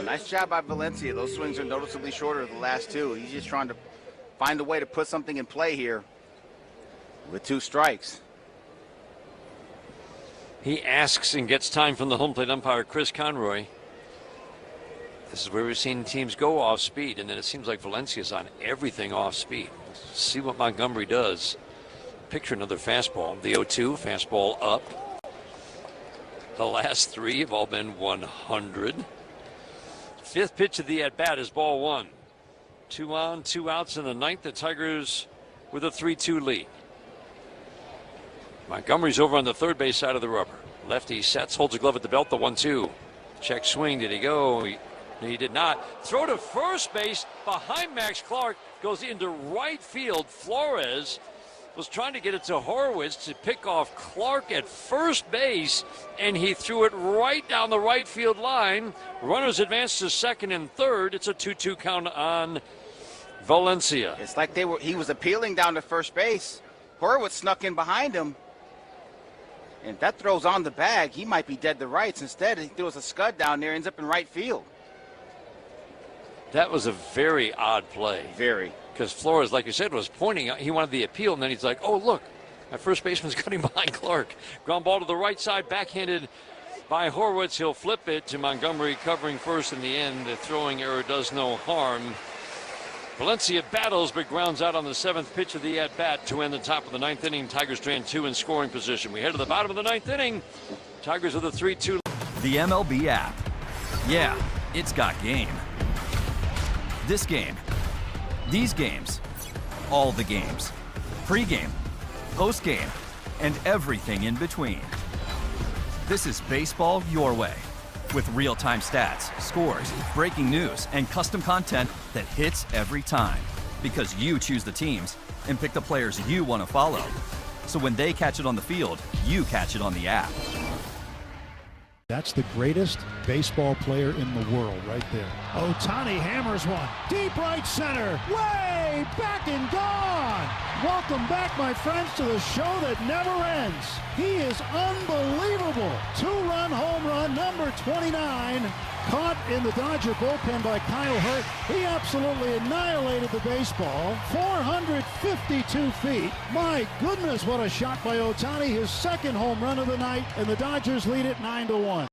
Nice job by Valencia. Those swings are noticeably shorter than the last two. He's just trying to find a way to put something in play here with 2 strikes. He asks and gets time from the home plate umpire, Chris Conroy. This is where we've seen teams go off speed, and then it seems like Valencia's on everything off speed. Let's see what Montgomery does. Picture another fastball. The 0-2, fastball up. The last 3 have all been 100. 5th pitch of the at-bat is ball 1. 2 on, 2 outs in the 9th. The Tigers with a 3-2 lead. Montgomery's over on the third base side of the rubber. Lefty sets, holds a glove at the belt, the 1-2. Check swing, did he go? He did not. Throw to first base behind Max Clark, goes into right field. Flores was trying to get it to Horwitz to pick off Clark at first base, and he threw it right down the right field line. Runners advance to second and third. It's a 2-2 count on Valencia. It's like he was appealing down to first base. Horwitz snuck in behind him. And if that throws on the bag, he might be dead to rights. Instead, he throws a scud down there, ends up in right field. That was a very odd play. Very. Because Flores, like you said, was pointing. He wanted the appeal, and then he's like, oh, look, my first baseman's cutting behind Clark. Ground ball to the right side, backhanded by Horwitz. He'll flip it to Montgomery, covering first in the end. The throwing error does no harm. Valencia battles, but grounds out on the 7th pitch of the at-bat to end the top of the 9th inning. Tigers strand 2 in scoring position. We head to the bottom of the 9th inning. Tigers with a 3-2. The MLB app. Yeah, it's got game. This game. These games. All the games. Pre-game, post-game, and everything in between. This is baseball your way. With real-time stats, scores, breaking news, and custom content that hits every time. Because you choose the teams and pick the players you want to follow. So when they catch it on the field, you catch it on the app. That's the greatest baseball player in the world right there. Ohtani hammers one. Deep right center. Way back and gone. Welcome back, my friends, to the show that never ends. He is unbelievable. 2-run home run, number 29. Caught in the Dodger bullpen by Kyle Hurt. He absolutely annihilated the baseball. 452 feet. My goodness, what a shot by Ohtani. His second home run of the night, and the Dodgers lead it 9-1.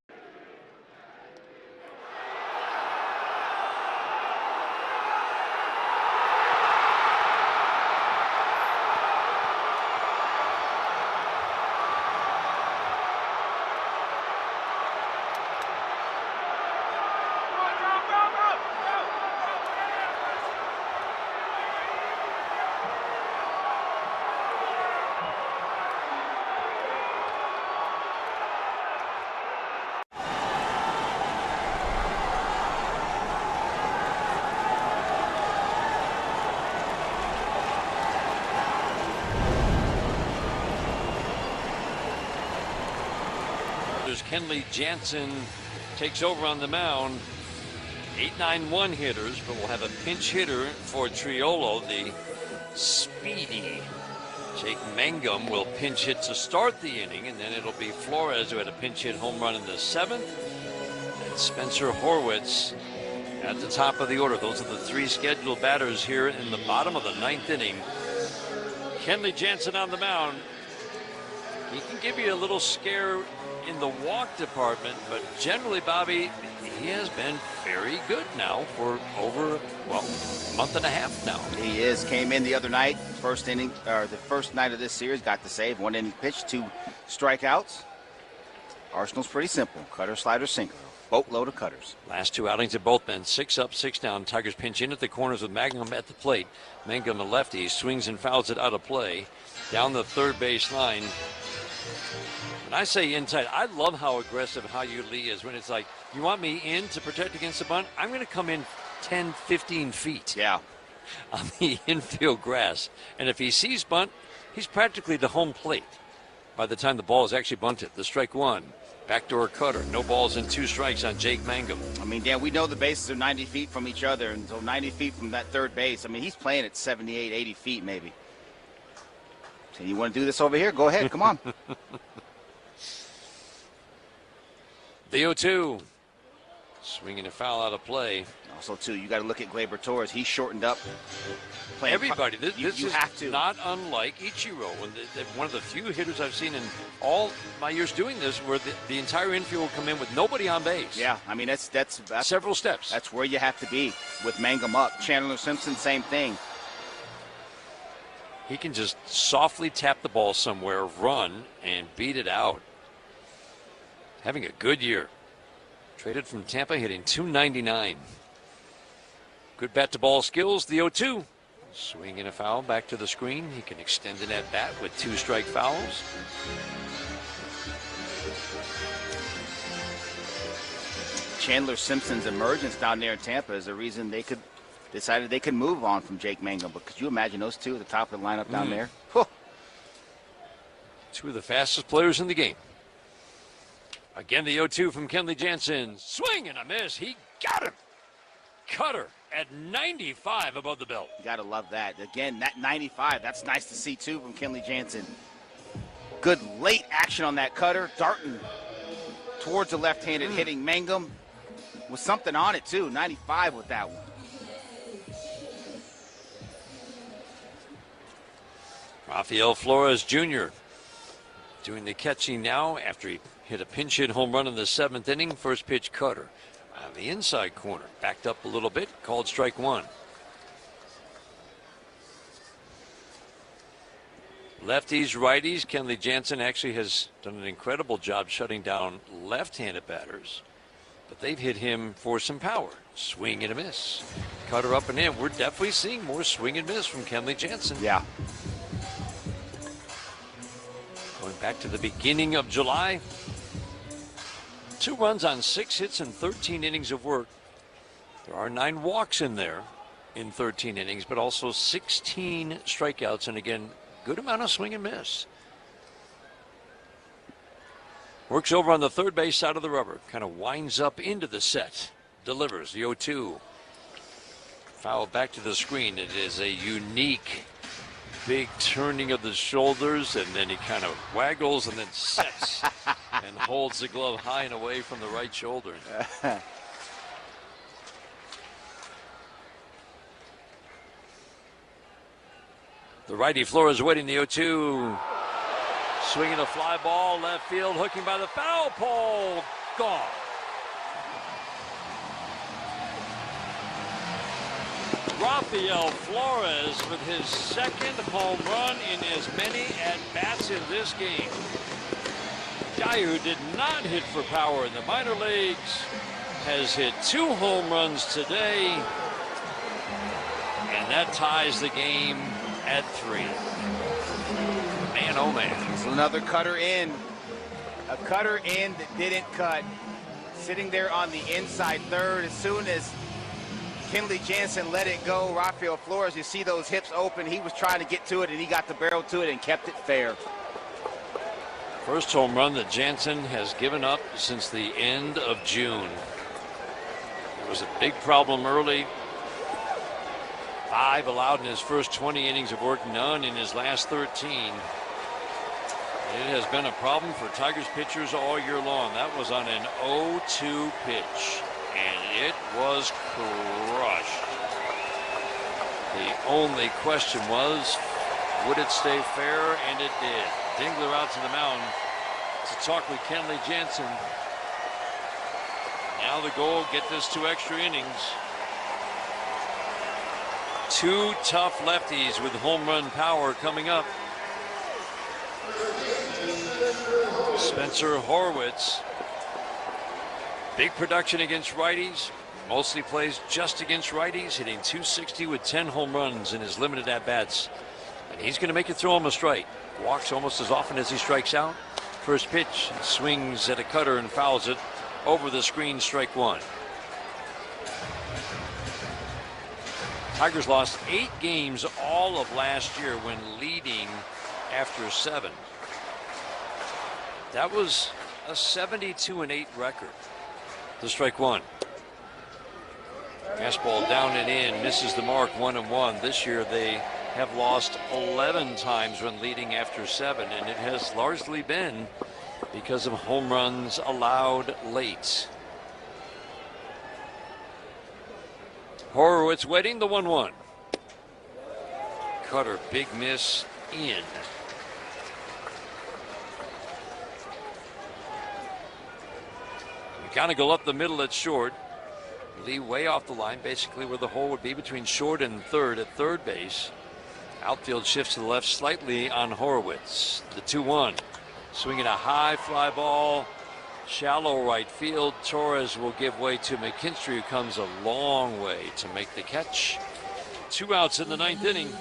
Kenley Jansen takes over on the mound. 8-9-1 hitters, but we'll have a pinch hitter for Triolo, the speedy Jake Mangum will pinch hit to start the inning, and then it'll be Flores, who had a pinch hit home run in the 7th, and Spencer Horwitz at the top of the order. Those are the 3 scheduled batters here in the bottom of the 9th inning. Kenley Jansen on the mound. He can give you a little scare in the walk department, but generally, Bobby, he has been very good now for over, well, a month and a half now. He is. Came in the other night, first inning, or the first night of this series, got the save, 1 inning pitch, 2 strikeouts. Arsenal's pretty simple. Cutter, slider, sinker. Boatload of cutters. Last 2 outings have both been 6 up, 6 down. Tigers pinch in at the corners with Mangum at the plate. Mangum, a lefty, swings and fouls it out of play. Down the third base line. When I say inside, I love how aggressive Hao-Yu Lee is when it's like, you want me in to protect against the bunt? I'm going to come in 10, 15 feet. Yeah. On the infield grass. And if he sees bunt, he's practically to home plate by the time the ball is actually bunted. The strike 1. Backdoor cutter. No balls and 2 strikes on Jake Mangum. I mean, Dan, we know the bases are 90 feet from each other, and so 90 feet from that third base. I mean, he's playing at 78, 80 feet maybe. So you want to do this over here? Go ahead. Come on. The 0-2. Swinging a foul out of play. Also, too, you got to look at Gleyber Torres. He's shortened up. Everybody. This you is have to. not unlike Ichiro. One of the few hitters I've seen in all my years doing this where the entire infield will come in with nobody on base. Yeah, I mean, that's several steps. That's where you have to be with Mangum up. Chandler Simpson, same thing. He can just softly tap the ball somewhere, run, and beat it out. Having a good year. Traded from Tampa, hitting .299. Good bat-to-ball skills, the 0-2. Swing and a foul back to the screen. He can extend an at-bat with 2 strike fouls. Chandler Simpson's emergence down there in Tampa is the reason they decided they could move on from Jake Mangum. But could you imagine those two at the top of the lineup down there? Whew. 2 of the fastest players in the game. Again, the 0-2 from Kenley Jansen. Swing and a miss. He got him. Cutter at 95 above the belt. You got to love that. Again, that 95, that's nice to see, too, from Kenley Jansen. Good late action on that cutter. Darting towards the left-handed hitting Mangum. With something on it, too. 95 with that one. Rafael Flores Jr. doing the catching now after he hit a pinch hit home run in the 7th inning. First pitch cutter on the inside corner. Backed up a little bit. Called strike 1. Lefties, righties. Kenley Jansen actually has done an incredible job shutting down left-handed batters. But they've hit him for some power. Swing and a miss. Cutter up and in. We're definitely seeing more swing and miss from Kenley Jansen. Yeah. Going back to the beginning of July. 2 runs on 6 hits and 13 innings of work. There are 9 walks in there in 13 innings, but also 16 strikeouts. And again, good amount of swing and miss. Works over on the third base side of the rubber. Kind of winds up into the set. Delivers the 0-2. Foul back to the screen. It is a unique big turning of the shoulders, and then he kind of waggles and then sets and holds the glove high and away from the right shoulder. The righty Flores waiting the 0-2. Swinging a fly ball, left field, hooking by the foul pole. Gone. Rafael Flores with his 2nd home run in as many at-bats in this game. Guy who did not hit for power in the minor leagues has hit 2 home runs today, and that ties the game at 3. Man, oh man. So another cutter in. A cutter in that didn't cut. Sitting there on the inside third. As soon as Kenley Jansen let it go, Rafael Flores, you see those hips open. He was trying to get to it, and he got the barrel to it and kept it fair. First home run that Jansen has given up since the end of June. It was a big problem early. 5 allowed in his first 20 innings of work, none in his last 13. It has been a problem for Tigers pitchers all year long. That was on an 0-2 pitch, and it was crushed. The only question was, would it stay fair? And it did. Dingler out to the mound to talk with Kenley Jansen. Now the goal, get this to extra innings. 2 tough lefties with home run power coming up. Spencer Horwitz, big production against righties, mostly plays just against righties, hitting .260 with 10 home runs in his limited at-bats. And he's going to make you throw him a strike. Walks almost as often as he strikes out. First pitch, swings at a cutter and fouls it over the screen, strike 1. Tigers lost 8 games all of last year when leading after 7. That was a 72-8 record. The strike 1. Fastball down and in, misses the mark, 1-1. This year they have lost 11 times when leading after 7, and it has largely been because of home runs allowed late. Horowitz waiting, the 1-1. Cutter, big miss, in. McGonigal up the middle at short. Lee way off the line, basically where the hole would be between short and third at third base. Outfield shifts to the left slightly on Horowitz. The 2-1. Swinging a high fly ball. Shallow right field. Torres will give way to McKinstry, who comes a long way to make the catch. 2 outs in the 9th inning.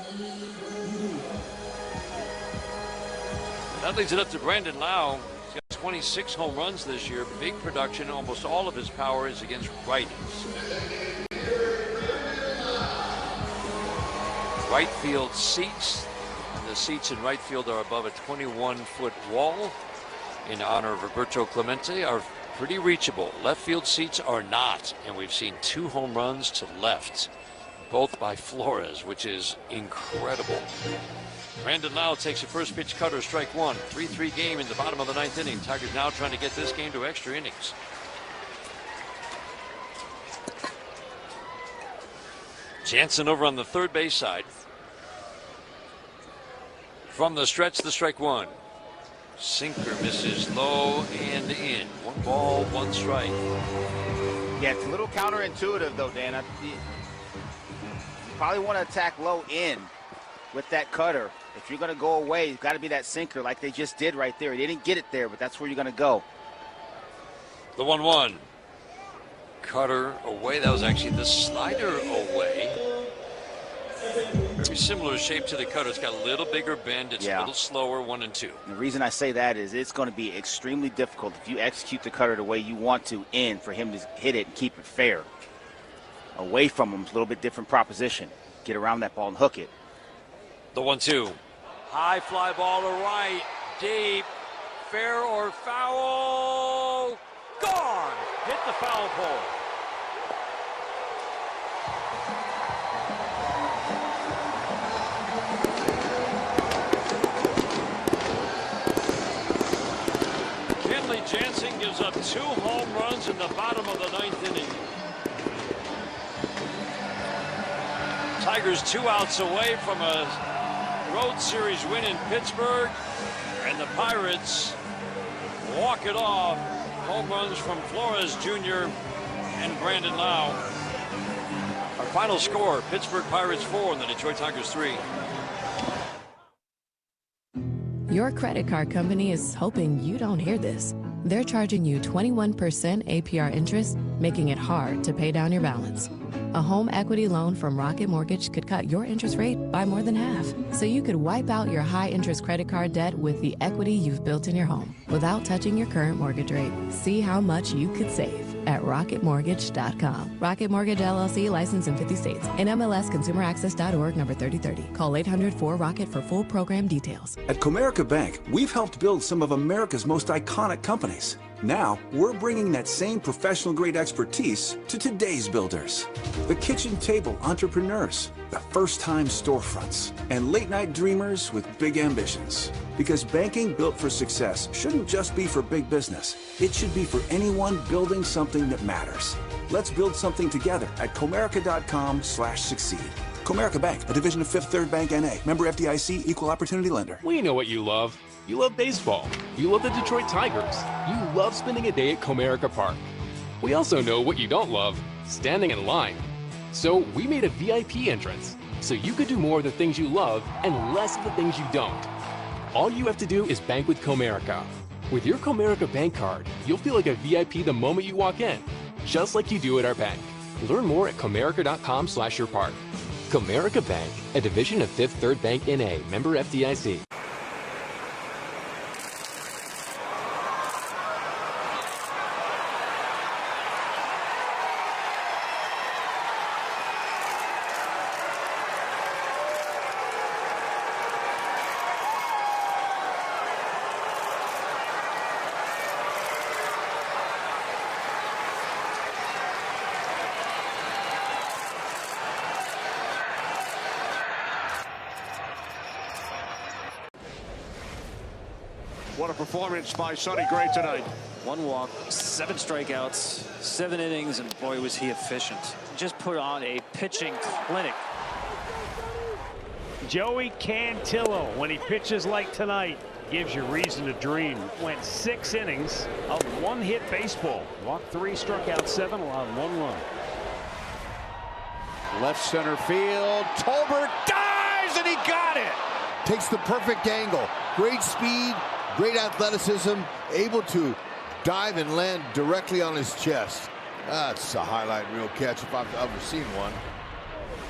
That leads it up to Brandon Lau. He's got 26 home runs this year. Big production. Almost all of his power is against righties. Right field seats. And the seats in right field are above a 21-foot wall in honor of Roberto Clemente, are pretty reachable. Left field seats are not, and we've seen 2 home runs to left, both by Flores, which is incredible. Brandon Lau takes a first pitch cutter, strike 1. 3-3 game in the bottom of the 9th inning. Tigers now trying to get this game to extra innings. Jansen over on the third base side. From the stretch, the strike 1. Sinker misses low and in. 1 ball, 1 strike. Yeah, it's a little counterintuitive though, Dana. You probably want to attack low in with that cutter. If you're going to go away, you've got to be that sinker like they just did right there. They didn't get it there, but that's where you're going to go. The 1-1. Cutter away. That was actually the slider away. Very similar shape to the cutter. It's got a little bigger bend. It's a little slower, 1 and 2. And the reason I say that is it's going to be extremely difficult if you execute the cutter the way you want to in for him to hit it and keep it fair. Away from him is a little bit different proposition. Get around that ball and hook it. The 1-2. High fly ball to right. Deep. Fair or foul. Gone. Hit the foul pole. Jansen gives up 2 home runs in the bottom of the 9th inning. Tigers 2 outs away from a road series win in Pittsburgh, and the Pirates walk it off. Home runs from Flores Jr. and Brandon Lau. Our final score, Pittsburgh Pirates 4 and the Detroit Tigers 3. Your credit card company is hoping you don't hear this. They're charging you 21% APR interest, making it hard to pay down your balance. A home equity loan from Rocket Mortgage could cut your interest rate by more than half, so you could wipe out your high-interest credit card debt with the equity you've built in your home without touching your current mortgage rate. See how much you could save at rocketmortgage.com. Rocket Mortgage LLC, licensed in 50 states. NMLS ConsumerAccess.org, number 3030. Call 800-4ROCKET for full program details. At Comerica Bank, we've helped build some of America's most iconic companies. Now, we're bringing that same professional-grade expertise to today's builders. The kitchen table entrepreneurs, the first-time storefronts, and late-night dreamers with big ambitions. Because banking built for success shouldn't just be for big business. It should be for anyone building something that matters. Let's build something together at Comerica.com/succeed. Comerica Bank, a division of Fifth Third Bank N.A., member FDIC, equal opportunity lender. We know what you love. You love baseball. You love the Detroit Tigers. You love spending a day at Comerica Park. We also know what you don't love, standing in line. So we made a VIP entrance, so you could do more of the things you love and less of the things you don't. All you have to do is bank with Comerica. With your Comerica Bank card, you'll feel like a VIP the moment you walk in, just like you do at our bank. Learn more at Comerica.com/yourpark. Comerica Bank, a division of Fifth Third Bank N.A., member FDIC. What a performance by Sonny Gray tonight. 1 walk, 7 strikeouts, 7 innings, and boy, was he efficient. Just put on a pitching clinic. Joey Cantillo, when he pitches like tonight, gives you reason to dream. Went 6 innings of 1-hit baseball. Walked 3, struck out 7, allowed 1 run. Left center field. Tolbert dives, and he got it. Takes the perfect angle. Great speed, great athleticism, able to dive and land directly on his chest. That's a highlight reel catch if I've ever seen one.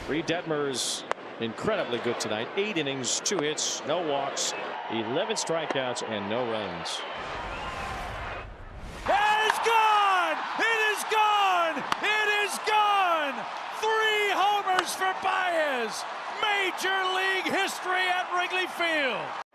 Reed Detmer's incredibly good tonight. 8 innings, 2 hits, no walks, 11 strikeouts, and no runs. It is gone! It is gone! It is gone! 3 homers for Baez. Major League history at Wrigley Field.